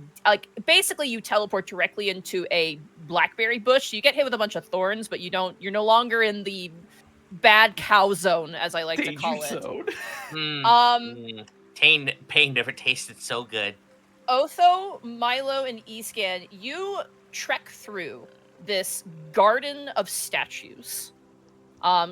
basically you teleport directly into a blackberry bush. You get hit with a bunch of thorns, but you're no longer in the bad cow zone, as I like to call it. Pain never tasted so good. Otho, Milo, and Escan, you trek through this garden of statues,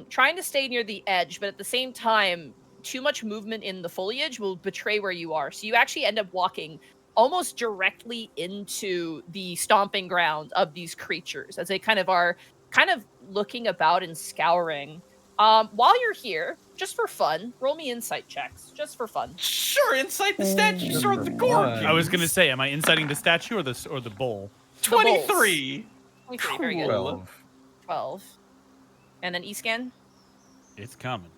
trying to stay near the edge, but at the same time, too much movement in the foliage will betray where you are. So you actually end up walking almost directly into the stomping ground of these creatures as they kind of looking about and scouring. While you're here, just for fun, roll me insight checks, just for fun. Sure, inside the statues or the gorge. I was gonna say, am I inciting the statue or the bull? 23. 23, very good. 12. 12. And then Escan? It's coming.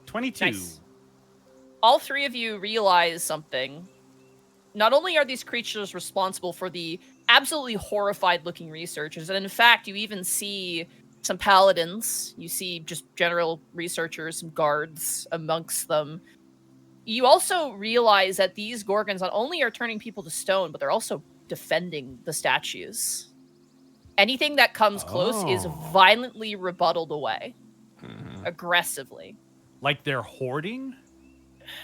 22. Nice. All 3 of you realize something. Not only are these creatures responsible for the absolutely horrified looking researchers, and in fact, you even see some paladins, you see just general researchers, some guards amongst them. You also realize that these gorgons not only are turning people to stone, but they're also defending the statues. Anything that comes close is violently rebutted away, aggressively. Like they're hoarding?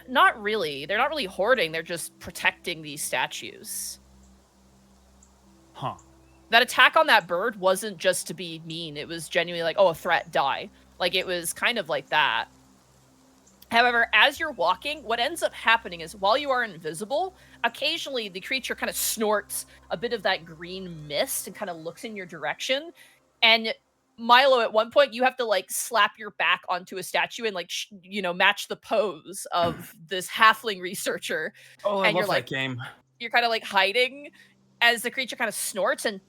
Not really. They're not really hoarding. They're just protecting these statues. Huh. That attack on that bird wasn't just to be mean. It was genuinely like, oh, a threat, die. Like, it was kind of like that. However, as you're walking, what ends up happening is while you are invisible, occasionally the creature kind of snorts a bit of that green mist and kind of looks in your direction. And Milo, at one point, you have to like slap your back onto a statue and like, match the pose of this halfling researcher. Oh, I And love you're like, that game. You're kind of like hiding as the creature kind of snorts and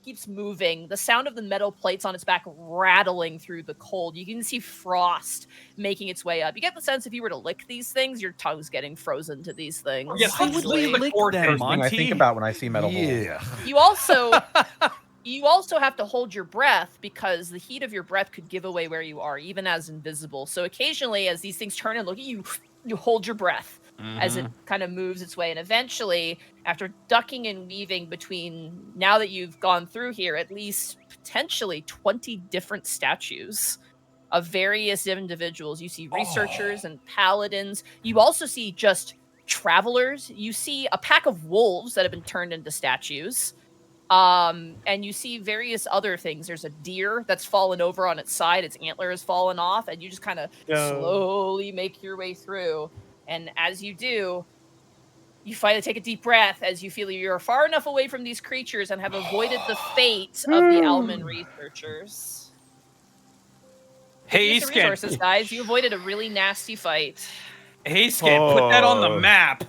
keeps moving. The sound of the metal plates on its back rattling through the cold. You can see frost making its way up. You get the sense if you were to lick these things, your tongue's getting frozen to these things. Yes, Why would easily. we lick them, First thing I think Monty? about when I see metal balls. You also have to hold your breath because the heat of your breath could give away where you are, even as invisible. So occasionally, as these things turn and look at you, you hold your breath as it kind of moves its way. And eventually, after ducking and weaving between, now that you've gone through here, at least potentially 20 different statues of various individuals. You see researchers and paladins. You also see just travelers. You see a pack of wolves that have been turned into statues. And you see various other things. There's a deer that's fallen over on its side. Its antler has fallen off, and you just kind of slowly make your way through. And as you do, you finally take a deep breath as you feel you're far enough away from these creatures and have avoided the fate of the Elman researchers. Hey, Use the Skin. resources, guys. You avoided a really nasty fight. Hey, Skin, put that on the map.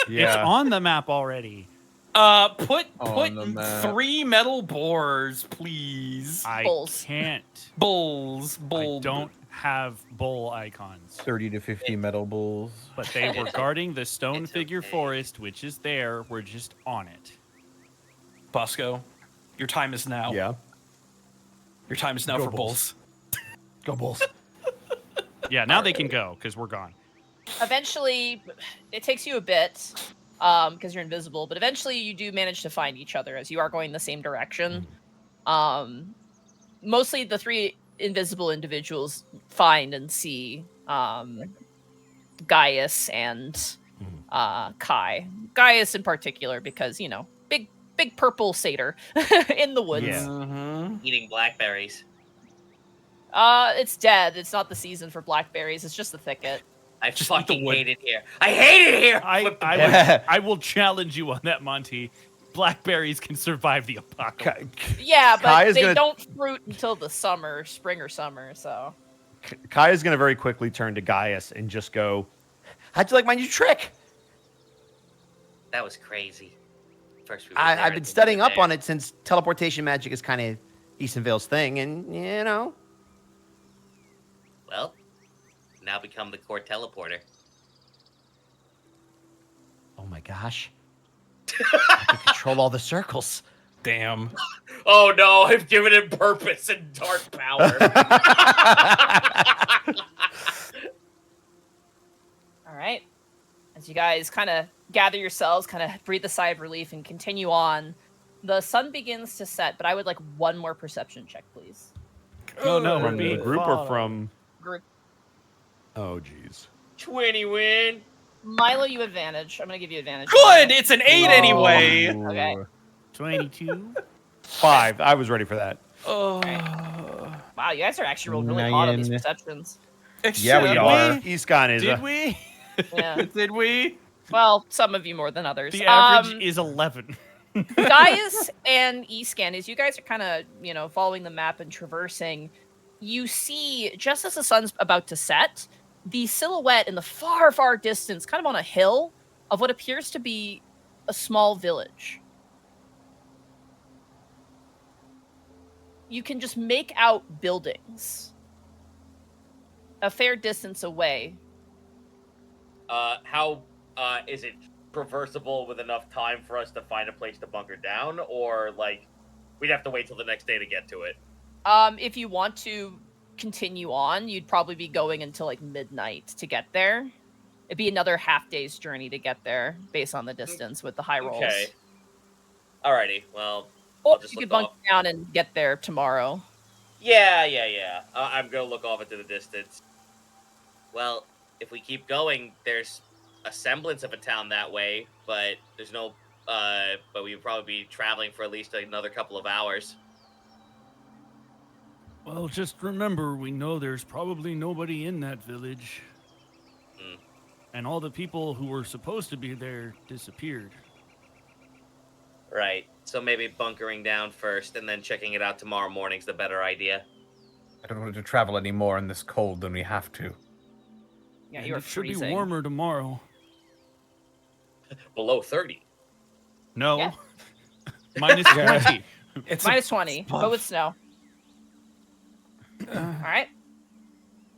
It's on the map already. Put On the map. 3 metal boars, please. I Bulls. can't. Bulls. I don't have bull icons. 30 to 50 metal bulls. But they were guarding the stone It's figure okay. forest, which is there. We're just on it. Bosco, your time is now. Yeah. Your time is now Go for Bulls. bulls. Go Bulls. Yeah, now they can go because we're gone. Eventually, it takes you a bit because you're invisible, but eventually you do manage to find each other as you are going the same direction. Mostly the 3 invisible individuals find and see Gaius and Kai. Gaius in particular because, big purple satyr in the woods. Yeah. Eating blackberries. It's dead. It's not the season for blackberries. It's just the thicket. I Just eat the fucking wood. hate it here. I hate it here. I will challenge you on that, Monty. Blackberries can survive the apocalypse. Yeah, Kai but is they gonna- don't fruit until the spring or summer, so. Kai is going to very quickly turn to Gaius and just go, "How'd you like my new trick? That was crazy. First we were there I've and been then studying we were up on there. it since teleportation magic is kind of Easton Vale's thing, and, Well, now become the core teleporter. oh my gosh. I can control all the circles. Damn. Oh no, I've given it purpose and dark power. All right. As you guys kind of gather yourselves, kind of breathe a sigh of relief and continue on, the sun begins to set, but I would like one more perception check, please. No, we're From the being group or followed. from... Group. Oh, jeez. 20 win. Milo, you advantage. I'm going to give you advantage. Good. It's an 8 anyway. Okay. 22. 5. I was ready for that. Oh. Wow, you guys are actually rolled really hot on these Nine. perceptions. Yeah, we are. Eastcon is... Did we? Yeah. Did we? Well, some of you more than others. The average is 11. Gaius and Escan, as you guys are kind of, following the map and traversing, you see, just as the sun's about to set, the silhouette in the far, far distance, kind of on a hill, of what appears to be a small village. You can just make out buildings a fair distance away. How is it traversable with enough time for us to find a place to bunker down, or like we'd have to wait till the next day to get to it? If you want to continue on, you'd probably be going until like midnight to get there. It'd be another half day's journey to get there based on the distance with the high rolls. Okay. Alrighty. Well, Or just you could look bunk off. down and get there tomorrow. Yeah. I'm gonna look off into the distance. Well, if we keep going, there's a semblance of a town that way, but there's no. But we would probably be traveling for at least another couple of hours. Well, just remember, we know there's probably nobody in that village. Hmm. And all the people who were supposed to be there disappeared. Right. So maybe bunkering down first and then checking it out tomorrow morning's the better idea. I don't want to travel any more in this cold than we have to. Yeah, And you're it should freezing. be warmer tomorrow. Below 30. No. Yeah. Minus 20. It's Minus 20, but with snow. All right.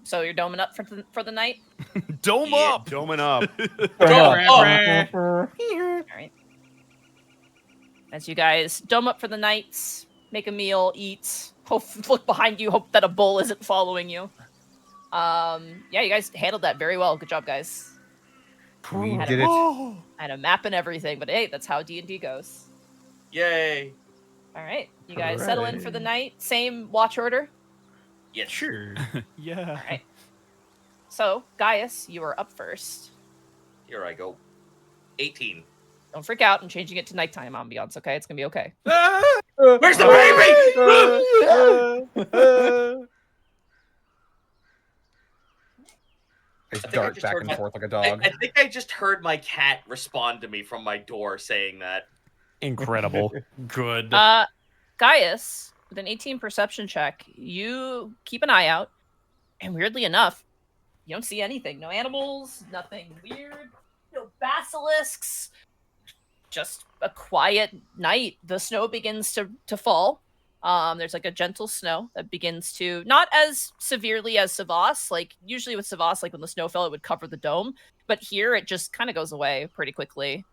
So you're doming up for the night? Dome Yeah. up! Doming up. All right. As you guys dome up for the night, make a meal, eat, look behind you, hope that a bull isn't following you. Yeah, you guys handled that very well. Good job, guys. We Had did a, it. Oh. had a map and everything, but hey, that's how D&D goes. Yay. All right, you guys settle in for the night. Same watch order. Yes. Sure. Yeah. All right. So, Gaius, you are up first. Here I go. 18. Don't freak out. I'm changing it to nighttime ambiance, okay? It's going to be okay. Where's the baby? I I think I dart just back heard and my- forth like a dog. I think I just heard my cat respond to me from my door saying that. Incredible. Good. Gaius, with an 18 perception check, you keep an eye out, and weirdly enough, you don't see anything. No animals, nothing weird, no basilisks. Just a quiet night. The snow begins to fall. There's like a gentle snow that begins to, not as severely as Savas. Like usually with Savas, like when the snow fell, it would cover the dome. But here it just kind of goes away pretty quickly.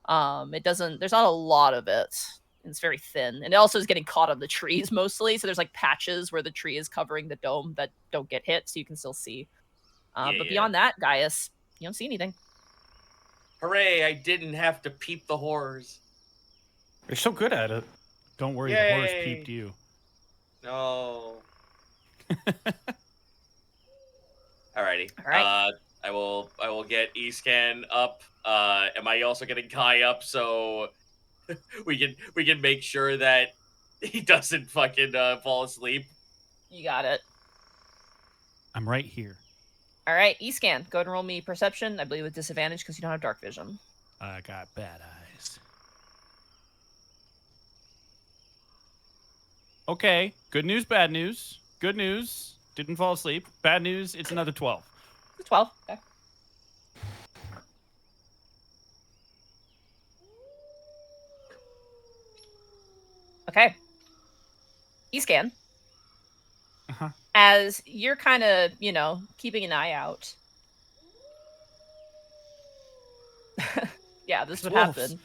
There's not a lot of it. It's very thin. And it also is getting caught on the trees mostly. So there's like patches where the tree is covering the dome that don't get hit, so you can still see. But Yeah. beyond that, Gaius, you don't see anything. Hooray, I didn't have to peep the horrors. You're so good at it. Don't worry, the horse Yay. peeped you. No. Alrighty. All right. I will get Escan up. Am I also getting Kai up so we can make sure that he doesn't fucking fall asleep? You got it. I'm right here. All right, Escan, go ahead and roll me perception. I believe with disadvantage because you don't have dark vision. I got bad eyes. Okay, good news, bad news. Good news, didn't fall asleep. Bad news, it's another 12. 12. Okay. Okay. Escan. Uh-huh. As you're kind of, keeping an eye out. Yeah, this It's would wolves. happen.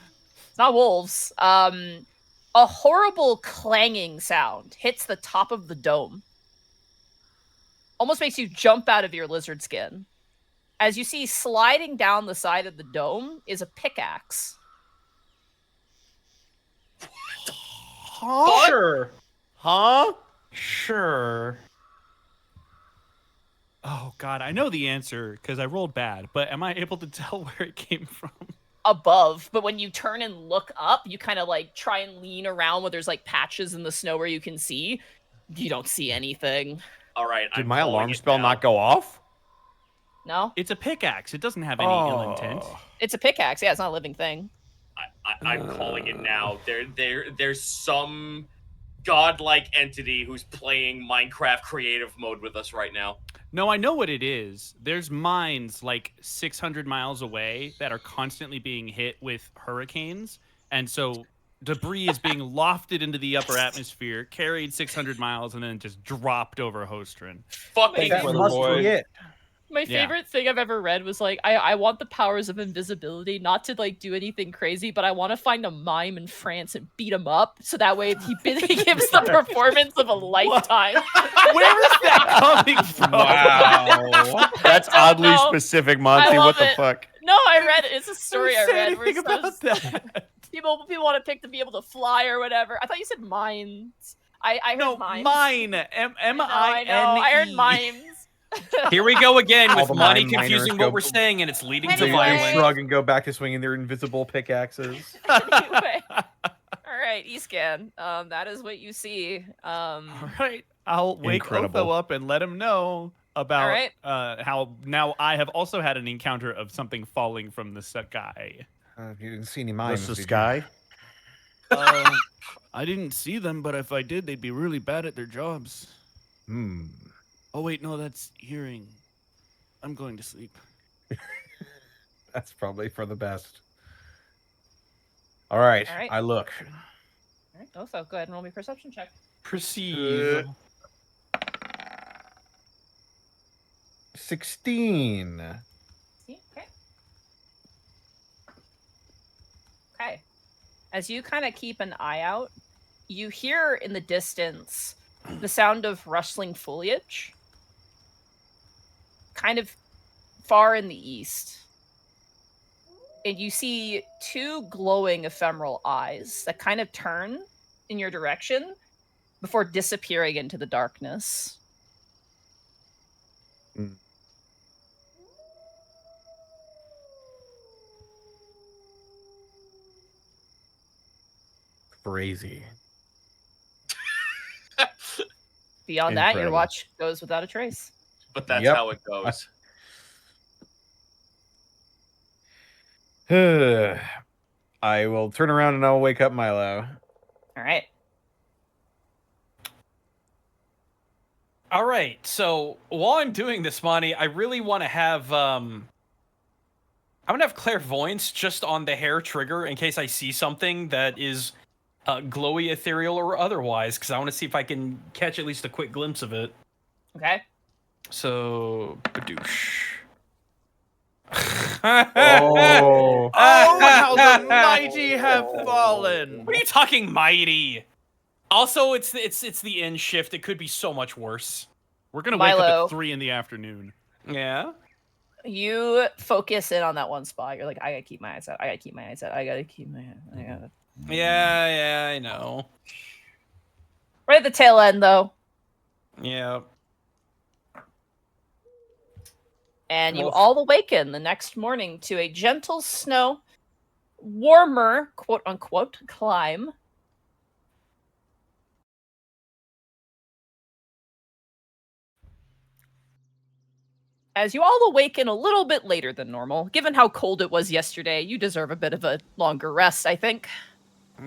It's not wolves. A horrible clanging sound hits the top of the dome. Almost makes you jump out of your lizard skin. As you see sliding down the side of the dome is a pickaxe. Sure. Huh? Sure. Oh god, I know the answer because I rolled bad, but am I able to tell where it came from? Above, but when you turn and look up, you kind of like try and lean around where there's like patches in the snow where you can see. You don't see anything. All right. Did I'm my calling alarm it spell now. not go off? No? It's a pickaxe. It doesn't have any ill intent. It's a pickaxe. Yeah, it's not a living thing. I'm calling it now. There's some godlike entity who's playing Minecraft creative mode with us right now. No, I know what it is. There's mines like 600 miles away that are constantly being hit with hurricanes. And so debris is being lofted into the upper atmosphere, carried 600 miles, and then just dropped over Hostrin. Fucking That must be it. My Yeah. favorite thing I've ever read was like, I want the powers of invisibility, not to like do anything crazy, but I want to find a mime in France and beat him up, so that way he gives the performance of a lifetime. Where is that coming from? Wow. That's don't oddly know. specific, Monty. I What love the it. fuck? No, I read it. It's a story I Don't say read. Where anything it's about supposed- that. People want to pick to be able to fly or whatever. I thought you said mines. I heard No, mimes. mine. M-I-N-E. I know. I heard mimes. Here we go again All with the Monty mine miners confusing go- what we're saying, and it's leading to Anyway. They violence. shrug and go back to swinging their invisible pickaxes. Anyway. All right, Escan. That is what you see. All right. I'll wake Incredible. Otho up and let him know about right. how now I have also had an encounter of something falling from the sky. You didn't see any mines. The did you? sky. I didn't see them, but if I did, they'd be really bad at their jobs. Hmm. Oh, wait, no, that's hearing. I'm going to sleep. That's probably for the best. All right. All right. I look. All right, Otho, go ahead and roll me a perception check. Perceive. 16. See? Okay. Okay. As you kind of keep an eye out, you hear in the distance the sound of rustling foliage, kind of far in the east. And you see two glowing ephemeral eyes that kind of turn in your direction before disappearing into the darkness. Crazy. Beyond that, your Incredible. watch goes without a trace. But that's Yep. how it goes. I will turn around and I'll wake up Milo. All right. All right. So while I'm doing this, Monty, I really want to have I'm gonna have clairvoyance just on the hair trigger in case I see something that is glowy, ethereal, or otherwise, because I want to see if I can catch at least a quick glimpse of it. Okay. So, badoosh. Oh. Oh, how the mighty have fallen! What are you talking mighty? Also, it's the end shift. It could be so much worse. We're gonna wake Milo. up at 3 in the afternoon. Yeah. You focus in on that one spot. You're like, I gotta keep my eyes out. I gotta keep my eyes out. I gotta keep my I gotta. Yeah, I know. Right at the tail end, though. Yeah. And you Well, all awaken the next morning to a gentle snow, warmer, quote unquote, climb. As you all awaken a little bit later than normal, given how cold it was yesterday, you deserve a bit of a longer rest, I think.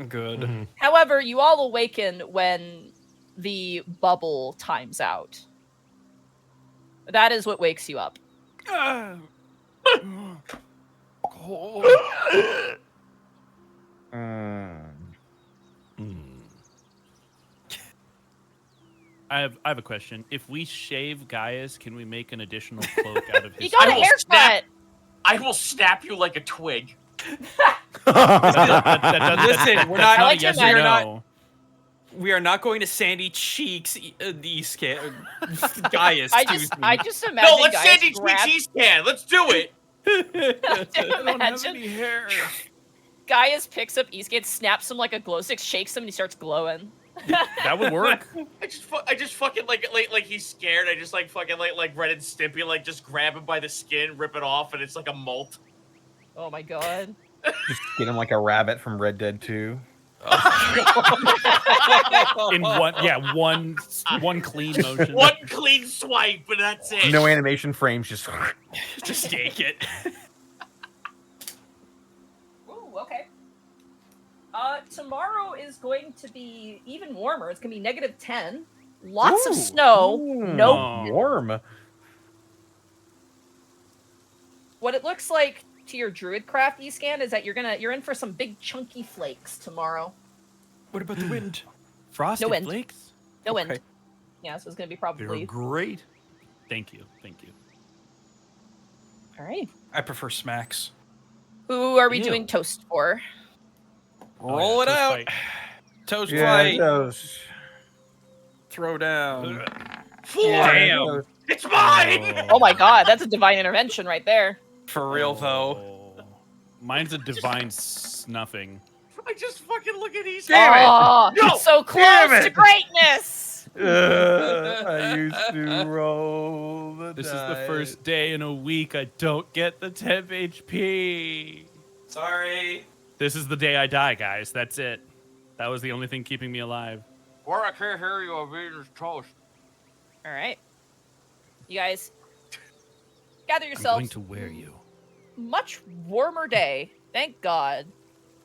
Good. Mhm. However, you all awaken when the bubble times out. That is what wakes you up. Cold. I have a question. If we shave Gaius, can we make an additional cloak out of You his? got a I will haircut! snap- I will snap you like a twig. Listen, we're not- that's I like a to yes or imagine- no. We are not going to Sandy Cheeks Gaius. I just imagine No, let's Gaius Sandy grab- cheese can. Let's do it. I don't have Imagine any hair. Gaius picks up Eastgate, snaps him like a glow stick, shakes him, and he starts glowing. That would work. I just fucking like he's scared. I just like fucking like Red and Stimpy like just grab him by the skin, rip it off, and it's like a molt. Oh my god. Just get him like a rabbit from Red Dead 2. In one clean motion. One clean swipe, and that's it. No animation frames, just. Just yank it. Ooh, okay. Tomorrow is going to be even warmer. It's gonna be -10. Lots of Ooh. snow. Ooh, No. warm. What it looks like to your druid craft, Escan, is that you're in for some big chunky flakes tomorrow. What about the wind? Frosted wind. flakes. No wind. Okay. Yeah, so it's gonna be They're probably great. Thank you. all right. I prefer smacks. Who are we Ew. doing toast for? Roll it toast out. fight. Toast Yeah, fight. those. Throw down. 4. Damn. It's mine. Oh my god, that's a divine intervention right there. For real though. Oh. Mine's a divine snuffing. I just fucking look at these. Oh, No, so damn close to it. greatness. I used to roll the This is the dice. first day in a week I don't get the temp HP. Sorry. This is the day I die, guys. That's it. That was the only thing keeping me alive. Or I can't hear you over Venus toast. All right, you guys, gather I'm yourselves. going to wear you. Much warmer day, thank God.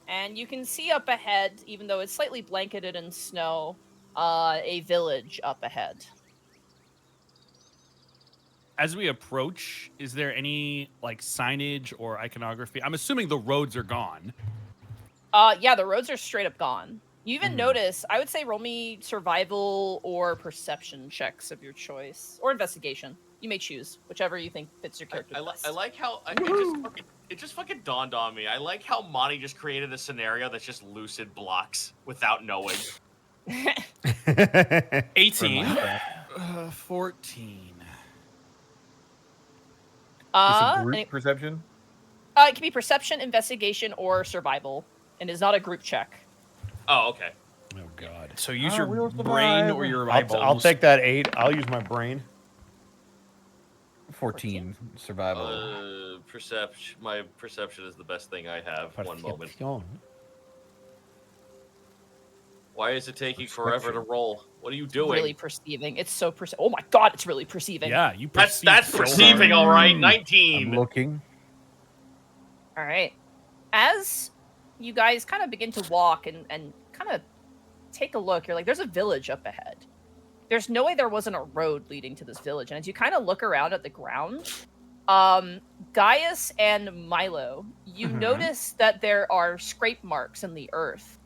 And you can see up ahead, even though it's slightly blanketed in snow, a village up ahead. As we approach, is there any like signage or iconography? I'm assuming the roads are gone. Yeah, the roads are straight up gone. You even notice, I would say roll me survival or perception checks of your choice. Or investigation. You may choose, whichever you think fits your character best. I like how it just fucking dawned on me. I like how Monty just created a scenario that's just lucid blocks without knowing. 18. 14. Is it and group it, perception? it can be perception, investigation, or survival. And is not a group check. Oh, okay. Oh God. So use Oh, your we'll brain survive. or your I'll eyeballs. take that 8. I'll use my brain. 14 survival. Perception. My perception is the best thing I have. One moment. Perception. Why is it taking forever to roll? What are you doing? Really perceiving. It's so oh my God, it's really perceiving. Yeah, you that's perceive so perceiving, hard. all right. I'm 19. looking. All right. As you guys kind of begin to walk and kind of take a look, you're like, there's a village up ahead. There's no way there wasn't a road leading to this village. And as you kind of look around at the ground, Gaius and Milo, you notice that there are scrape marks in the earth.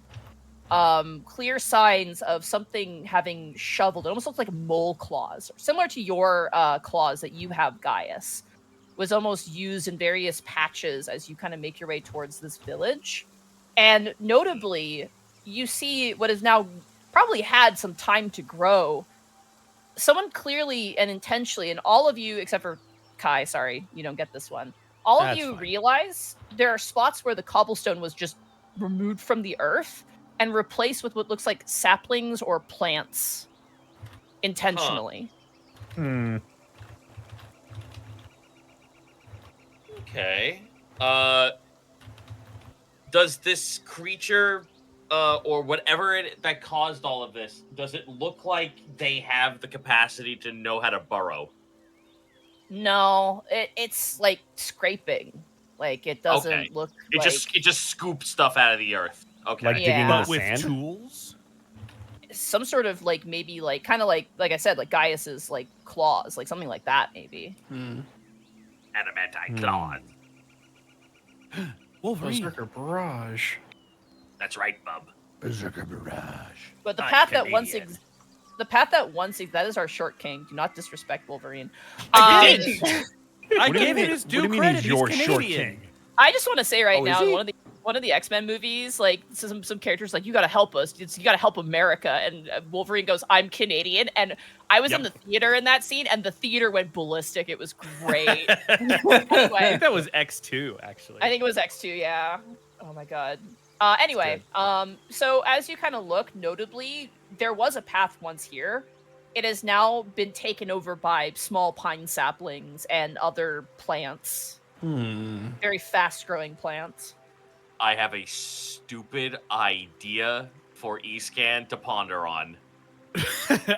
Clear signs of something having shoveled. It almost looks like mole claws, similar to your claws that you have, Gaius. Was almost used in various patches as you kind of make your way towards this village. And notably, you see what has now probably had some time to grow. Someone clearly and intentionally, and all of you, except for Kai, sorry, you don't get this one. All of That's you fine. realize there are spots where the cobblestone was just removed from the earth and replaced with what looks like saplings or plants intentionally. Hmm. Okay. Does this creature, or whatever that caused all of this, does it look like they have the capacity to know how to burrow? No, it's like scraping. Like it doesn't Okay. look It like just scoops stuff out of the earth. Okay. Like digging Yeah. into But with sand. tools? some sort of like maybe like kind of like I said, like Gaius's like claws, like something like that maybe. Adamantine claws. Wolverine. Berserker Barrage. That's right, bub. Berserker Barrage. But the I'm path that once Canadian. that is our short king. Do not disrespect Wolverine. I Um, did. I What do you gave mean- it his what do due you mean credit. he's your He's short Canadian. king? I just want to say right Oh, is now, he? one of the X-Men movies, like some characters like, you got to help us. You got to help America, and Wolverine goes, "I'm Canadian," and I was in the theater in that scene, and the theater went ballistic. It was great. I Anyway, think that was X2, actually. I think it was X2. Yeah. Oh my god. Anyway, so as you kind of look, notably, there was a path once here. It has now been taken over by small pine saplings and other plants. Very fast-growing plants. I have a stupid idea for Escan to ponder on.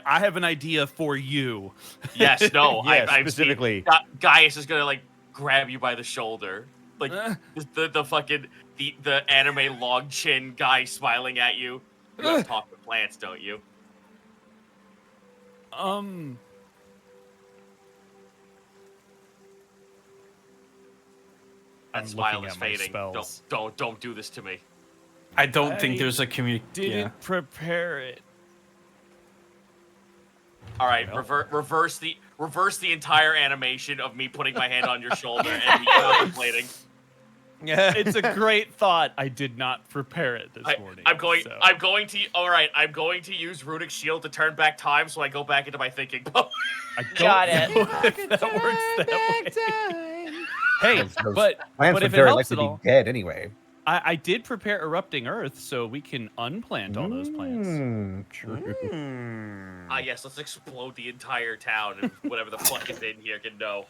I have an idea for you. Yes, no, Yeah, I've specifically. seen Gaius is gonna like grab you by the shoulder, like the fucking the anime long chin guy smiling at you. You like to talk to plants, don't you? That I'm smile looking is at my fading. spells. Don't do this to me. I don't think I there's a community. Didn't prepare it. All right, Well. reverse the entire animation of me putting my hand on your shoulder and me contemplating. It's a great thought. I did not prepare it this morning. I'm going so to use Runic Shield to turn back time so I go back into my thinking mode. I don't Got it. know if that works that way. Hey, Those but plants if would it very helps likely at all, be dead anyway. I did prepare erupting earth, so we can unplant all those plants. True. Yes, let's explode the entire town, and whatever the fuck is in here can know.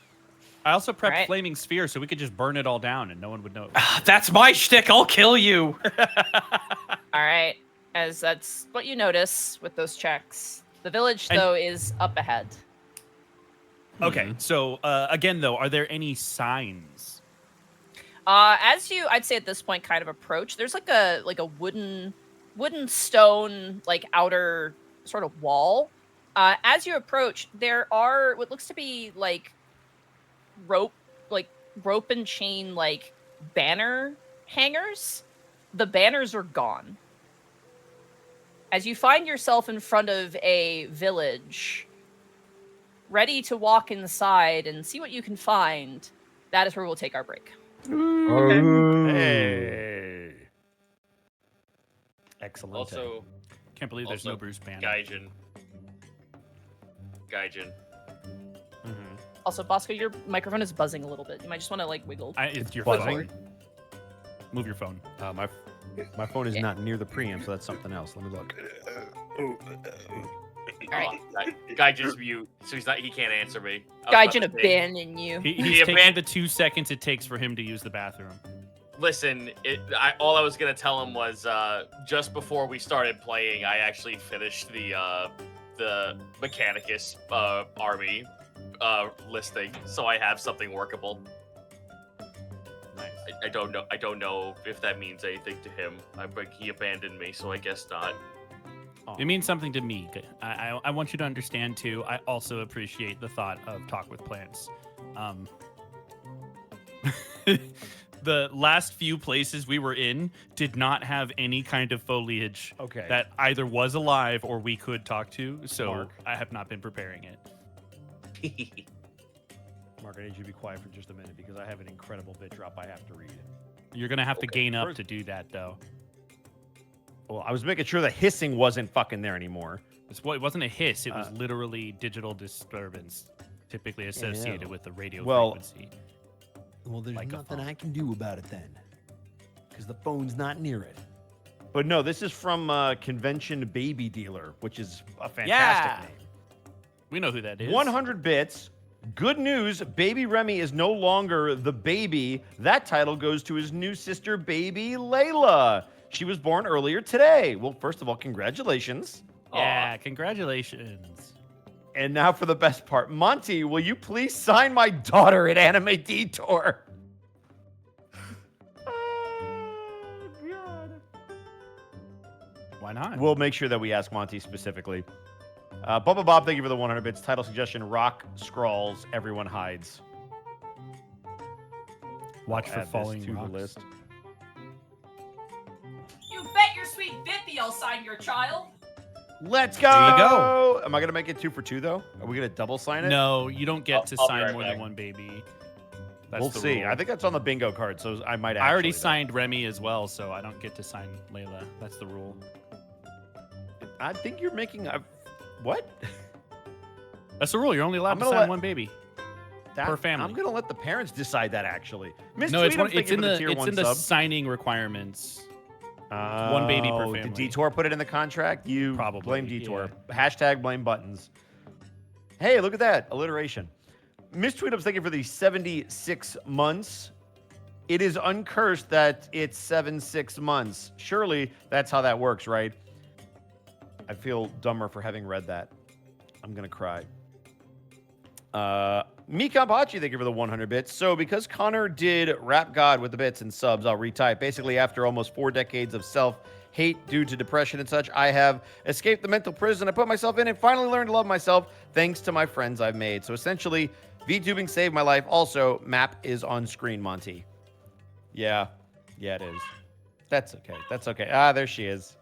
I also prepped Alright. flaming sphere, so we could just burn it all down and no one would know. That's my shtick. I'll kill you. All right, as that's what you notice with those checks. The village, And- though, is up ahead. Okay, so again, though, are there any signs? As you, I'd say at this point, kind of approach, there's like a wooden stone like outer sort of wall. As you approach, there are what looks to be like rope and chain like banner hangers. The banners are gone. As you find yourself in front of a village, ready to walk inside and see what you can find, that is where we'll take our break. Hey. Excellent. Also, Can't believe there's no Also, Bruce Banner. Gaijin. Also, Bosco, your microphone is buzzing a little bit. You might just want to like wiggle. It's your Buzzing? phone. Move your phone. My phone is not near the preamp, so that's something else. Let me look. All right, Gaijin's mute, so he can't answer me. Gaijin abandon you. He's taking abandoned- the 2 seconds it takes for him to use the bathroom. Listen, all I was gonna tell him was just before we started playing, I actually finished the Mechanicus army listing, so I have something workable. Nice. I don't know if that means anything to him. But he abandoned me, so I guess not. It means something to me. I want you to understand too. I also appreciate the thought of talk with plants. The last few places we were in did not have any kind of foliage Okay. that either was alive or we could talk to. So Mark. I have not been preparing it. Mark, I need you to be quiet for just a minute because I have an incredible bit drop I have to read. You're gonna have to Okay. gain up First- to do that, though. Well, I was making sure the hissing wasn't fucking there anymore. It wasn't a hiss. It was literally digital disturbance, typically associated with the radio Well, frequency. Well, there's Like a nothing phone. I can do about it then, because the phone's not near it. But no, this is from Convention Baby Dealer, which is a fantastic name. We know who that is. 100 bits. Good news, Baby Remy is no longer the baby. That title goes to his new sister, Baby Layla. She was born earlier today. Well, first of all, congratulations. Yeah, congratulations. And now for the best part. Monty, will you please sign my daughter at Anime Detour? Oh, God. Why not? We'll make sure that we ask Monty specifically. Bubba Bob, thank you for the 100 bits. Title suggestion, Rock Scrawls, Everyone Hides. Watch I'll for add this falling to the rocks. list. You bet your sweet Bippy I'll sign your child. Let's go. There you go. Am I going to make it 2 for 2, though? Are we going to double sign it? No, you don't get to I'll be sign right more back. than one baby. That's We'll the see. rule. I think that's on the bingo card, so I might I already actually, though. signed Remy as well, so I don't get to sign Layla. That's the rule. I think you're making a... What? That's the rule. You're only allowed I'm to gonna sign let- one baby. That, Per family. I'm going to let the parents decide that, actually. Miss No, it's, Tweedum, one, thank it's you in for the tier it's 1 in the sub. signing requirements. One baby per Oh, family. Did Detour put it in the contract? You Probably, blame Detour. Hashtag blame buttons. Hey, look at that. Alliteration. Miss Tweedums, thank you for the 76 months. It is uncursed that it's 76 months. Surely that's how that works, right? I feel dumber for having read that. I'm going to cry. Mika Bachi, thank you for the 100 bits. So because Connor did Rap God with the bits and subs, I'll retype. Basically, after almost 4 decades of self-hate due to depression and such, I have escaped the mental prison I put myself in and finally learned to love myself thanks to my friends I've made. So essentially, VTubing saved my life. Also, map is on screen, Monty. Yeah. Yeah, it is. That's okay. That's okay. Ah, there she is.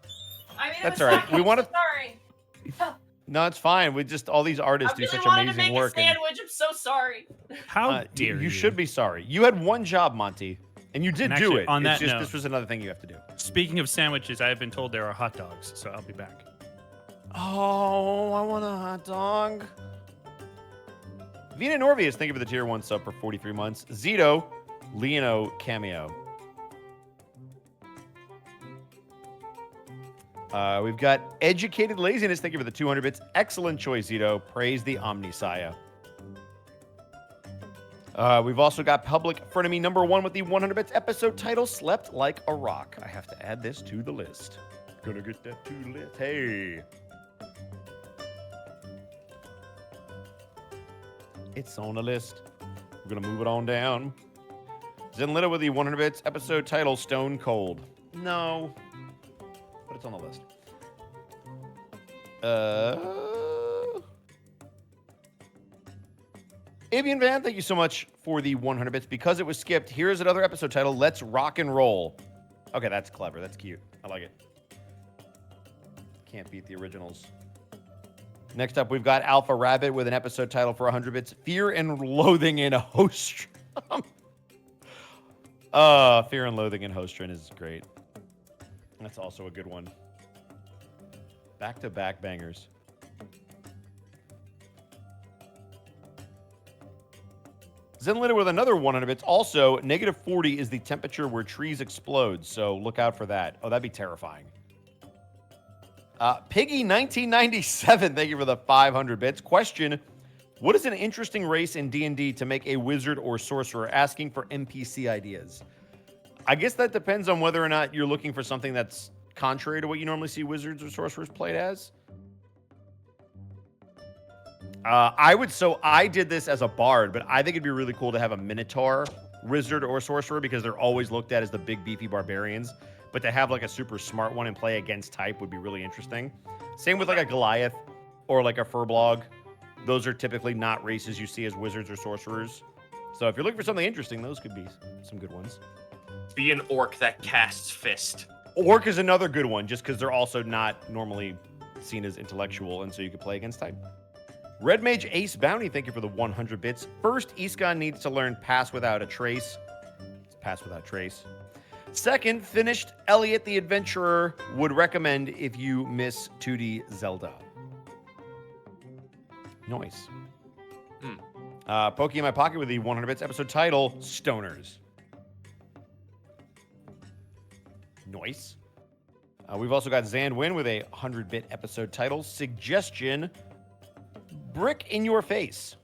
I mean, That's all right. We want to... Sorry. No, it's fine. We just... All these artists do such amazing work. and- I'm so sorry. How dare you should be sorry. You had one job, Monty, and you did And do actually, it. on It's that just note- this was another thing you have to do. Speaking of sandwiches, I have been told there are hot dogs, so I'll be back. Oh, I want a hot dog. Vina Norvius, thank you for the tier 1 sub for 43 months. Zito, Leono cameo. We've got Educated Laziness. Thank you for the 200 bits. Excellent choice, Zito. Praise the Omnisaya. We've also got Public Frenemy number 1 with the 100 bits. Episode title, Slept Like a Rock. I have to add this to the list. Gonna get that to the list. Hey. It's on the list. We're going to move it on down. Zenlita with the 100 bits. Episode title, Stone Cold. No. But it's on the list. Avian Van, thank you so much for the 100 bits. Because it was skipped, here's another episode title, Let's Rock and Roll. Okay, that's clever. That's cute. I like it. Can't beat the originals. Next up, we've got Alpha Rabbit with an episode title for 100 bits. Fear and Loathing in Hostrum. Fear and Loathing in Hostrum is great. That's also a good one. Back-to-back bangers. Zenlita with another 100 bits. Also, -40 is the temperature where trees explode, so look out for that. Oh, that'd be terrifying. Piggy1997, thank you for the 500 bits. Question, what is an interesting race in D&D to make a wizard or sorcerer? Asking for NPC ideas. I guess that depends on whether or not you're looking for something that's contrary to what you normally see wizards or sorcerers played as. I did this as a bard, but I think it'd be really cool to have a Minotaur wizard or sorcerer because they're always looked at as the big beefy barbarians. But to have like a super smart one and play against type would be really interesting. Same with like a Goliath or like a Furblog. Those are typically not races you see as wizards or sorcerers. So if you're looking for something interesting, those could be some good ones. Be an orc that casts fist. Orc is another good one just because they're also not normally seen as intellectual, and so you could play against type. Red Mage Ace Bounty, thank you for the 100 bits. First, Iskon needs to learn Pass Without a Trace. Pass Without Trace. Second, finished Elliot the Adventurer would recommend if you miss 2D Zelda. Nice. Pokey in My Pocket with the 100 bits. Episode title, Stoners. Nice. We've also got Zandwin with a 100-bit episode title, Suggestion, Brick in Your Face.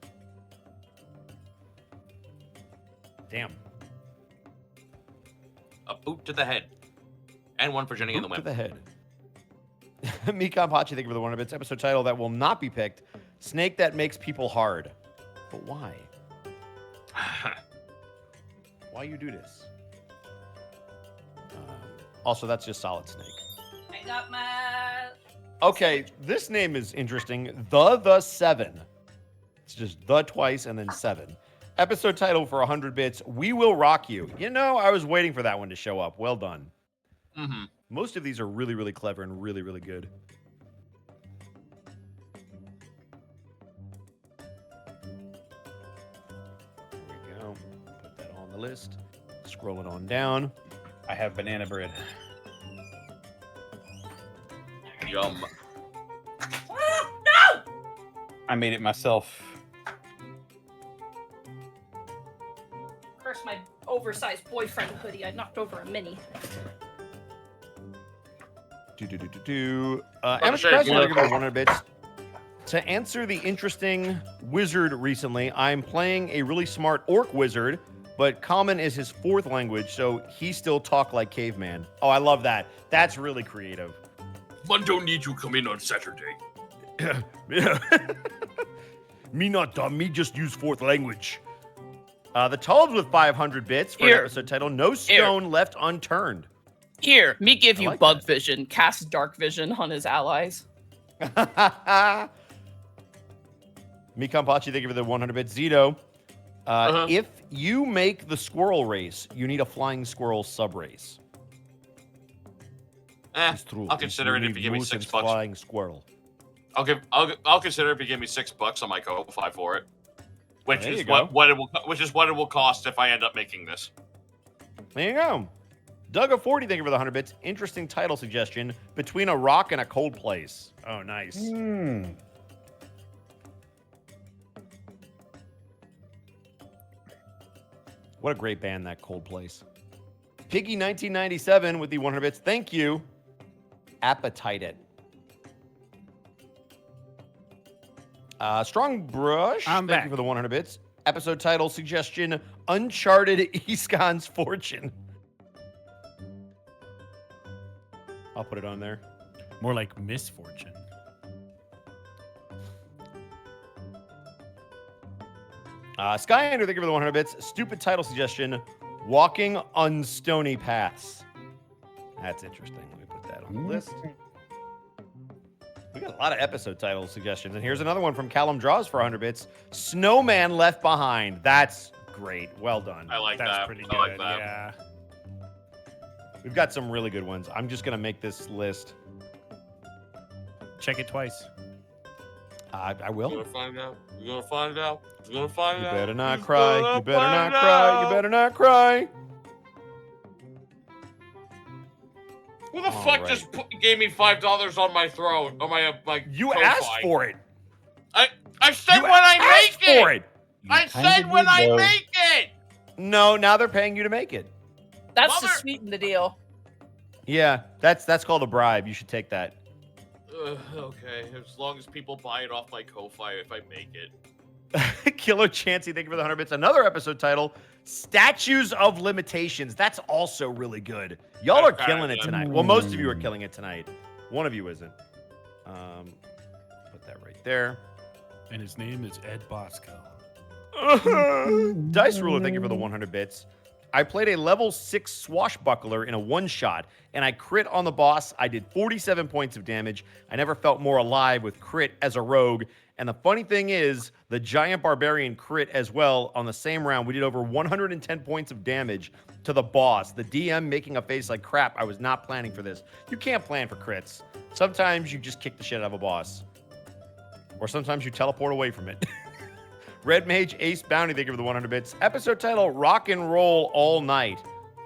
Damn. A boot to the head. And one for Jenny in the Boot to Wimp. the head. Mikon Pachi, thank you for the 100 bits. Episode title that will not be picked, Snake That Makes People Hard. But why? Why you do this? Also, that's just Solid Snake. I got my... Okay, this name is interesting. The Seven. It's just the twice and then 7. Episode title for 100 bits, We Will Rock You. You know, I was waiting for that one to show up. Well done. Mm-hmm. Most of these are really, really clever and really, really good. There we go. Put that on the list. Scroll it on down. I have banana bread. Yum. No! I made it myself. Curse my oversized boyfriend hoodie. I knocked over a mini. Amateur sure, Press, you want to know- give it 100 bits. To answer the interesting wizard recently, I'm playing a really smart orc wizard, but common is his 4th language, so he still talk like caveman. Oh, I love that. That's really creative. One don't need you come in on Saturday. Yeah. Me not dumb. Me just use 4th language. The Tulbs with 500 bits for an Here. episode title, No Stone Left Unturned. Here, me give I you like bug that. vision. Cast dark vision on his allies. Mikon Pachi, thank you for the 100 bits. Zito, if you make the squirrel race, you need a flying squirrel sub race. It's true. I'll consider it if you give me Nuisance $6. Flying squirrel. I'll consider it if you give me $6. I might go apply for it. Which There is you go. what it will cost if I end up making this. There you go. Doug of 40, thank you for the 100 bits. Interesting title suggestion. Between a Rock and a Cold Place. Oh, nice. What a great band, that Cold Place. Piggy1997 with the 100 bits. Thank you appetite it. Strong Brush, I'm thank back. you for the 100 bits. Episode title suggestion, Uncharted Iskon's Fortune. I'll put it on there. More like misfortune. Skyender, thank you for the 100 bits. Stupid title suggestion, Walking on Stony Paths. That's interesting. Let me put that on the list. We got a lot of episode title suggestions. And here's another one from Callum Draws for 100 bits. Snowman Left Behind. That's great. Well done. I like That's that. pretty I good. like that. Yeah. We've got some really good ones. I'm just going to make this list. Check it twice. I You're will. gonna find out. You're gonna find out. You're gonna find You out. better not You're cry. gonna You better not find cry. You out. better not cry. Who the All fuck right. just gave me $5 on my throat? On my You Ko-fi? asked for it. I said You when I asked make for it. it. I said when I make it. No, now they're paying you to make it. That's to Mother- sweeten the deal. Yeah, that's called a bribe. You should take that. Okay, as long as people buy it off my Ko-fi if I make it. Killer Chansey, thank you for the 100 bits. Another episode title, Statues of Limitations. That's also really good. Y'all are Okay, killing it yeah. tonight. Well, most of you are killing it tonight. One of you isn't. Put that right there. And his name is Ed Bosco. Dice Ruler, thank you for the 100 bits. I played a level 6 swashbuckler in a one-shot, and I crit on the boss. I did 47 points of damage. I never felt more alive with crit as a rogue. And the funny thing is, the giant barbarian crit as well on the same round. We did over 110 points of damage to the boss. The DM making a face like crap. I was not planning for this. You can't plan for crits. Sometimes you just kick the shit out of a boss. Or sometimes you teleport away from it. Red Mage Ace Bounty, thank you for the 100 bits. Episode title, Rock and Roll All Night.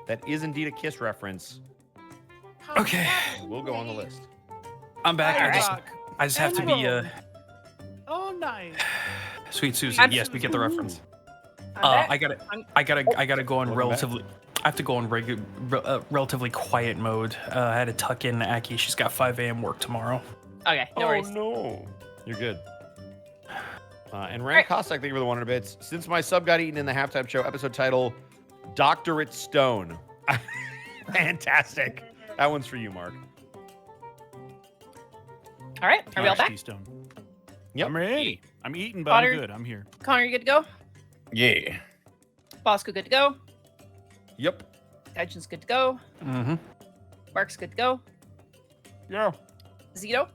That is indeed a Kiss reference. Okay, We'll go on the list. I'm back. Alright. I just have to be Oh, nice. Sweet Susie. I'm- Yes, we get the reference. I'm back. I gotta go on Welcome relatively. I have to go on relatively quiet mode. I had to tuck in Aki. She's got 5 a.m. work tomorrow. Okay, no worries. No. You're good. And Rand Cossack, thank you for the 100 bits. Since my sub got eaten in the halftime show, episode title, Doctorate Stone. Fantastic. That one's for you, Mark. All right, are we all back? Keystone. Yep. I'm ready. I'm eating, but Connor- I'm good. I'm here. Connor, you good to go? Yeah. Bosco, good to go? Yep. Gaijin's good to go? Mm-hmm. Mark's good to go? Yeah. Zito?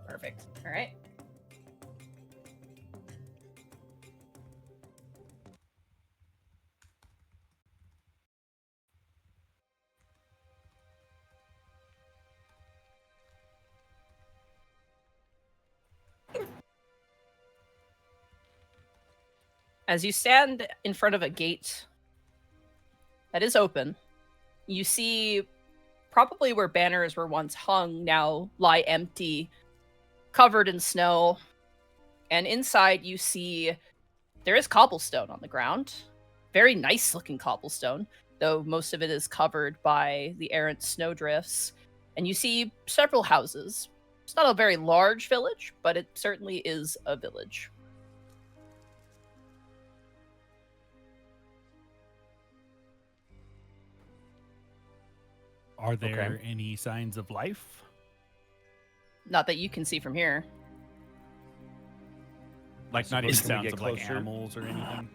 Perfect. All right. As you stand in front of a gate that is open, you see probably where banners were once hung now lie empty, covered in snow. And inside you see there is cobblestone on the ground. Very nice looking cobblestone, though most of it is covered by the errant snowdrifts. And you see several houses. It's not a very large village, but it certainly is a village. Are there any signs of life? Not that you can see from here. Like not Suppose even when we sounds get of like closer- animals or anything?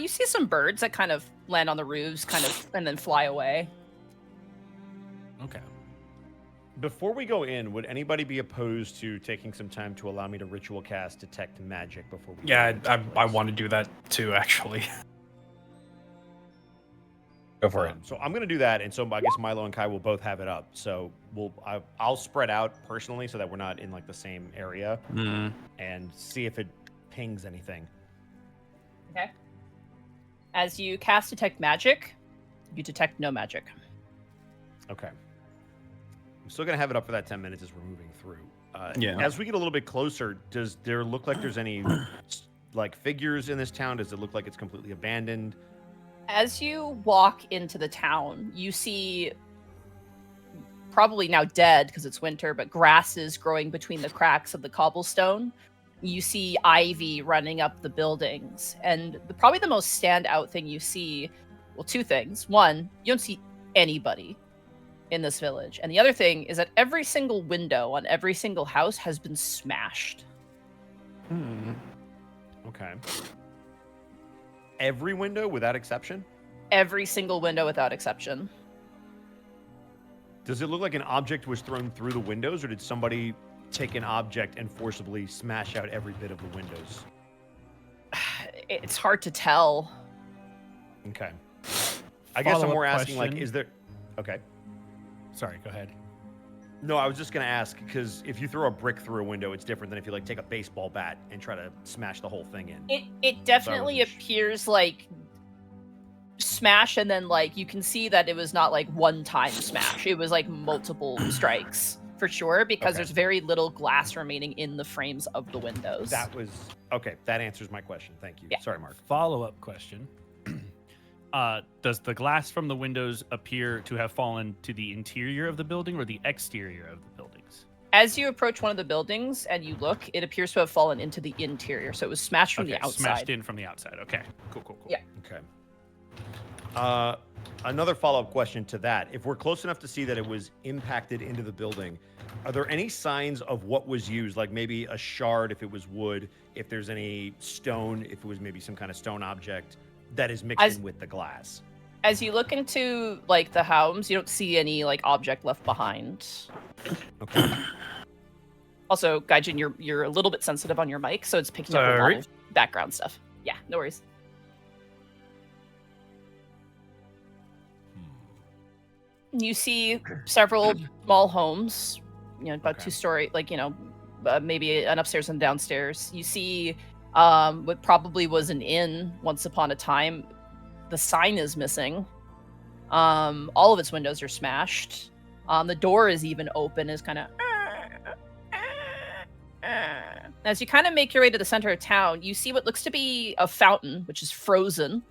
You see some birds that kind of land on the roofs, kind of, and then fly away. Okay. Before we go in, would anybody be opposed to taking some time to allow me to ritual cast detect magic before we? Yeah, go in? I want to do that too, actually. Go for it. So I'm gonna do that, and so I guess Milo and Kai will both have it up. So I'll spread out personally so that we're not in like the same area, Mm. and see if it pings anything. Okay. As you cast Detect Magic, you detect no magic. Okay. I'm still gonna have it up for that 10 minutes as we're moving through. Yeah. As we get a little bit closer, does there look like there's any like figures in this town? Does it look like it's completely abandoned? As you walk into the town, you see probably now dead because it's winter, but grass is growing between the cracks of the cobblestone. You see ivy running up the buildings, and probably the most standout thing you see, well, two things. One, you don't see anybody in this village, and the other thing is that every single window on every single house has been smashed. Okay. Every window without exception? Every single window without exception. Does it look like an object was thrown through the windows, or did somebody take an object and forcibly smash out every bit of the windows? It's hard to tell. Okay. I guess I'm Follow-up more asking, like, question. is there... Okay. Sorry, go ahead. No, I was just going to ask, because if you throw a brick through a window, it's different than if you, like, take a baseball bat and try to smash the whole thing in. It definitely appears like smash, and then like you can see that it was not like one time smash. It was like multiple strikes for sure, because Okay. there's very little glass remaining in the frames of the windows. That was... Okay, that answers my question. Thank you. Yeah. Sorry, Mark. Follow-up question. Does the glass from the windows appear to have fallen to the interior of the building or the exterior of the buildings? As you approach one of the buildings and you look, it appears to have fallen into the interior. So it was smashed from Okay, the outside. smashed in from the outside. Okay, cool. Yeah. Okay. Another follow-up question to that. If we're close enough to see that it was impacted into the building, are there any signs of what was used? Like maybe a shard if it was wood, if there's any stone, if it was maybe some kind of stone object that is mixed in with the glass? As you look into like the homes, you don't see any like object left behind. Okay. Also, Gaijin, you're a little bit sensitive on your mic, so it's picking up a lot Sorry. of background stuff. Yeah, no worries. You see several small homes, you know, about Okay. 2-story, like, you know, maybe an upstairs and downstairs. You see what probably was an inn once upon a time. The sign is missing. All of its windows are smashed. The door is even open, is kind of... As you kind of make your way to the center of town, you see what looks to be a fountain, which is frozen.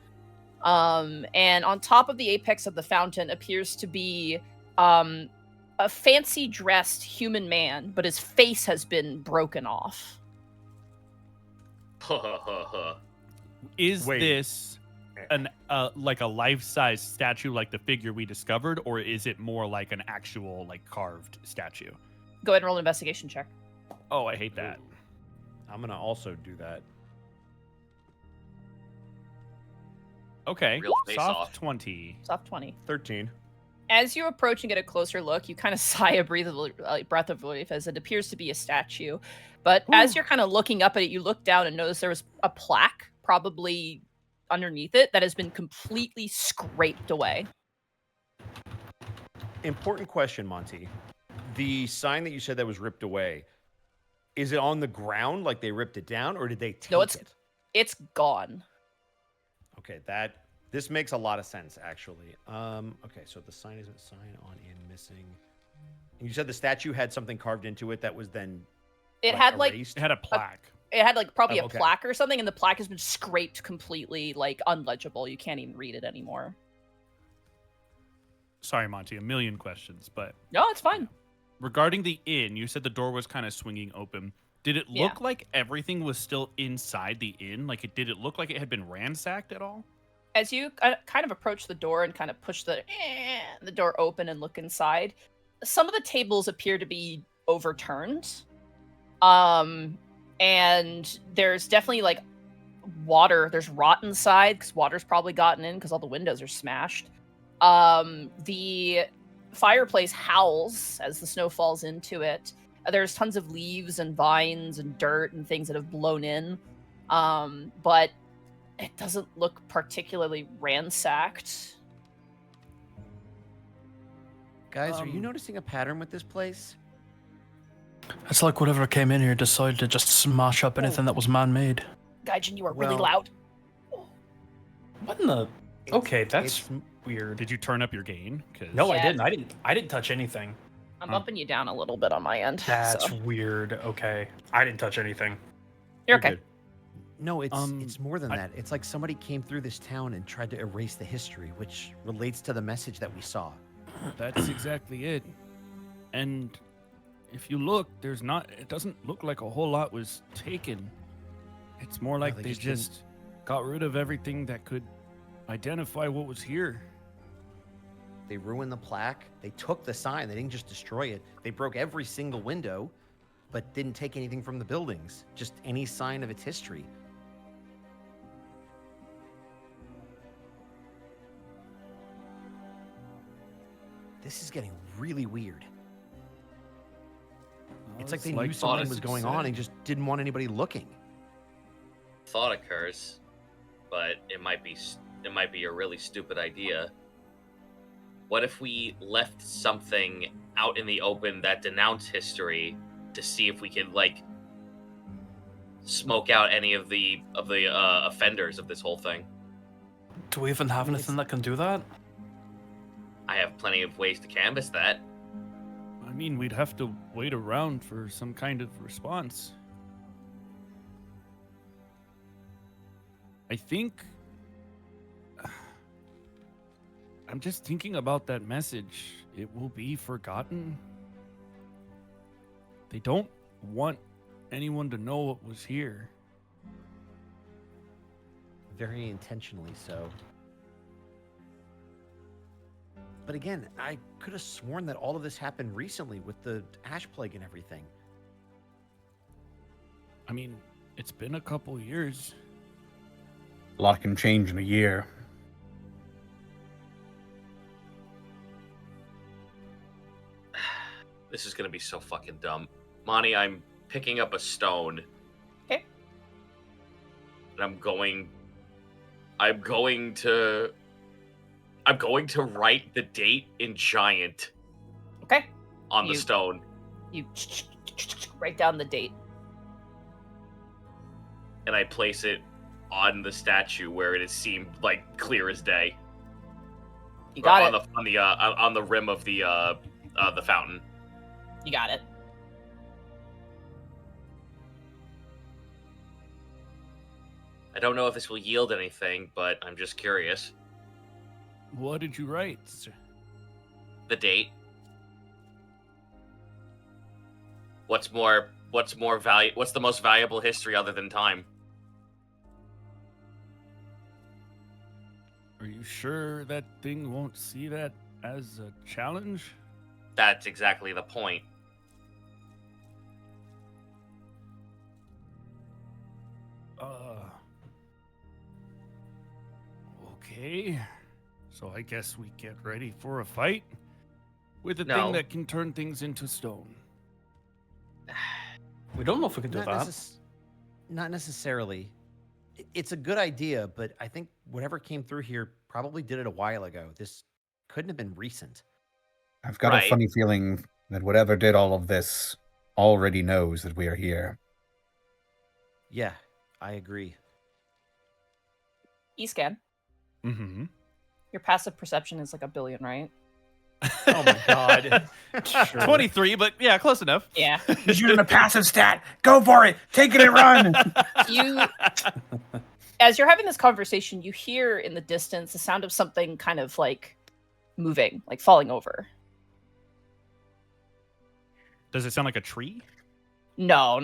And on top of the apex of the fountain appears to be a fancy dressed human man, but his face has been broken off. Is Wait. this an like a life-size statue like the figure we discovered, or is it more like an actual like carved statue? Go ahead and roll an investigation check. Oh, I hate that. I'm going to also do that. Okay, Real face soft off. 20. Soft 20. 13. As you approach and get a closer look, you kind of sigh a breath of relief as it appears to be a statue. But as you're kind of looking up at it, you look down and notice there was a plaque, probably underneath it, that has been completely scraped away. Important question, Monty. The sign that you said that was ripped away, is it on the ground like they ripped it down, or did they take No, it's- it? It's gone. Okay, this makes a lot of sense, actually. Okay, so the sign isn't sign on in missing. And you said the statue had something carved into it that was then It had like erased? It had a plaque. probably Oh, a okay. plaque or something, and the plaque has been scraped completely, like unlegible. You can't even read it anymore. Sorry, Monty, a million questions, but No, it's fine. regarding the inn, you said the door was kind of swinging open. Did it Yeah. look like everything was still inside the inn? Like, did it look like it had been ransacked at all? As you kind of approach the door and kind of push the door open and look inside, some of the tables appear to be overturned. And there's definitely like water. There's rot inside because water's probably gotten in because all the windows are smashed. The fireplace howls as the snow falls into it. There's tons of leaves and vines and dirt and things that have blown in. But it doesn't look particularly ransacked. Guys, are you noticing a pattern with this place? It's like whatever came in here decided to just smash up anything that was man-made. Gaijin, you are really Well- loud. What in the? Okay, that's it's- weird. Did you turn up your gain? 'Cause No, I Yeah. didn't. I didn't touch anything. I'm bumping you down a little bit on my end. That's so. weird. Okay, I didn't touch anything. You're okay. good. No, it's more than I- that. It's like somebody came through this town and tried to erase the history, which relates to the message that we saw. That's exactly it. And if you look, it doesn't look like a whole lot was taken. It's more like they they just just got rid of everything that could identify what was here. They ruined the plaque. They took the sign. They didn't just destroy it. They broke every single window, but didn't take anything from the buildings. Just any sign of its history. This is getting really weird. It's like they knew something was going on and just didn't want anybody looking. Thought occurs, but it might be a really stupid idea. What if we left something out in the open that denounced history to see if we could like smoke out any of the offenders of this whole thing? Do we even have anything that can do that? I have plenty of ways to canvass that. I mean, we'd have to wait around for some kind of response. I think... I'm just thinking about that message. It will be forgotten. They don't want anyone to know what was here. Very intentionally so. But again, I could have sworn that all of this happened recently with the ash plague and everything. I mean, it's been a couple years. A lot can change in a year. This is gonna be so fucking dumb. Monty, I'm picking up a stone. Okay. And I'm going to write the date in giant Okay. on the stone. You write down the date. And I place it on the statue where it is seemed like clear as day. You got Or it. on the rim of the fountain. You got it. I don't know if this will yield anything, but I'm just curious. What did you write? The date. What's the most valuable history other than time? Are you sure that thing won't see that as a challenge? That's exactly the point. Okay. So I guess we get ready for a fight with a No. thing that can turn things into stone. We don't know if we can do that. Not necessarily. It's a good idea, but I think whatever came through here probably did it a while ago. This couldn't have been recent. I've got Right. a funny feeling that whatever did all of this already knows that we are here. Yeah, I agree. E-scan. Mm-hmm. Your passive perception is like 1 billion, right? Oh my god. 23, but yeah, close enough. Yeah. He's using a passive stat. Go for it. Take it and run. You, as you're having this conversation, you hear in the distance the sound of something kind of like moving, like falling over. Does it sound like a tree? No.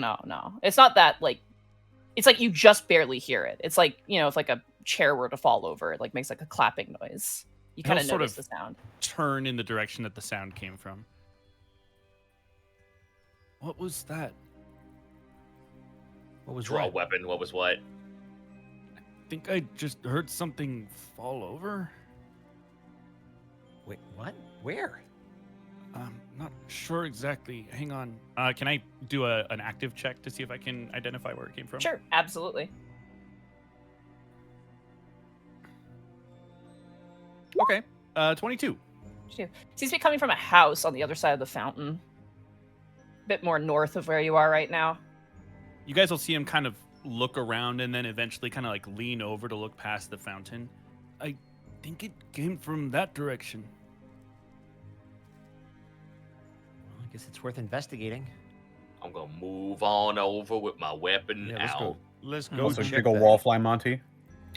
It's not that like. It's like you just barely hear it. It's like, if like a chair were to fall over, it like makes like a clapping noise. You kind of sort notice of the sound. Turn in the direction that the sound came from. What was that? What was Draw wrong? weapon. What was what? I think I just heard something fall over. Wait, what? Where? I'm not sure exactly. Hang on. Can I do an active check to see if I can identify where it came from? Sure, absolutely. Okay. 22. Seems to be coming from a house on the other side of the fountain. A bit more north of where you are right now. You guys will see him kind of look around and then eventually kind of like lean over to look past the fountain. I think it came from that direction. Well, I guess it's worth investigating. I'm gonna move on over with my weapon Yeah, let's out. go. Let's go Also, check big ol' that. wallfly, Monty.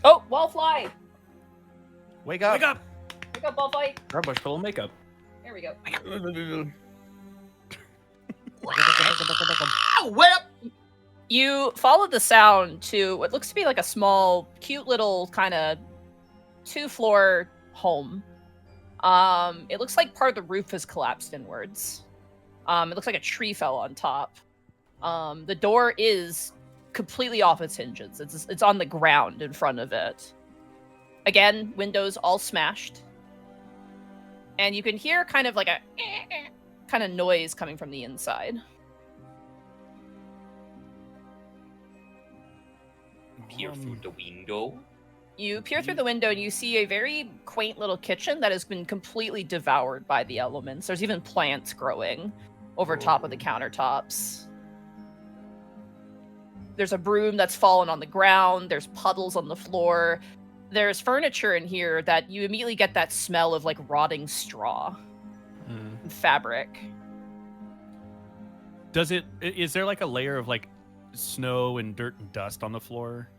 Oh, wallfly! Wake up! Wake up! Wake up, wallfly! Rubbish full of makeup. There we go. What? You follow the sound to what looks to be like a small, cute little kind of 2-floor home. It looks like part of the roof has collapsed inwards. It looks like a tree fell on top. The door is completely off its hinges. It's on the ground in front of it. Again, windows all smashed. And you can hear kind of like a kind of noise coming from the inside. Peer through the window. You peer through the window and you see a very quaint little kitchen that has been completely devoured by the elements. There's even plants growing over top of the countertops. There's a broom that's fallen on the ground. There's puddles on the floor. There's furniture in here that you immediately get that smell of like rotting straw and fabric. Is there like a layer of like snow and dirt and dust on the floor?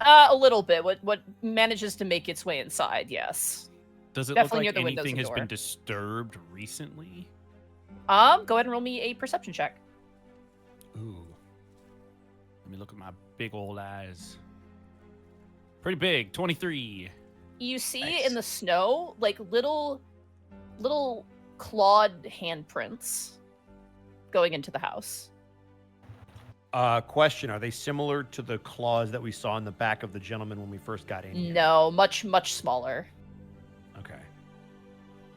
A little bit. What manages to make its way inside, yes. Does it Definitely look near like the windows anything and has door. been disturbed recently? Go ahead and roll me a perception check. Ooh. Let me look at my big old eyes. Pretty big, 23. You see Nice. in the snow like little clawed handprints going into the house. Question: are they similar to the claws that we saw in the back of the gentleman when we first got in here? No, much smaller. Okay.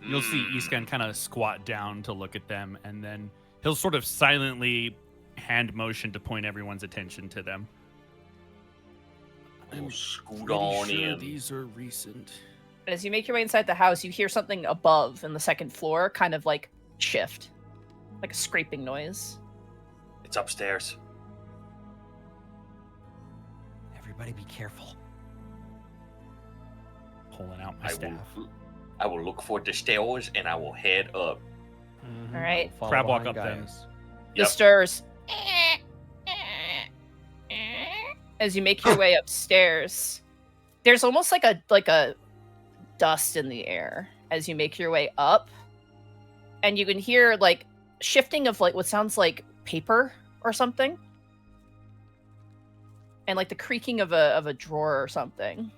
You'll see Iskan kind of squat down to look at them, and then he'll sort of silently hand motion to point everyone's attention to them. Oh, scoot Pretty on sure in. these are recent. And as you make your way inside the house, you hear something above in the second floor kind of like shift. Like a scraping noise. It's upstairs. Everybody be careful. Pulling out my staff. I will look for the stairs and I will head up. All right. Follow Crab walk behind up then. Gaius. The Yep. stirs. As you make your way upstairs, there's almost like a dust in the air as you make your way up, and you can hear like shifting of like what sounds like paper or something, and like the creaking of a drawer or something.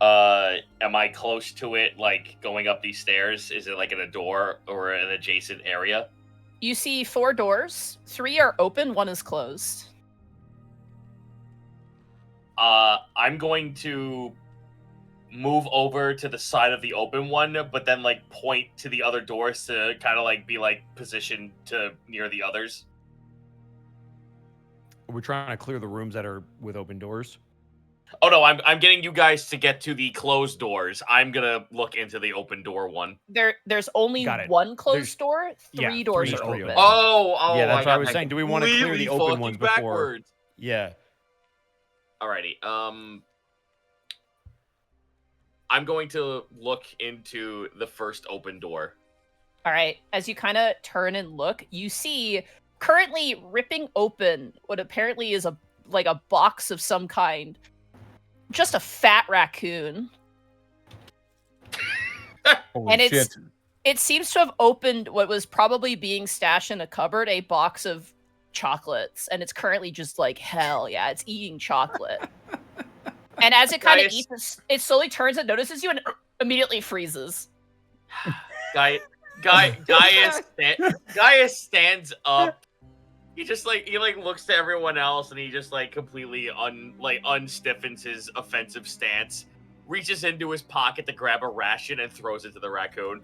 Am I close to it, like going up these stairs? Is it like in a door or an adjacent area? You see 4 doors. 3 are open, 1 is closed. I'm going to move over to the side of the open one, but then like point to the other doors to kind of like be like positioned to near the others. We're trying to clear the rooms that are with open doors. Oh no, I'm getting you guys to get to the closed doors. I'm gonna look into the open door one. There's only Got it. 1 closed There's- door. 3 yeah, doors 3 are are open. open. Oh, Yeah, that's what I got was that saying. Do we wanna clear the completely open fucking ones before- backwards. Yeah. Alrighty. I'm going to look into the first open door. All right. As you kind of turn and look, you see currently ripping open what apparently is a box of some kind. Just a fat raccoon. Holy And shit. it seems to have opened what was probably being stashed in a cupboard, a box of chocolates, and it's currently just like hell yeah, it's eating chocolate. And as it kind of Guys. eats, it slowly turns and notices you and immediately freezes. Gaius stands up. He looks to everyone else and he just like completely unstiffens his offensive stance, reaches into his pocket to grab a ration and throws it to the raccoon.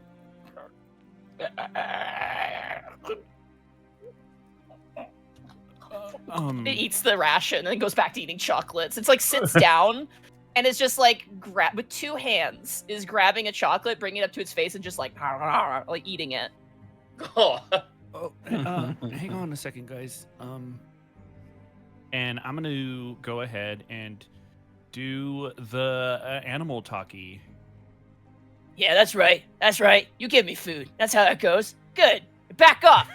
It eats the ration and goes back to eating chocolates. It's like sits down and is just like with 2 hands is grabbing a chocolate, bringing it up to its face, and just like eating it. Oh, Hang on a second, guys. And I'm gonna go ahead and do the animal talkie. Yeah, that's right. That's right. You give me food. That's how that goes. Good. Back off.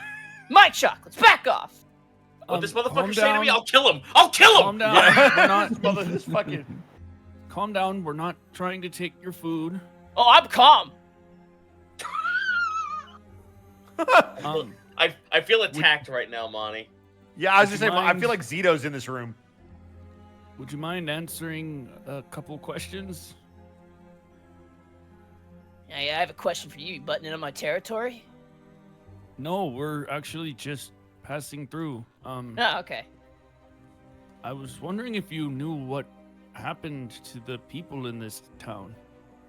My chocolates. Back off. what this calm motherfucker say to me? down. I'll kill him. I'll kill him. Calm down. We're not. Calm down. We're not trying to take your food. Oh, I'm calm. I feel attacked right now, Monty. Yeah, I was Would just you saying, I mind- feel like Zito's in this room. Would you mind answering a couple questions? Yeah, I have a question for you. You butting into my territory? No, we're actually just passing through. Oh, okay. I was wondering if you knew what happened to the people in this town.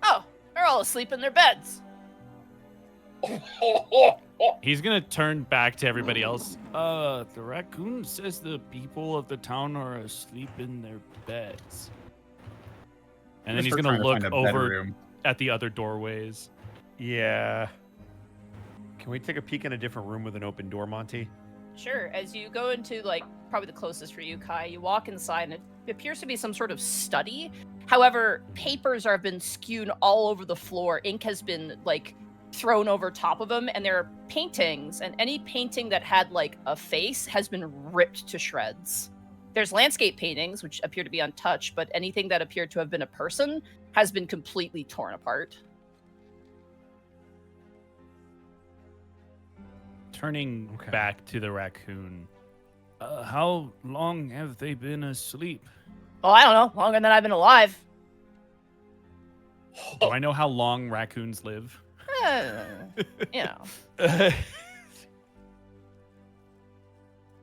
Oh, they're all asleep in their beds. He's gonna turn back to everybody else. The raccoon says the people of the town are asleep in their beds. And then he's Start gonna trying to look find a over bedroom. at the other doorways. Yeah. Can we take a peek in a different room with an open door, Monty? Sure. As you go into, like, probably the closest for you, Kai, you walk inside and it appears to be some sort of study. However, papers have been skewed all over the floor. Ink has been, like, thrown over top of them, and there are paintings, and any painting that had, like, a face has been ripped to shreds. There's landscape paintings, which appear to be untouched, but anything that appeared to have been a person has been completely torn apart. Turning Okay. back to the raccoon. How long have they been asleep? Oh, I don't know. Longer than I've been alive. Do I know how long raccoons live? You know.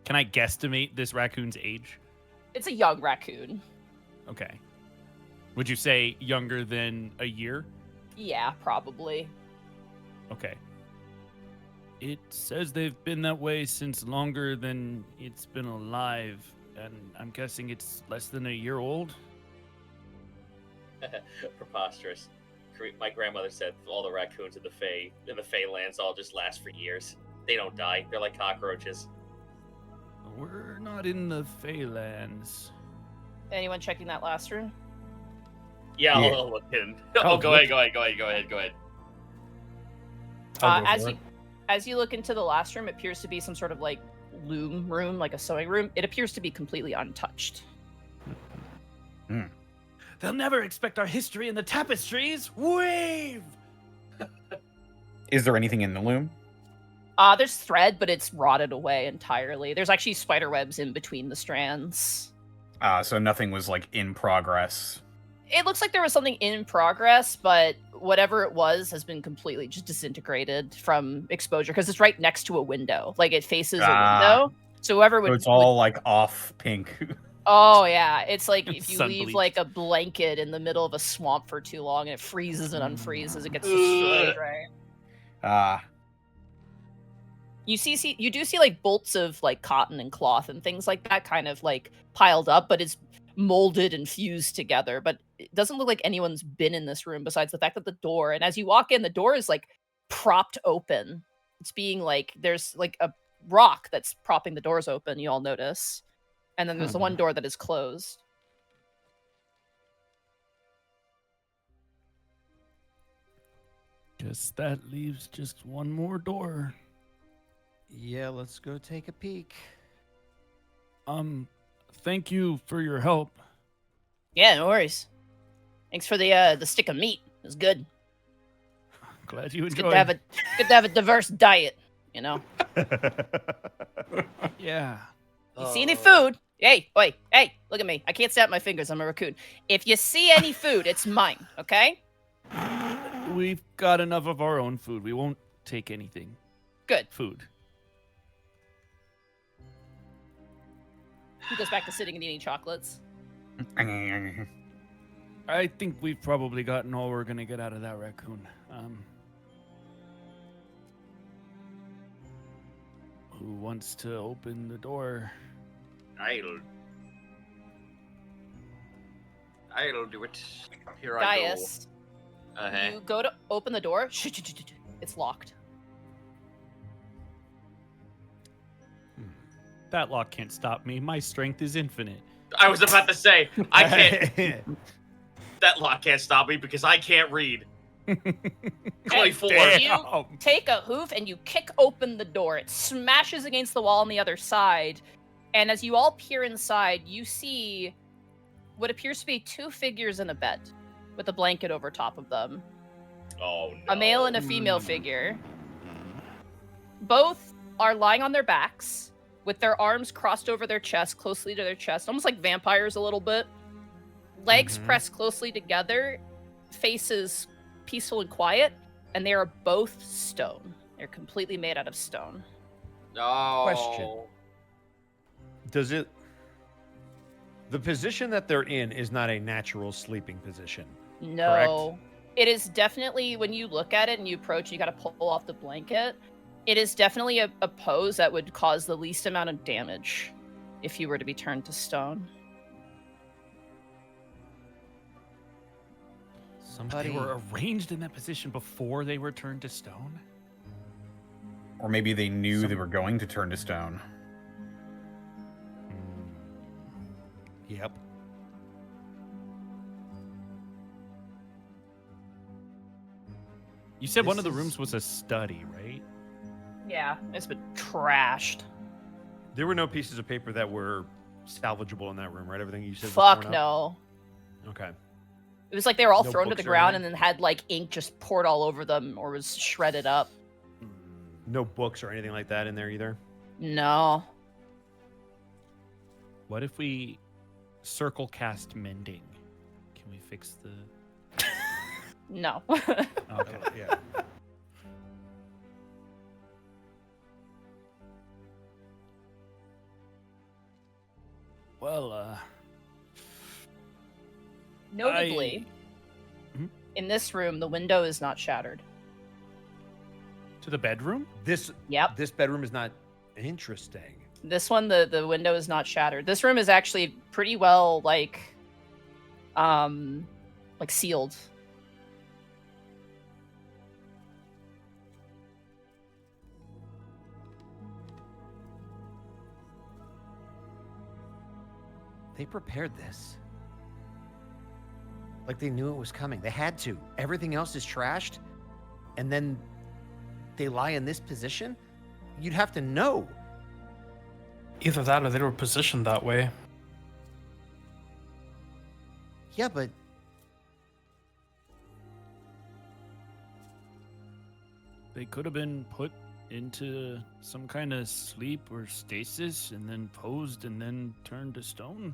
Can I guesstimate this raccoon's age? It's a young raccoon. Okay. Would you say younger than a year? Yeah, probably. Okay. It says they've been that way since longer than it's been alive, and I'm guessing it's less than a year old. Preposterous. My grandmother said all the raccoons in the Fey lands all just last for years. They don't die. They're like cockroaches. We're not in the Feylands. Anyone checking that last room? Yeah, Yeah. I'll look in. Oh, Go ahead. I'll go As for you as you look into the last room, it appears to be some sort of like loom room, like a sewing room. It appears to be completely untouched. They'll never expect our history in the tapestries. Wave! Is there anything in the loom? There's thread, but it's rotted away entirely. There's actually spider webs in between the strands. So nothing was like in progress. It looks like there was something in progress, but whatever it was has been completely just disintegrated from exposure because it's right next to a window. Like it faces a window. So whoever would, So it's all like off pink. oh yeah, it's like if you Sun leave bleached. like a blanket in the middle of a swamp for too long and it freezes and unfreezes, it gets destroyed, right? You do see like bolts of like cotton and cloth and things like that kind of like piled up, but it's molded and fused together. But it doesn't look like anyone's been in this room besides the fact that the door, and as you walk in, the door is like propped open. It's being like there's like a rock that's propping the doors open, you all notice. And then there's the one door that is closed. Guess that leaves just one more door. Yeah, let's go take a peek. Thank you for your help. Yeah, no worries. Thanks for the stick of meat. It was good. Glad you It's enjoyed. good to have a diverse diet, you know. Yeah. You see any food? Hey, wait, hey, look at me. I can't snap my fingers. I'm a raccoon. If you see any food, it's mine, okay? We've got enough of our own food. We won't take anything. Good. Food. He goes back to sitting and eating chocolates. I think we've probably gotten all we're gonna get out of that raccoon. Who wants to open the door? I'll do it. Here Gaius, I go. you go to open the door. It's locked. That lock can't stop me. My strength is infinite. I was about to say, I can't. That lock can't stop me because I can't read. 24. You take a hoof and you kick open the door. It smashes against the wall on the other side. And as you all peer inside, you see what appears to be two figures in a bed with a blanket over top of them. Oh no. A male and a female figure. Both are lying on their backs with their arms crossed over their chest, closely to their chest, almost like vampires a little bit. Legs pressed closely together, faces peaceful and quiet, and they are both stone. They're completely made out of stone. No. Question. Does it... The position that they're in is not a natural sleeping position. No. It is definitely, when you look at it and you approach, you got to pull off the blanket. It is definitely a pose that would cause the least amount of damage if you were to be turned to stone. They were arranged in that position before they were turned to stone? Or maybe they knew they were going to turn to stone. Yep. You said one of the rooms was a study, right? Yeah, it's been trashed. There were no pieces of paper that were salvageable in that room, right? Everything you said was Fuck torn up? no. Okay. It was like they were all No thrown to the books or ground and anything? then had like ink just poured all over them or was shredded up. No books or anything like that in there either? No. What if we circle cast mending? Can we fix the... No. Okay. Yeah. Well, Notably, Mhm. in this room, the window is not shattered. to the bedroom? This Yep. this bedroom is not interesting. This one, the window is not shattered. This room is actually pretty well, like sealed. They prepared this. Like they knew it was coming. They had to. Everything else is trashed. And then they lie in this position? You'd have to know. Either that or they were positioned that way. Yeah, but They could have been put into some kind of sleep or stasis and then posed and then turned to stone.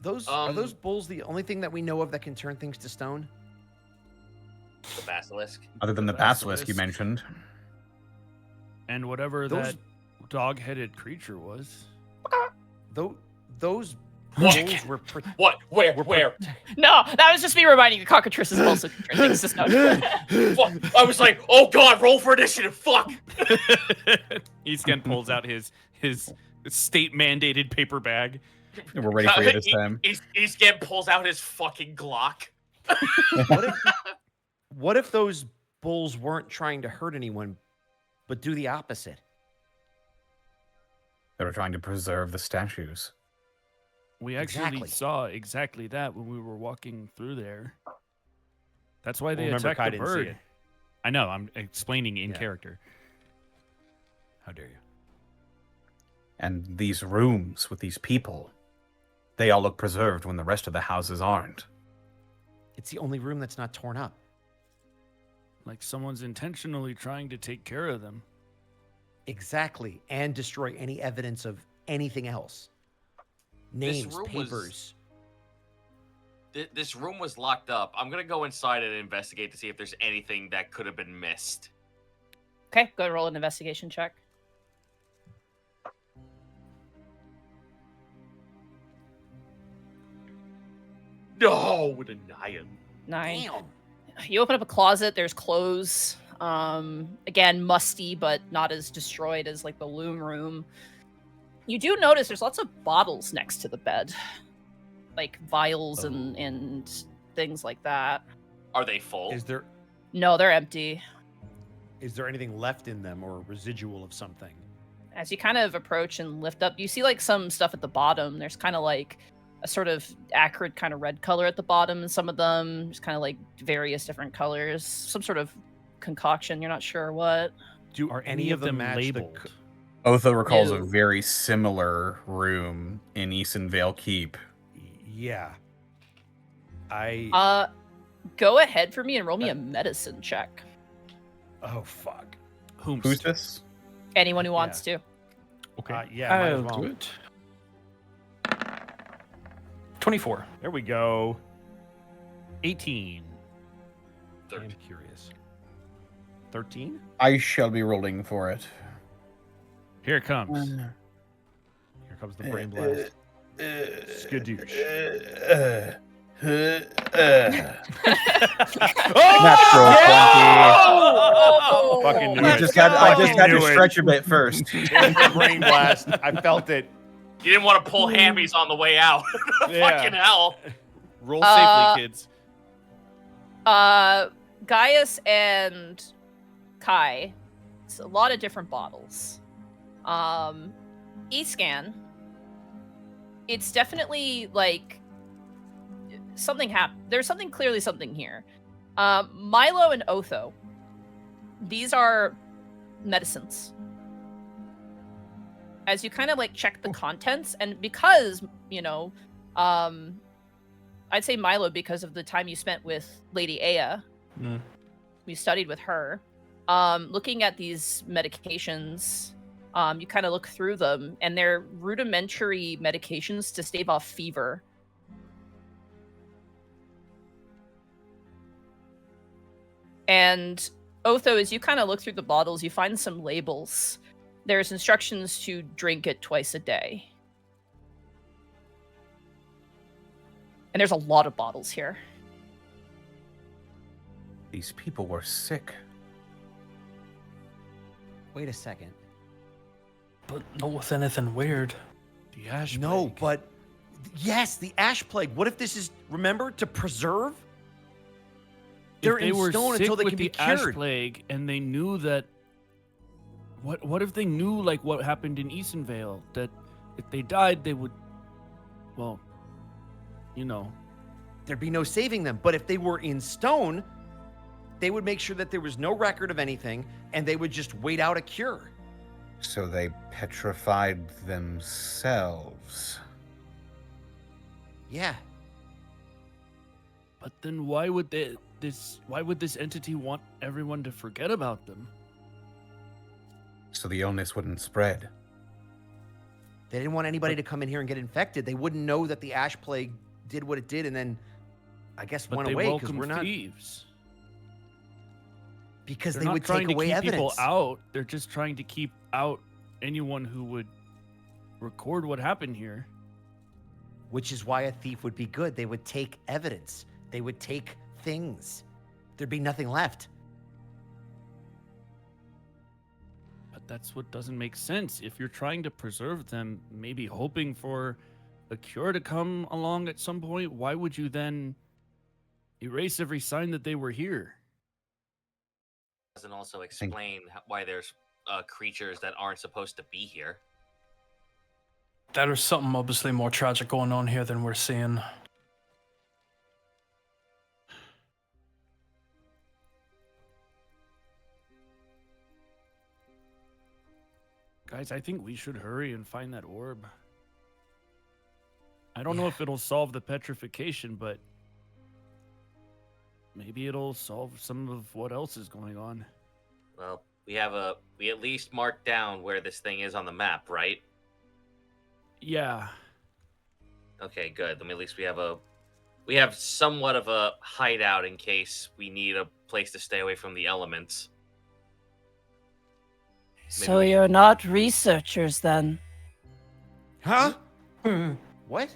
those are those bulls the only thing that we know of that can turn things to stone? The basilisk. Other than the basilisk you mentioned. And whatever Those- that dog-headed creature was. Those What? bulls were What? Where? No, that was just me reminding you. Cockatrice is also things to stone. Fuck. I was like, oh god, roll for initiative. Fuck. Eastgen pulls out his state-mandated paper bag. We're ready for you this time. Eastgate pulls out his fucking Glock. What if those bulls weren't trying to hurt anyone, but do the opposite? They were trying to preserve the statues. We actually Exactly. saw exactly that when we were walking through there. That's why they Remember, attacked Kai the didn't see bird. it. I know, I'm explaining in Yeah. character. How dare you? And these rooms with these people, they all look preserved when the rest of the houses aren't. It's the only room that's not torn up. Like someone's intentionally trying to take care of them. Exactly. And destroy any evidence of anything else. This Names, room papers. This room was locked up. I'm gonna go inside and investigate to see if there's anything that could have been missed. Okay, go roll an investigation check. No, with a 9. 9. Damn. You open up a closet. There's clothes. Again, musty, but not as destroyed as like the loom room. You do notice there's lots of bottles next to the bed, like vials and things like that. Are they full? Is there No, they're empty. anything left in them or residual of something? As you kind of approach and lift up, you see like some stuff at the bottom. There's kind of like a sort of acrid kind of red color at the bottom, and some of them just kind of like various different colors, some sort of concoction. You're not sure what. Do Are any of them match labeled? Otho recalls a No. very similar room in Easonvale Keep. Yeah. Go ahead for me and roll me a medicine check. Oh fuck. Who's this? Anyone who wants to. Okay. Yeah, might as I'll well. do it. 24. There we go. 18. I'm curious. 13? I shall be rolling for it. Here it comes. Here comes the brain blast. Skadoosh. Natural 20. Oh! Fucking knew I it. just had Fucking to knew it. stretch a bit first. Brain blast. I felt it. You didn't want to pull hammies on the way out. Yeah. Fucking hell. Roll safely, kids. Gaius and Kai. It's a lot of different bottles. E-scan. It's definitely like something happened. There's clearly something here. Milo and Otho. These are medicines. As you kind of like check the contents, and because, I'd say Milo because of the time you spent with Lady Aya. We studied with her. Looking at these medications, you kind of look through them, and they're rudimentary medications to stave off fever. And Otho, as you kind of look through the bottles, you find some labels. There's instructions to drink it twice a day. And there's a lot of bottles here. These people were sick. Wait a second. But not with anything weird. The ash No, plague. but yes, the ash plague. What if this is, remember, to preserve? They're If they in were stone sick until they with can be the ash cured. plague, and they knew that. What if they knew like what happened in Easonvale? That if they died, they would. Well, There'd be no saving them. But if they were in stone, they would make sure that there was no record of anything, and they would just wait out a cure. So they petrified themselves. Yeah. But then why would this entity want everyone to forget about them? So the illness wouldn't spread. They didn't want anybody to come in here and get infected. They wouldn't know that the ash plague did what it did, and then, I guess, But went they away because welcome we're not. thieves. Because They're they not would trying take to away keep evidence. people out. They're just trying to keep out anyone who would record what happened here. Which is why a thief would be good. They would take evidence. They would take things. There'd be nothing left. But that's what doesn't make sense. If you're trying to preserve them, maybe hoping for a cure to come along at some point, why would you then erase every sign that they were here? Doesn't also explain why there's creatures that aren't supposed to be here. There's something obviously more tragic going on here than we're seeing. Guys, I think we should hurry and find that orb. I don't know if it'll solve the petrification, but maybe it'll solve some of what else is going on. Well, we at least marked down where this thing is on the map, right? Yeah. Okay, good. Then at least we have somewhat of a hideout in case we need a place to stay away from the elements. So you're not researchers then? Huh? What?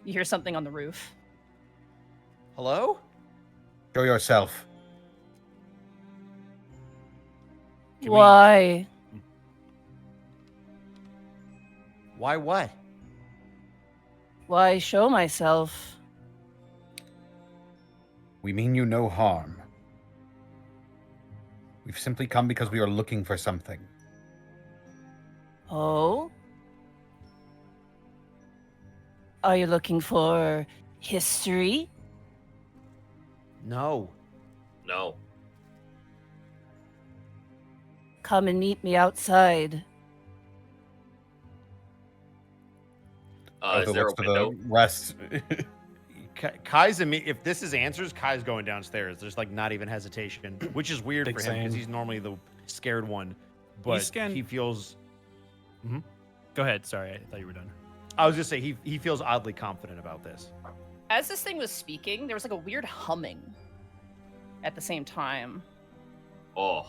You hear something on the roof. Hello? Show yourself. Can we- Why? Why what? Why show myself? We mean you no harm. We've simply come because we are looking for something. Oh? Are you looking for history? No. No. Come and meet me outside. Is there a looks to window? the rest. Kai's if this is answers, Kai's going downstairs. There's like not even hesitation, which is weird Big for him because same. he's normally the scared one. But he feels. Go ahead. Sorry, I thought you were done. I was just say he feels oddly confident about this. As this thing was speaking, there was like a weird humming at the same time. Oh.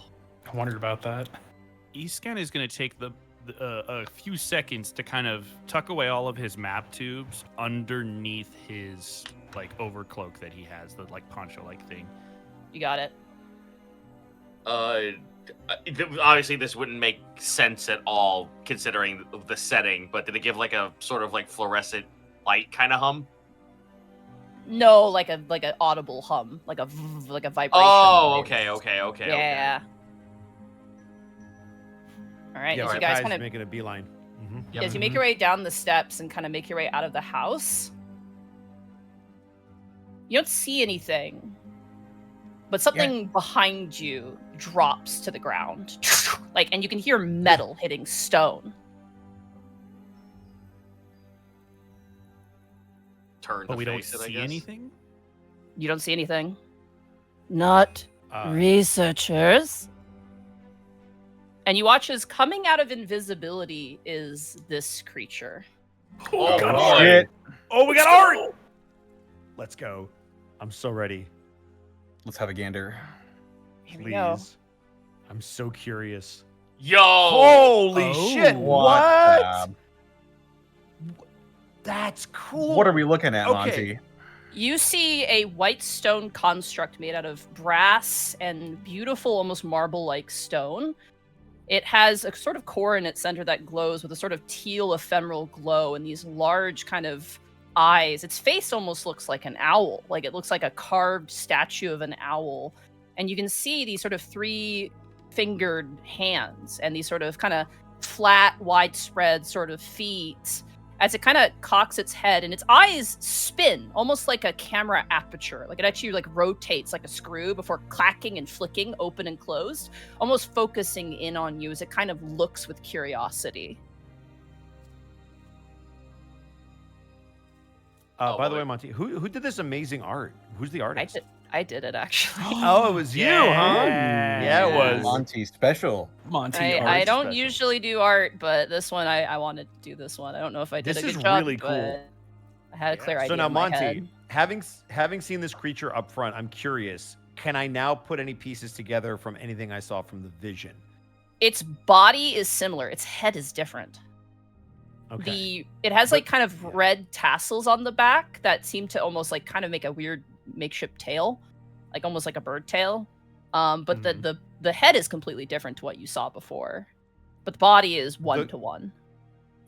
I wondered about that. Escan is going to take a few seconds to kind of tuck away all of his map tubes underneath his like overcloak that he has, the like poncho like thing. You got it. Obviously this wouldn't make sense at all considering the setting, but did it give like a sort of like fluorescent light kind of hum? No, like an audible hum, like a vibration. Oh, okay. Yeah. All right, Yeah, as you Kai's guys kind of making a beeline. as you make your way down the steps and kind of make your way out of the house, you don't see anything, but something behind you drops to the ground, like, and you can hear metal hitting stone. Turn But to we don't face it, I see guess. anything. You don't see anything. Not Uh, researchers. And you watch as coming out of invisibility is this creature. Oh, God, boy. Shit. Oh, we got Art! Let's go. I'm so ready. Let's have a gander. Here we go. Please. I'm so curious. Yo! Holy Oh, shit! What? That's cool. What are we looking at, Okay. Monty? You see a white stone construct made out of brass and beautiful, almost marble-like stone. It has a sort of core in its center that glows with a sort of teal ephemeral glow and these large kind of eyes. Its face almost looks like an owl. Like it looks like a carved statue of an owl. And you can see these sort of three-fingered hands and these sort of kind of flat, widespread sort of feet as it kind of cocks its head and its eyes spin almost like a camera aperture. Like it actually like rotates like a screw before clacking and flicking open and closed, almost focusing in on you as it kind of looks with curiosity. Oh, By the boy. way, Monty, who did this amazing art? Who's the artist? I did it actually. Oh, it was you, huh? Yeah, it was. Monty special. Monty I art. don't special. usually do art, but this one I wanted to do this one. I don't know if I did This a is good job, really cool. but I had a clear idea. So now, in my Monty, head. having seen this creature up front, I'm curious. Can I now put any pieces together from anything I saw from the vision? Its body is similar. Its head is different. Okay. It has like kind of red tassels on the back that seem to almost like kind of make a weird makeshift tail, like almost like a bird tail. But the head is completely different to what you saw before. But the body is one to one.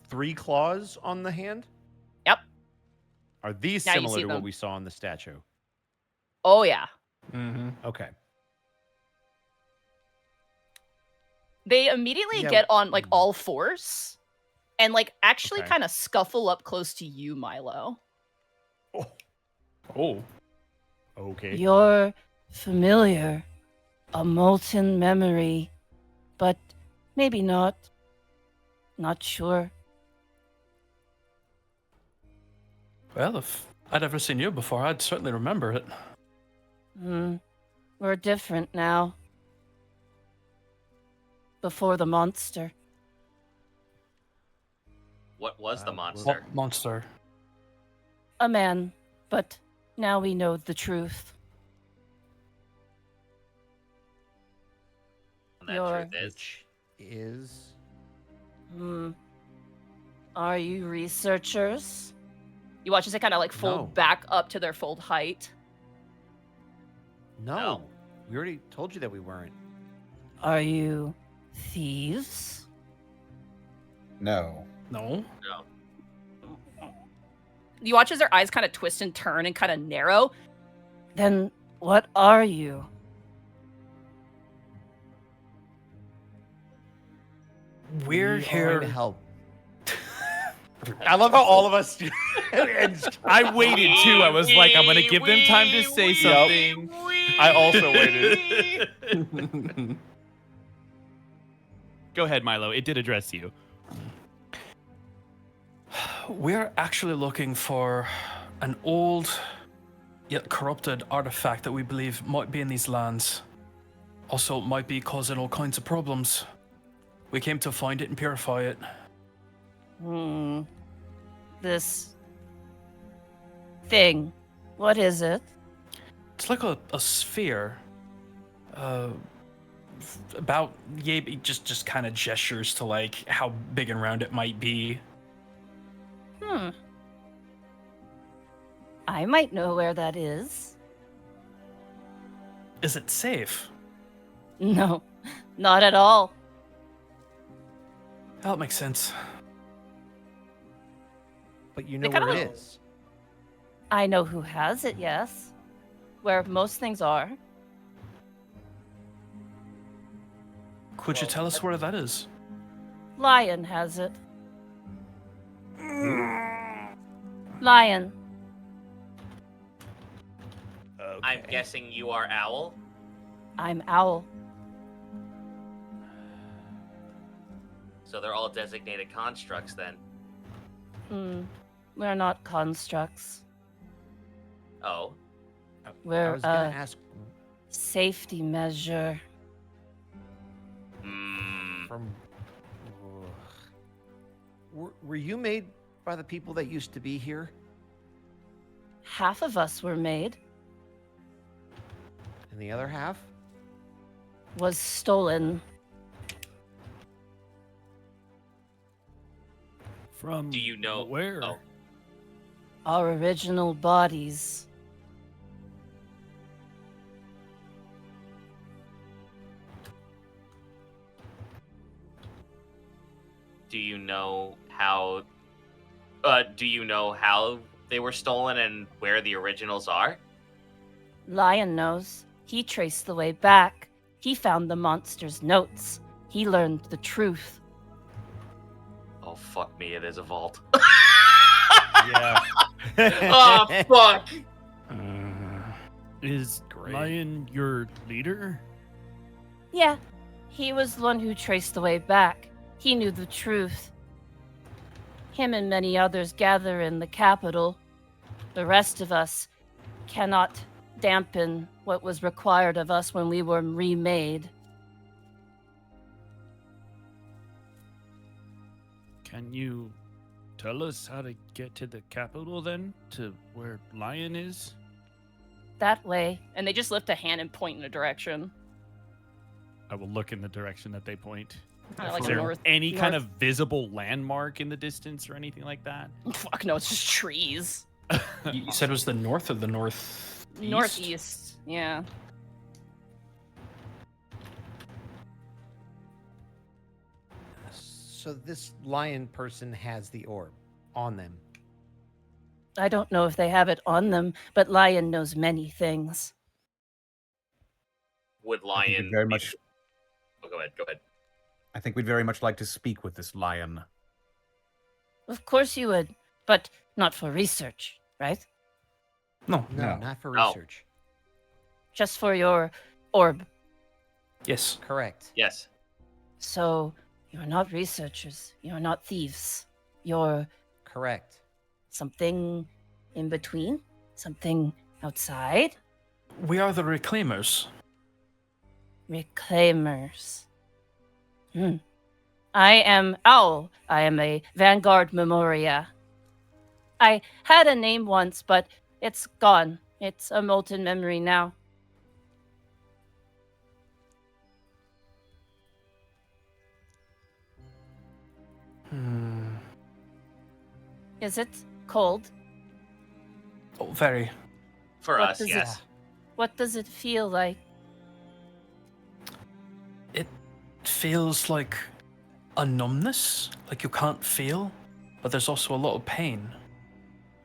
3 claws on the hand? Yep. Are these Now you similar see to them. what we saw in the statue? Oh yeah. Mm-hmm. Okay. They immediately Yeah. get on like all fours and like actually Okay. kind of scuffle up close to you, Milo. Oh. Okay. You're familiar. A molten memory. But maybe not. Not sure. Well, if I'd ever seen you before, I'd certainly remember it. We're different now. Before the monster. What was the Well, monster? Monster. A man. But now we know the truth. And that Your- truth is. Which is Are you researchers? You watch as they kind of like fold No. back up to their fold height. no. No. We already told you that we weren't. Are you thieves? No. No. You watch as their eyes kind of twist and turn and kind of narrow. Then what are you? We're We are here. to help. I love how all of us. I waited too. I was like, I'm gonna give them time to say something. I also waited. Go ahead, Milo. It did address you. We're actually looking for an old yet corrupted artifact that we believe might be in these lands. Also, it might be causing all kinds of problems. We came to find it and purify it. This thing, what is it? It's like a sphere. About, yeah, just kind of gestures to like how big and round it might be. I might know where that is. Is it safe? No, not at all. That makes sense. But you know kinda where it like- is. I know who has it, yes. Where most things are. Could you tell us where that is? Lion has it. Lion. I'm guessing you are Owl. I'm Owl. So they're all designated constructs then. We're not constructs. Oh. I We're was gonna a ask safety measure. from. Were you made by the people that used to be here? Half of us were made, And the other half? was stolen. From Do you know where? Oh. Our original bodies. Do you know how? Do you know how they were stolen and where the originals are? Lion knows. He traced the way back. He found the monster's notes. He learned the truth. Oh fuck me! It is a vault. Yeah. Oh fuck! Is Great. Lion your leader? Yeah, he was the one who traced the way back. He knew the truth. Him and many others gather in the capital. The rest of us cannot dampen what was required of us when we were remade. Can you tell us how to get to the capital then? To where Lion is? That way. And they just lift a hand and point in a direction. I will look in the direction that they point. Kind of like Is a there north. any kind north- of visible landmark in the distance or anything like that? Fuck no, it's just trees. You said it was the north or the north? Northeast. Yeah. So this lion person has the orb on them. I don't know if they have it on them, but Lion knows many things. Would I think Lion we'd very be- much. Oh, go ahead. Go ahead. I think we'd very much like to speak with this lion. Of course you would, but not for research, right? No. No, No. not for No. research. Just for your orb. Yes. Correct. Yes. So you're not researchers. You're not thieves. You're Correct. something in between? Something outside? We are the reclaimers. Reclaimers. I am Owl. I am a Vanguard Memoria. I had a name once, but it's gone. It's a molten memory now. Is it cold? Oh, very. For What us, does it- yes. What does it feel like? It feels like a numbness, like you can't feel, but there's also a lot of pain,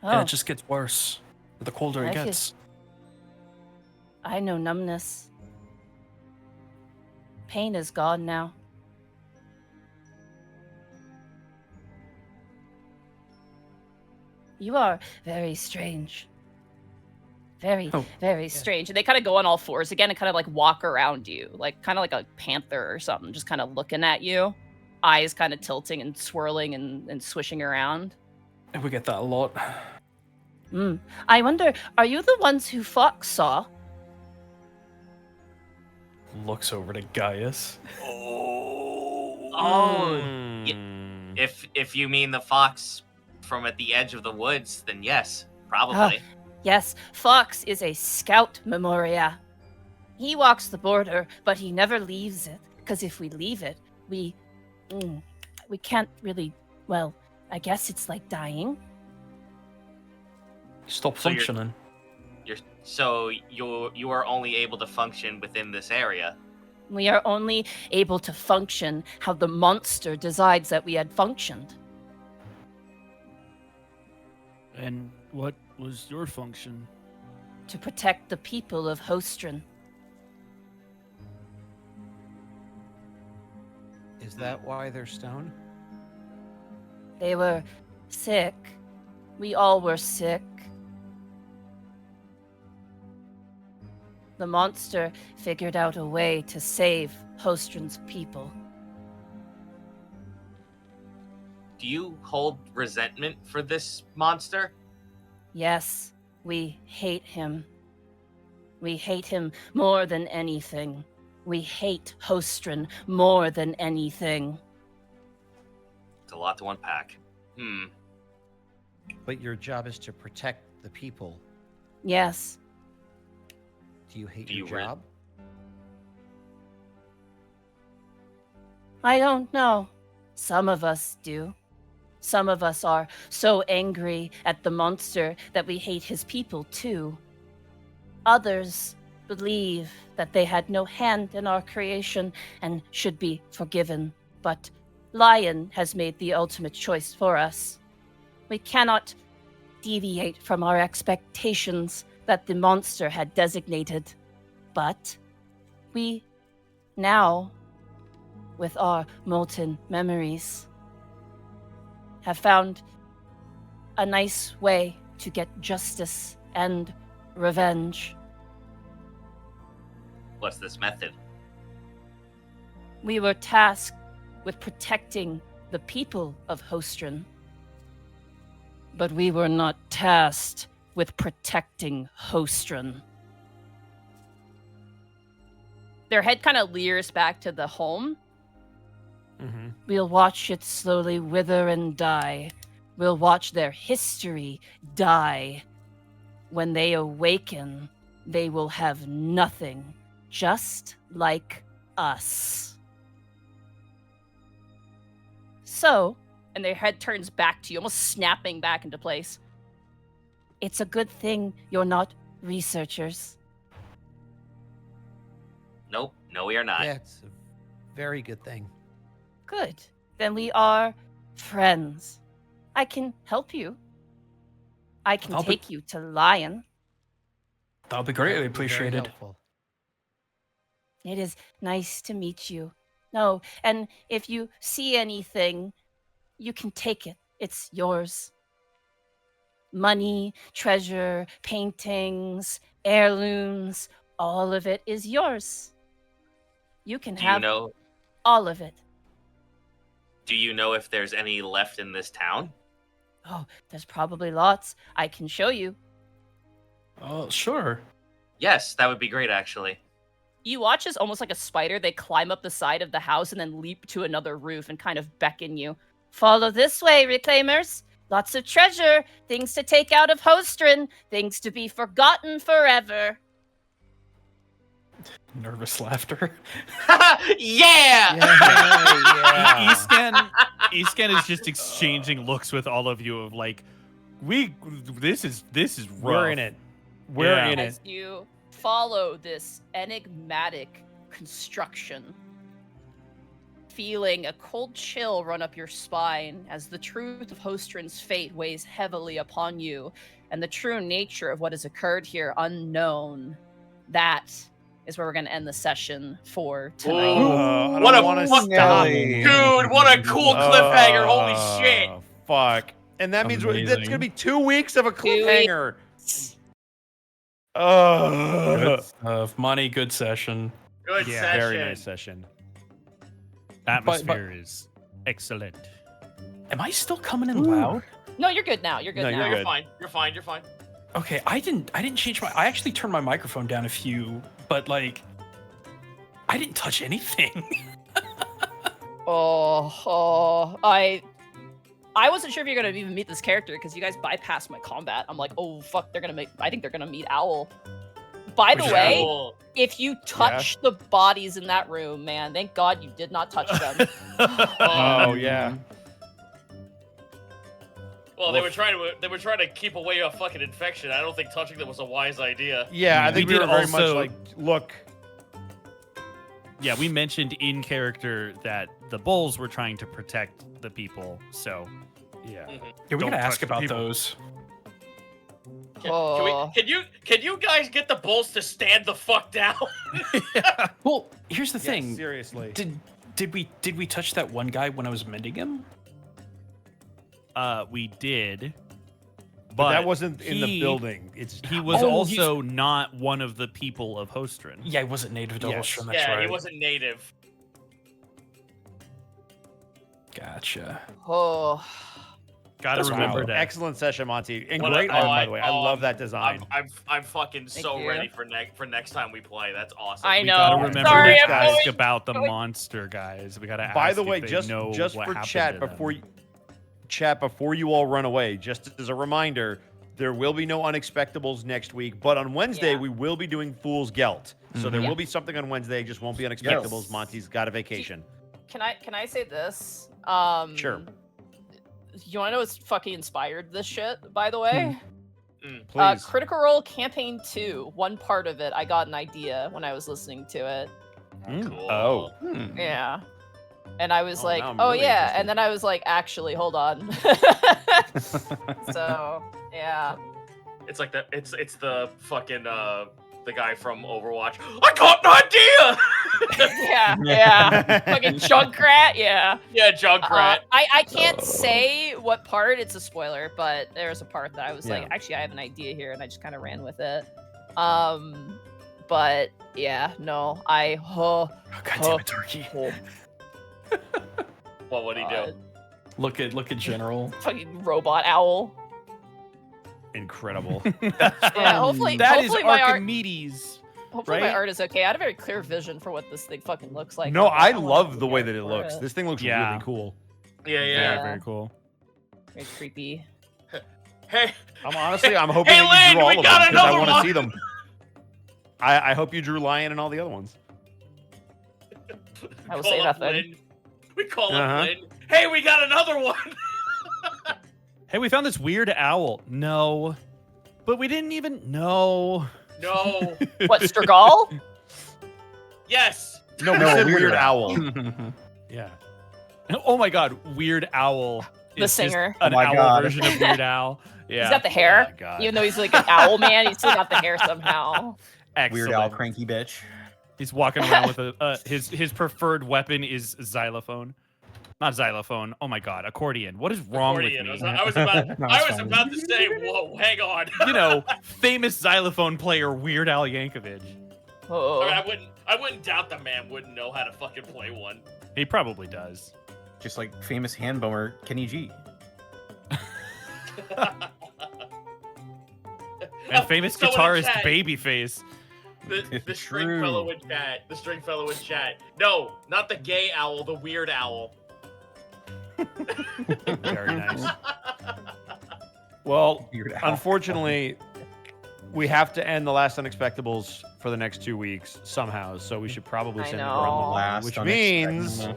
and Oh, it just gets worse the colder I it feel- gets. I know numbness. Pain is gone now. You are very strange. Very, Oh, very Strange. And they kind of go on all fours again and kind of like walk around you, like kind of like a panther or something, just kind of looking at you, eyes kind of tilting and swirling and swishing around. And we get that a lot. I wonder, are you the ones who Fox saw? Looks over to Gaius. Oh, if you mean the fox from at the edge of the woods, then yes, probably. Yes, Fox is a scout memoria. He walks the border, but he never leaves it. Because if we leave it, we can't really. Well, I guess it's like dying. Stop So functioning. You are only able to function within this area. We are only able to function how the monster decides that we had functioned. And what was your function? To protect the people of Hostrin. Is that why they're stone? They were sick. We all were sick. The monster figured out a way to save Hostrin's people. Do you hold resentment for this monster? Yes, we hate him. We hate him more than anything. We hate Hostrin more than anything. It's a lot to unpack. But your job is to protect the people. Yes. Do you hate Do your you re- job? I don't know. Some of us do. Some of us are so angry at the monster that we hate his people too. Others believe that they had no hand in our creation and should be forgiven. But Lion has made the ultimate choice for us. We cannot deviate from our expectations that the monster had designated. But we now, with our molten memories, have found a nice way to get justice and revenge. What's this method? We were tasked with protecting the people of Hostrin, but we were not tasked with protecting Hostrin. Their head kind of leers back to the home. We'll watch it slowly wither and die. We'll watch their history die. When they awaken, they will have nothing, just like us. So, And their head turns back to you, almost snapping back into place. it's a good thing you're not researchers. Nope, no, we are not. Yeah, it's a very good thing. Good. Then we are friends. I can help you. I can I'll be- take you to Lion. That would be That greatly would be very appreciated. helpful. It is nice to meet you. No, and if you see anything, you can take it. It's yours. Money, treasure, paintings, heirlooms, all of it is yours. You can Do you have know? all of it. Do you know if there's any left in this town? Oh, there's probably lots. I can show you. Oh, sure. Yes, that would be great, actually. You watch as almost like a spider, they climb up the side of the house and then leap to another roof and kind of beckon you. Follow this way, reclaimers. Lots of treasure, things to take out of Hostrin, things to be forgotten forever. Nervous laughter. Yeah! Escan is just exchanging looks with all of you of like, this is rough. We're in it. We're Yeah. in it. As you follow this enigmatic construction, feeling a cold chill run up your spine as the truth of Hostrin's fate weighs heavily upon you, and the true nature of what has occurred here unknown. That is where we're going to end the session for tonight. Ooh, I what a don't wanna fuck- stop. Dude, what a cool cliffhanger! Holy shit! Fuck. And that means that's Amazing. gonna be 2 weeks of a 2 weeks. cliffhanger. Good stuff. Money, good session. Good Yeah, session. very nice session. Atmosphere is excellent. Am I still coming in loud? No, you're good now. You're good No, now. you're You're good. fine. You're fine. You're fine. Okay, I didn't change my. I actually turned my microphone down a few, but like, I didn't touch anything. I wasn't sure if you're gonna even meet this character because you guys bypassed my combat. I'm like, oh fuck, I think they're gonna meet Owl. By the Which way, Owl? if you touch the bodies in that room, man, thank God you did not touch them. Oh yeah. Well, they were trying to keep away a fucking infection. I don't think touching them was a wise idea. Yeah, I We think we did were very much also- like, look. Yeah, we mentioned in character that the bulls were trying to protect the people. So Yeah. Yeah, we Don't gotta touch ask the about people. those. Can you guys get the bulls to stand the fuck down? Well, here's the Yeah, thing. seriously. Did we touch that one guy when I was mending him? we did. But that wasn't in the he- building. He was Oh, he's- also not one of the people of Hostrin. Yeah, he wasn't native to Yes. Ulstrom, that's Yeah, right. he wasn't native. Gotcha. Oh, Gotta That's remember Wow. that. Excellent session, Monty. And What great a- art, oh, by the way. I love that design. I'm fucking Thank so you. ready for next time we play. That's awesome. I We know. gotta remember Sorry, to I'm ask going- about the monster guys. We gotta ask. By the if way, they just know just what for happened chat to them. before you all run away, just as a reminder, there will be no Unexpectables next week, but on Wednesday Yeah. we will be doing Fool's Gelt. So there Yeah. will be something on Wednesday, just won't be Unexpectables. Yes. Monty's got a vacation. can I say this? Sure. You wanna know what's fucking inspired this shit, by the way? Please. Critical Role Campaign 2, one part of it, I got an idea when I was listening to it. Cool. Oh. Yeah. And I was Oh, like, now I'm oh really yeah. interested. And then I was like, actually, hold on. So, yeah. It's like it's the fucking the guy from Overwatch. I got an idea. Yeah. Fucking Junkrat, yeah. Yeah, Junkrat. I can't say what part, it's a spoiler, but there's a part that I was Yeah. like, actually, I have an idea here, and I just kind of ran with it. But yeah, no, Oh, God damn it, Turkey. Well, what'd he do? Look at General. Fucking robot owl. Incredible. Yeah, hopefully, That is hopefully my art, Archimedes. hopefully my right? art is okay. I had a very clear vision for what this thing fucking looks like. No, I wanna love be the way here that it for looks. This thing looks Yeah. really cool. Yeah, Yeah, yeah. very cool. Very creepy. Hey, I'm hoping that you Lynn, drew all we of got them because I another want to one. see them. I hope you drew Lion and all the other ones. I will call say up nothing. Lynn. We call Uh-huh. up Lynn. Hey, we got another one. Hey, we found this weird owl. No. But we didn't even know. No. What, Sturgal? Yes. No, we No, said Weird Weird Owl. Owl. Yeah. Oh my god, Weird Owl. The is just singer. An Oh my owl God. version of Weird Owl. Yeah. He's got the hair. Oh my God. Even though he's like an owl man, he's still got the hair somehow. Excellent. Weird Al cranky bitch. He's walking around with a his preferred weapon is xylophone. Not xylophone. Oh my god, accordion. What is wrong Accordion. with me? I was about No, I it's was fine. about to say, whoa, hang on. You know, famous xylophone player Weird Al Yankovic. Oh. I wouldn't doubt the man wouldn't know how to fucking play one. He probably does. Just like famous hand bummer Kenny G. And famous Someone in guitarist chat. Babyface. The string True. fellow in chat. The string fellow in chat. No, not the gay owl, the weird owl. Very nice. Well, Weird Al. unfortunately, we have to end the last Unexpectables for the next 2 weeks somehow, so we should probably I send it know. around the line, Last which Unexpectables. means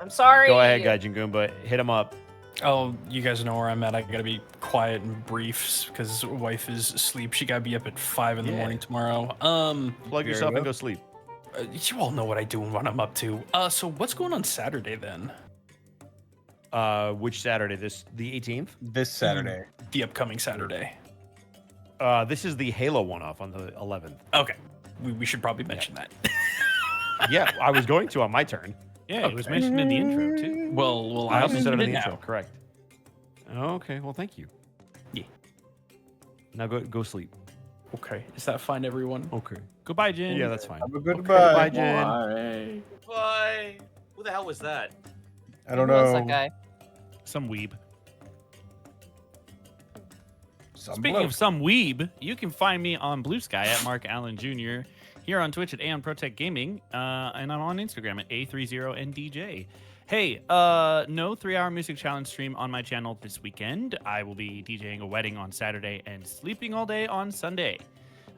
I'm sorry. go ahead, Gaijin Goomba, hit him up. Oh, you guys know where I'm at. I gotta be quiet and brief because wife is asleep. She gotta be up at 5 in the Yeah. morning tomorrow. Plug There yourself you and go. go sleep. You all know what I do and what I'm up to. So what's going on Saturday then? Which Saturday? The 18th? This Saturday. The upcoming Saturday. This is the Halo one-off on the 11th. Okay, we should probably mention that. Yeah, I was going to on my turn. Yeah, it was mentioned in the intro too. Well, I also said it in mentioned the now. intro, correct. Okay, well, thank you. Yeah. Now go sleep. Okay, is that fine, everyone? Okay. Goodbye, Jin. Yeah, that's fine. Have a good Goodbye, bye. Jen. Bye. Who the hell was that? I don't Who was know. that guy? Some weeb. Speaking of some weeb, you can find me on Blue Sky at Mark Allen Jr., here on Twitch at Aeon Protect Gaming, and I'm on Instagram at A30NDJ. Hey, no 3-hour music challenge stream on my channel this weekend. I will be DJing a wedding on Saturday and sleeping all day on Sunday.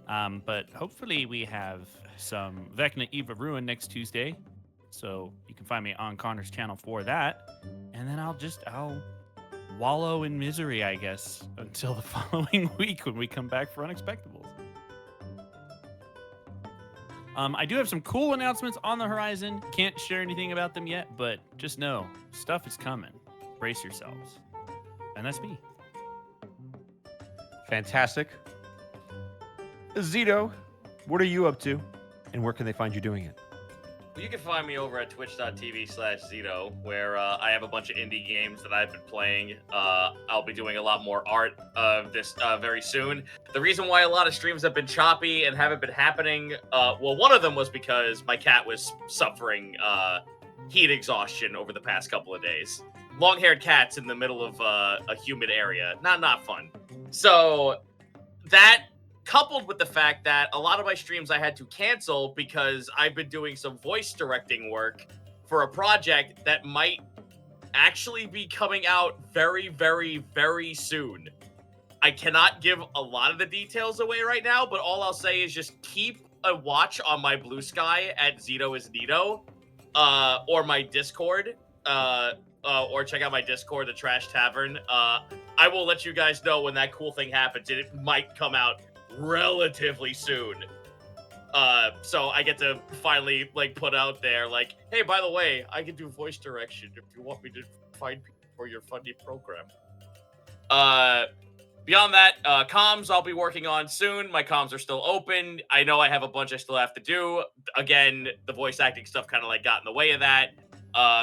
But hopefully we have some Vecna Eve of Ruin next Tuesday. So you can find me on Connor's channel for that. And then I'll wallow in misery, I guess, until the following week when we come back for Unexpectables. I do have some cool announcements on the horizon. Can't share anything about them yet, but just know stuff is coming. Brace yourselves. And that's me. Fantastic. Zito, what are you up to? And where can they find you doing it? You can find me over at twitch.tv/Zito, where I have a bunch of indie games that I've been playing. I'll be doing a lot more art of this very soon. The reason why a lot of streams have been choppy and haven't been happening, well, one of them was because my cat was suffering heat exhaustion over the past couple of days. Long-haired cats in the middle of a humid area. Not fun. So that, coupled with the fact that a lot of my streams I had to cancel because I've been doing some voice directing work for a project that might actually be coming out very, very, very soon. I cannot give a lot of the details away right now, but all I'll say is just keep a watch on my Blue Sky at Zito is Nito, or my Discord, or check out my Discord, The Trash Tavern. I will let you guys know when that cool thing happens, and it might come out relatively soon. So I get to finally put out there hey, by the way, I can do voice direction if you want me to find people for your funny program. Beyond that, comms I'll be working on soon. My comms are still open. I know I have a bunch I still have to do. Again, the voice acting stuff kind of got in the way of that.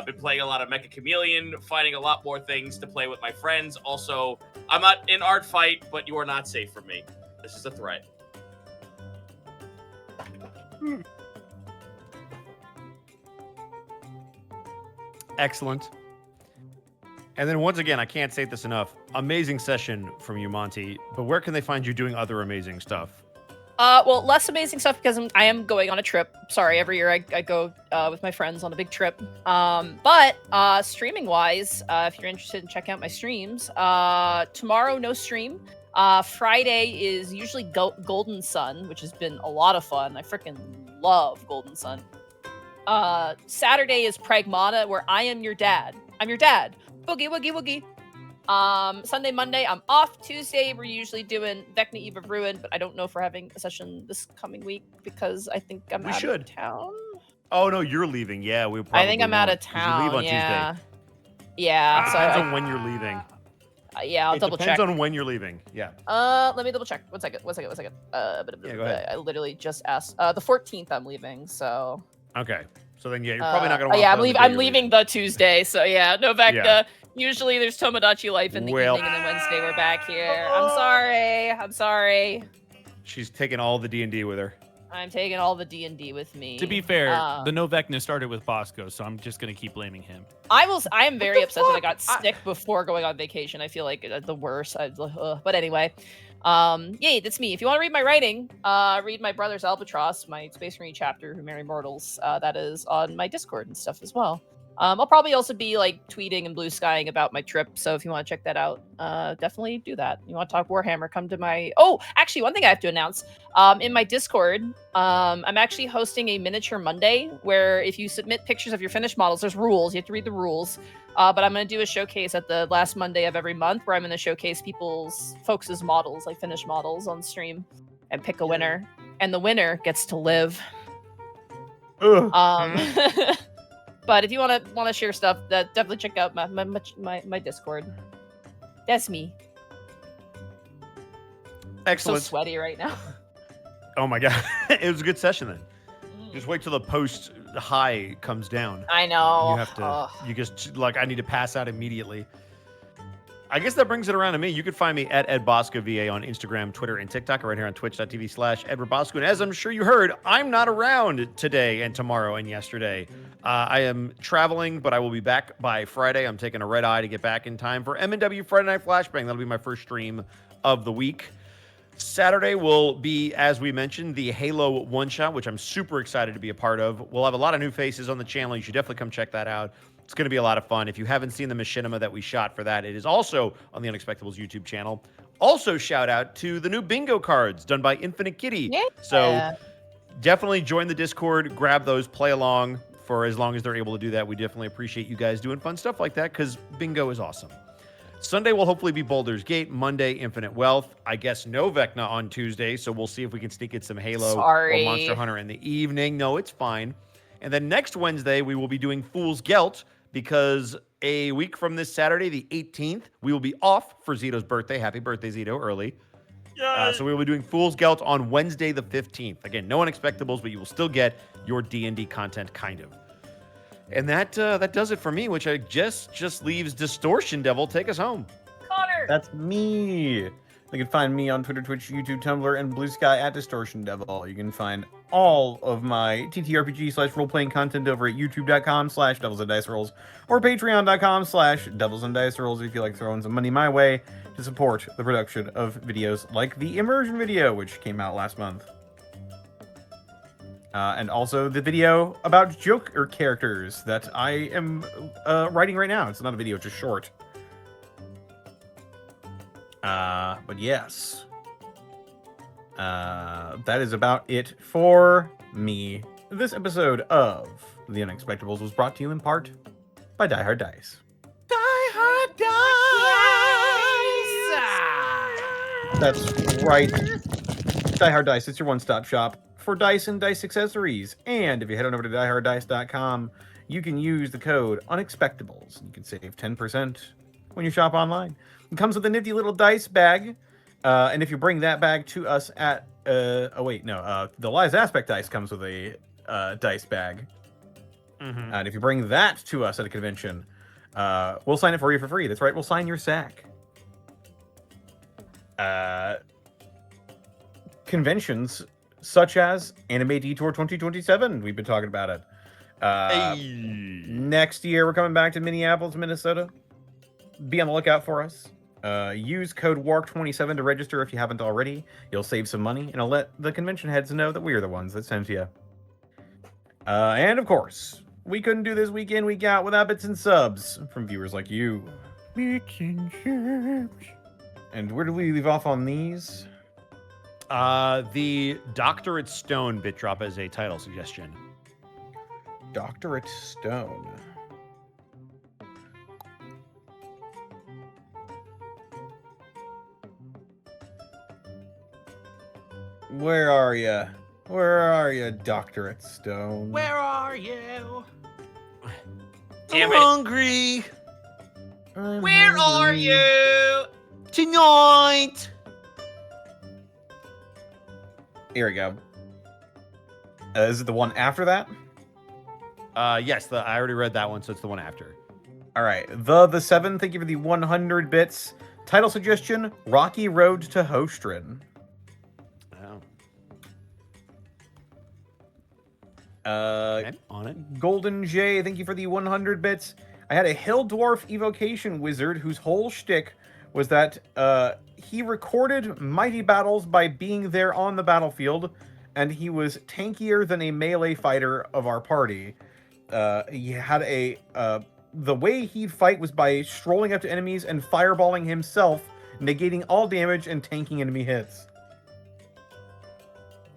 Been playing a lot of Mecha Chameleon, finding a lot more things to play with my friends. Also, I'm not in art fight, but you are not safe from me. This is a threat. Excellent. And then once again, I can't say this enough. Amazing session from you, Monty. But where can they find you doing other amazing stuff? Well, less amazing stuff because I am going on a trip. Sorry, every year I go with my friends on a big trip. But streaming wise, if you're interested in checking out my streams, tomorrow no stream. Friday is usually Golden Sun, which has been a lot of fun. I freaking love Golden Sun. Saturday is Pragmata, where I am your dad. I'm your dad. Boogie, woogie, woogie. Sunday, Monday, I'm off. Tuesday, we're usually doing Vecna Eve of Ruin, but I don't know if we're having a session this coming week because I think I'm out of town. Oh, no, you're leaving. Yeah, we probably I think I'm out of town. You leave on yeah. Tuesday. Yeah. Depends on when you're leaving. Yeah, I'll double check. Depends on when you're leaving. Yeah. Let me double check. One second. Yeah, go ahead. I literally just asked. The 14th I'm leaving, so. Okay. So then, yeah, you're probably not going to want to I'm leaving the Tuesday, so yeah, no Vecna. Yeah. Usually there's Tomodachi Life in the evening, and then Wednesday we're back here. I'm sorry. She's taking all the D&D with her. I'm taking all the D&D with me. To be fair, the no Vecna started with Bosco, so I'm just going to keep blaming him. I am very upset that I got sick before going on vacation. I feel like the worst. But anyway, yay, that's me. If you want to read my writing, read my brother's Albatross, my Space Marine chapter, Who Marry Mortals. That is on my Discord and stuff as well. I'll probably also be tweeting and blue skying about my trip. So if you want to check that out, definitely do that. You want to talk Warhammer, come to my... Oh, actually, one thing I have to announce. In my Discord, I'm actually hosting a Miniature Monday where if you submit pictures of your finished models, there's rules. You have to read the rules. But I'm going to do a showcase at the last Monday of every month where I'm going to showcase folks' models, finished models on stream and pick a winner. And the winner gets to live. But if you want to share stuff, definitely check out my Discord. That's me. Excellent. So sweaty right now. Oh my god, it was a good session then. Just wait till the post high comes down. I know. You have to. You just I need to pass out immediately. I guess that brings it around to me. You can find me at EdBoscoVA on Instagram, Twitter, and TikTok, right here on twitch.tv/EdwardBosco. And as I'm sure you heard, I'm not around today and tomorrow and yesterday. I am traveling, but I will be back by Friday. I'm taking a red eye to get back in time for M&W Friday Night Flashbang. That'll be my first stream of the week. Saturday will be, as we mentioned, the Halo one-shot, which I'm super excited to be a part of. We'll have a lot of new faces on the channel. You should definitely come check that out. It's going to be a lot of fun. If you haven't seen the machinima that we shot for that, it is also on the Unexpectables YouTube channel. Also, shout out to the new bingo cards done by Infinite Kitty. Yeah. So definitely join the Discord, grab those, play along for as long as they're able to do that. We definitely appreciate you guys doing fun stuff like that because bingo is awesome. Sunday will hopefully be Baldur's Gate. Monday, Infinite Wealth. I guess no Vecna on Tuesday, so we'll see if we can sneak in some Halo or Monster Hunter in the evening. No, it's fine. And then next Wednesday, we will be doing Fool's Gelt because a week from this Saturday, the 18th, we will be off for Zito's birthday. Happy birthday, Zito, early. So we will be doing Fool's Gelt on Wednesday, the 15th. Again, no Unexpectables, but you will still get your D&D content, kind of. And that does it for me, which I just leaves Distortion Devil. Take us home. Connor. That's me. You can find me on Twitter, Twitch, YouTube, Tumblr, and Blue Sky at Distortion Devil. You can find all of my TTRPG/role-playing content over at youtube.com/Devils and Dice Rolls or patreon.com/Devils and Dice Rolls if you feel like throwing some money my way to support the production of videos like the Immersion video, which came out last month. And also the video about Joker characters that I am writing right now. It's not a video, it's just short. But yes. That is about it for me. This episode of The Unexpectables was brought to you in part by Die Hard Dice. Die Hard Dice! That's right. Die Hard Dice, it's your one-stop shop for dice and dice accessories. And if you head on over to dieharddice.com, you can use the code Unexpectables. You can save 10% when you shop online. It comes with a nifty little dice bag. And if you bring that bag to us at... the Lies Aspect Dice comes with a dice bag. Mm-hmm. And if you bring that to us at a convention, we'll sign it for you for free. That's right, we'll sign your sack. Conventions such as Anime Detour 2027. We've been talking about it. Next year, we're coming back to Minneapolis, Minnesota. Be on the lookout for us. Use code WARK27 to register if you haven't already. You'll save some money, and it'll let the convention heads know that we're the ones that sent you. And of course, we couldn't do this week in, week out without bits and subs from viewers like you. Bits and subs. And where do we leave off on these? The Doctorate Stone bit drop as a title suggestion. Doctorate Stone. Where are you? Where are you, Doctorate Stone? Where are you? Damn I'm it. hungry Where are you? tonight. Here we go. Is it the one after that? Yes, I already read that one, so it's the one after. All right. The 7, thank you for the 100 bits. Title suggestion, Rocky Road to Hostrin. Oh. Okay, on it. Golden J, thank you for the 100 bits. I had a Hill Dwarf evocation wizard whose whole shtick was that he recorded mighty battles by being there on the battlefield, and he was tankier than a melee fighter of our party. He had the way he'd fight was by strolling up to enemies and fireballing himself, negating all damage and tanking enemy hits.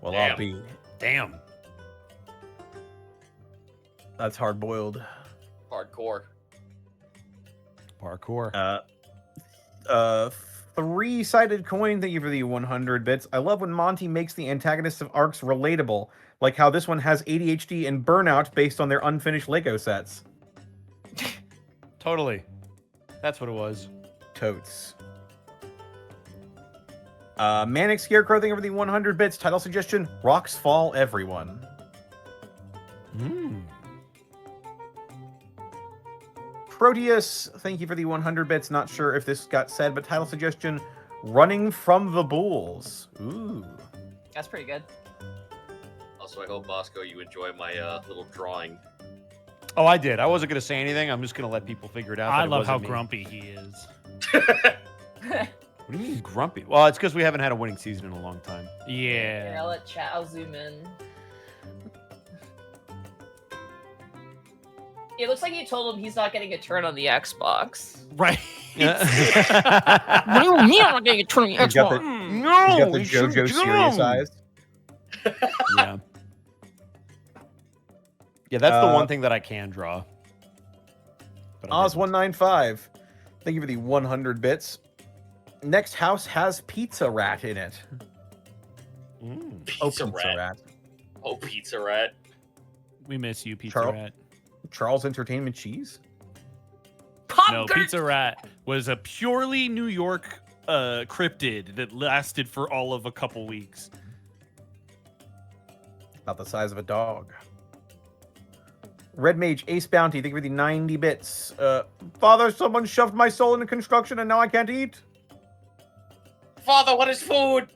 Well, Damn. I'll be... Damn. That's hard-boiled. Hardcore. Parkour. Three-sided coin, thank you for the 100 bits. I love when Monty makes the antagonists of arcs relatable, like how this one has ADHD and burnout based on their unfinished Lego sets. Totally. That's what it was. Totes. Manic Scarecrow, thank you for the 100 bits. Title suggestion, Rocks Fall Everyone. Proteus, thank you for the 100 bits. Not sure if this got said, but title suggestion, Running from the Bulls. Ooh. That's pretty good. Also, I hope, Bosco, you enjoy my little drawing. Oh, I did. I wasn't going to say anything. I'm just going to let people figure it out. I that it love wasn't how me. grumpy he is. What do you mean grumpy? Well, it's because we haven't had a winning season in a long time. Here, Yeah. I'll let chat. I'll zoom in. It looks like you told him he's not getting a turn on the Xbox. Right. What do you mean I'm not getting a turn on the You got Xbox? the, you got the JoJo serious eyes. Yeah. Yeah, that's the one thing that I can draw. But I didn't. Oz195, thank you for the 100 bits. Next house has Pizza Rat in it. Pizza Rat. Oh, Pizza Rat. We miss you, Pizza Charles- Rat. Charles Entertainment Cheese. No, Pizza Rat was a purely New York cryptid that lasted for all of a couple weeks. About the size of a dog. Red Mage Ace Bounty, thank you for the 90 bits. Father, someone shoved my soul into construction and now I can't eat. Father, what is food?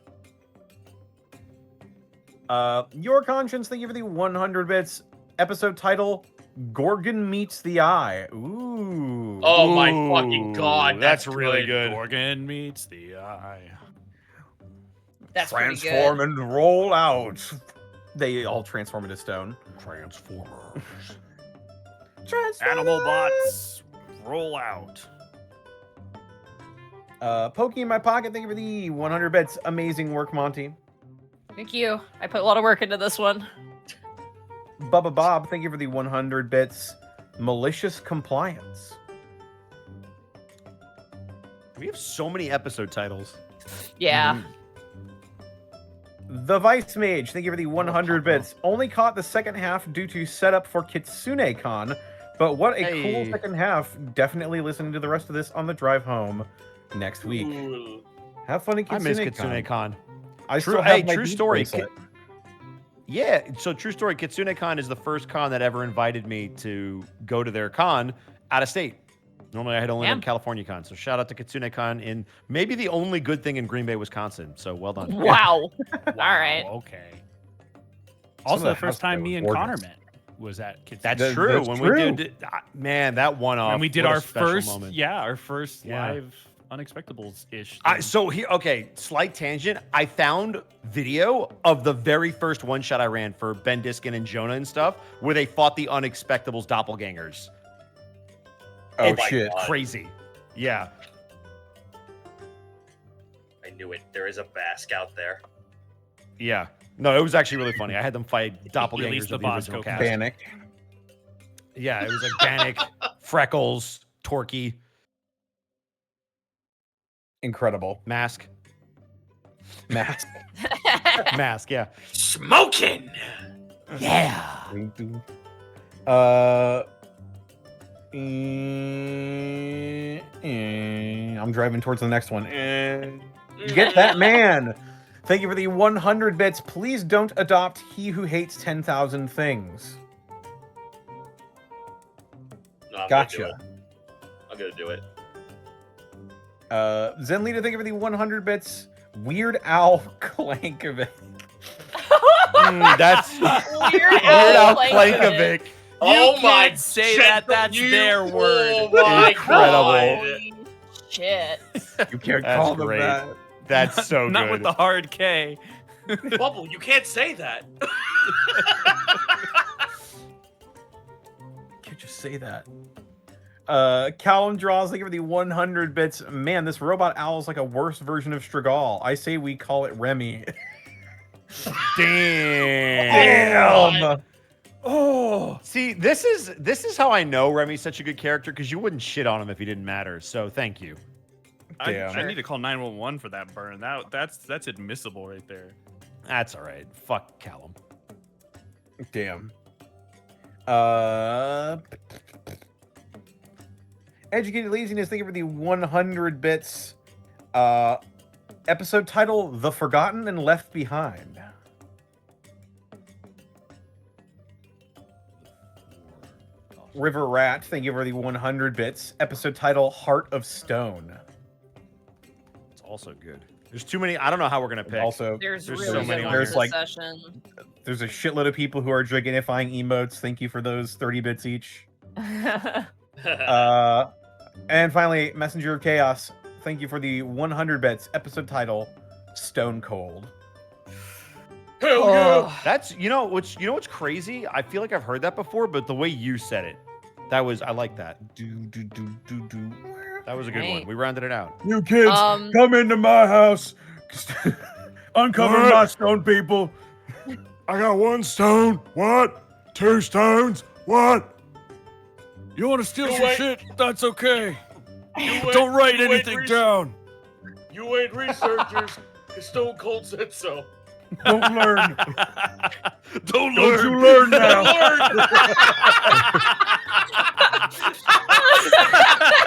Your Conscience, thank you for the 100 bits. Episode title, Gorgon Meets the Eye. Ooh. Oh my fucking god, that's really good. Gorgon meets the eye. That's pretty Transform good. and roll out. They all transform into stone. Transformers. Animal bots, roll out. Pokey in my pocket, thank you for the 100 bits. Amazing work, Monty. Thank you. I put a lot of work into this one. Bubba Bob, thank you for the 100 bits. Malicious Compliance. We have so many episode titles. Yeah. The Vice Mage, thank you for the 100 bits. Only caught the second half due to setup for Kitsune Con, but what a cool second half. Definitely listen to the rest of this on the drive home next week. Ooh. Have fun at I Kitsune miss Con. Kitsune Con. I True, still have hey, my true bead story. bracelet. Yeah, so true story. Kitsune Con is the first con that ever invited me to go to their con out of state. Normally, I had only done California Con. So shout out to Kitsune Con in maybe the only good thing in Green Bay, Wisconsin. So well done. Wow. All right. Okay. Some Also, of the the first house time there me was and gorgeous. Connor met was at Kitsune. That's That- true. that's When true. we did, man, that one off. And we did what a our special first, moment. our first Yeah. live Unexpectables ish. So here, okay, slight tangent. I found video of the very first one shot I ran for Ben Diskin and Jonah and stuff, where they fought the Unexpectables doppelgangers. Oh, It's shit. crazy. Yeah. I knew it. There is a Basque out there. Yeah. No, it was actually really funny. I had them fight Release doppelgangers the of the original Bosco cast. Bannock. Yeah, it was like Bannock, Freckles, Torquay, Incredible. Mask. Mask. Mask, yeah. Smoking! Yeah. I'm driving towards the next one. Get that man. Thank you for the 100 bits. Please don't adopt He Who Hates 10,000 Things. No, I'm Gotcha. Gonna do it. I'm gonna do it. Zen Leader, thank you for the 100 bits. Weird Al Clankovic. That's Weird Al Plankovic. Plankovic. Oh You my can't say shit, that. That's you- their word. Oh my Incredible. god. Shit. You can't That's call them great. that. That's so Not good. with the hard K. Bubble, you can't say that. Can't just say that. Callum Draws, thank you for the 100 bits. Man, this robot owl is like a worse version of Stragal. I say we call it Remy. Damn. Oh, see, this is how I know Remy's such a good character, because you wouldn't shit on him if he didn't matter. So thank you. Damn. I need to call 911 for that burn. That's admissible right there. That's all right. Fuck Callum. Damn. Educated Laziness, thank you for the 100 bits. Episode title, The Forgotten and Left Behind. River Rat, thank you for the 100 bits. Episode title, Heart of Stone. It's also good. There's too many. I don't know how we're gonna pick. Also, There's There's really so good many. ones There's this like- session. there's a shitload of people who are gigantifying emotes. Thank you for those 30 bits each. And finally, Messenger of Chaos, thank you for the 100 bits. Episode title: Stone Cold. Hell yeah! That's what's crazy. I feel like I've heard that before, but the way you said it, I like that. Do do do do do. That was a good one. Right. We rounded it out. You kids, come into my house. Uncover my stone, people. I got 1 stone. What? 2 stones. What? You want to steal You some wait. shit? That's okay. You Don't write you ain't anything down. You ain't researchers. 'Cause Stone Cold said so. Don't learn. Don't Don't you learn now?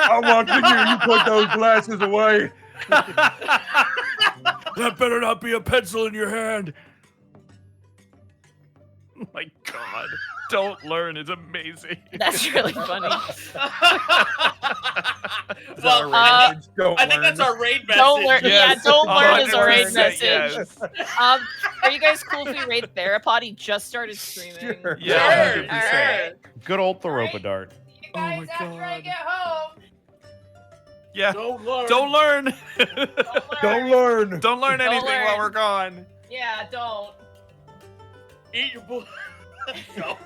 I want to hear you put those glasses away. That better not be a pencil in your hand. Oh my God. Don't learn is amazing. That's really funny. Well, Don't I think learn. that's our raid message. Don't learn. Yes. Yeah, don't learn is our raid 100% message. yes. Are you guys cool if we raid Therapod? He just started streaming. Sure. Yeah, Sure, 100%. Alright. Good old Theropa dart. You Oh my guys, after I God. get home, Yeah. Don't learn. Don't learn. Don't learn. Don't learn anything learn. while we're gone. Yeah, don't. Eat your book. No.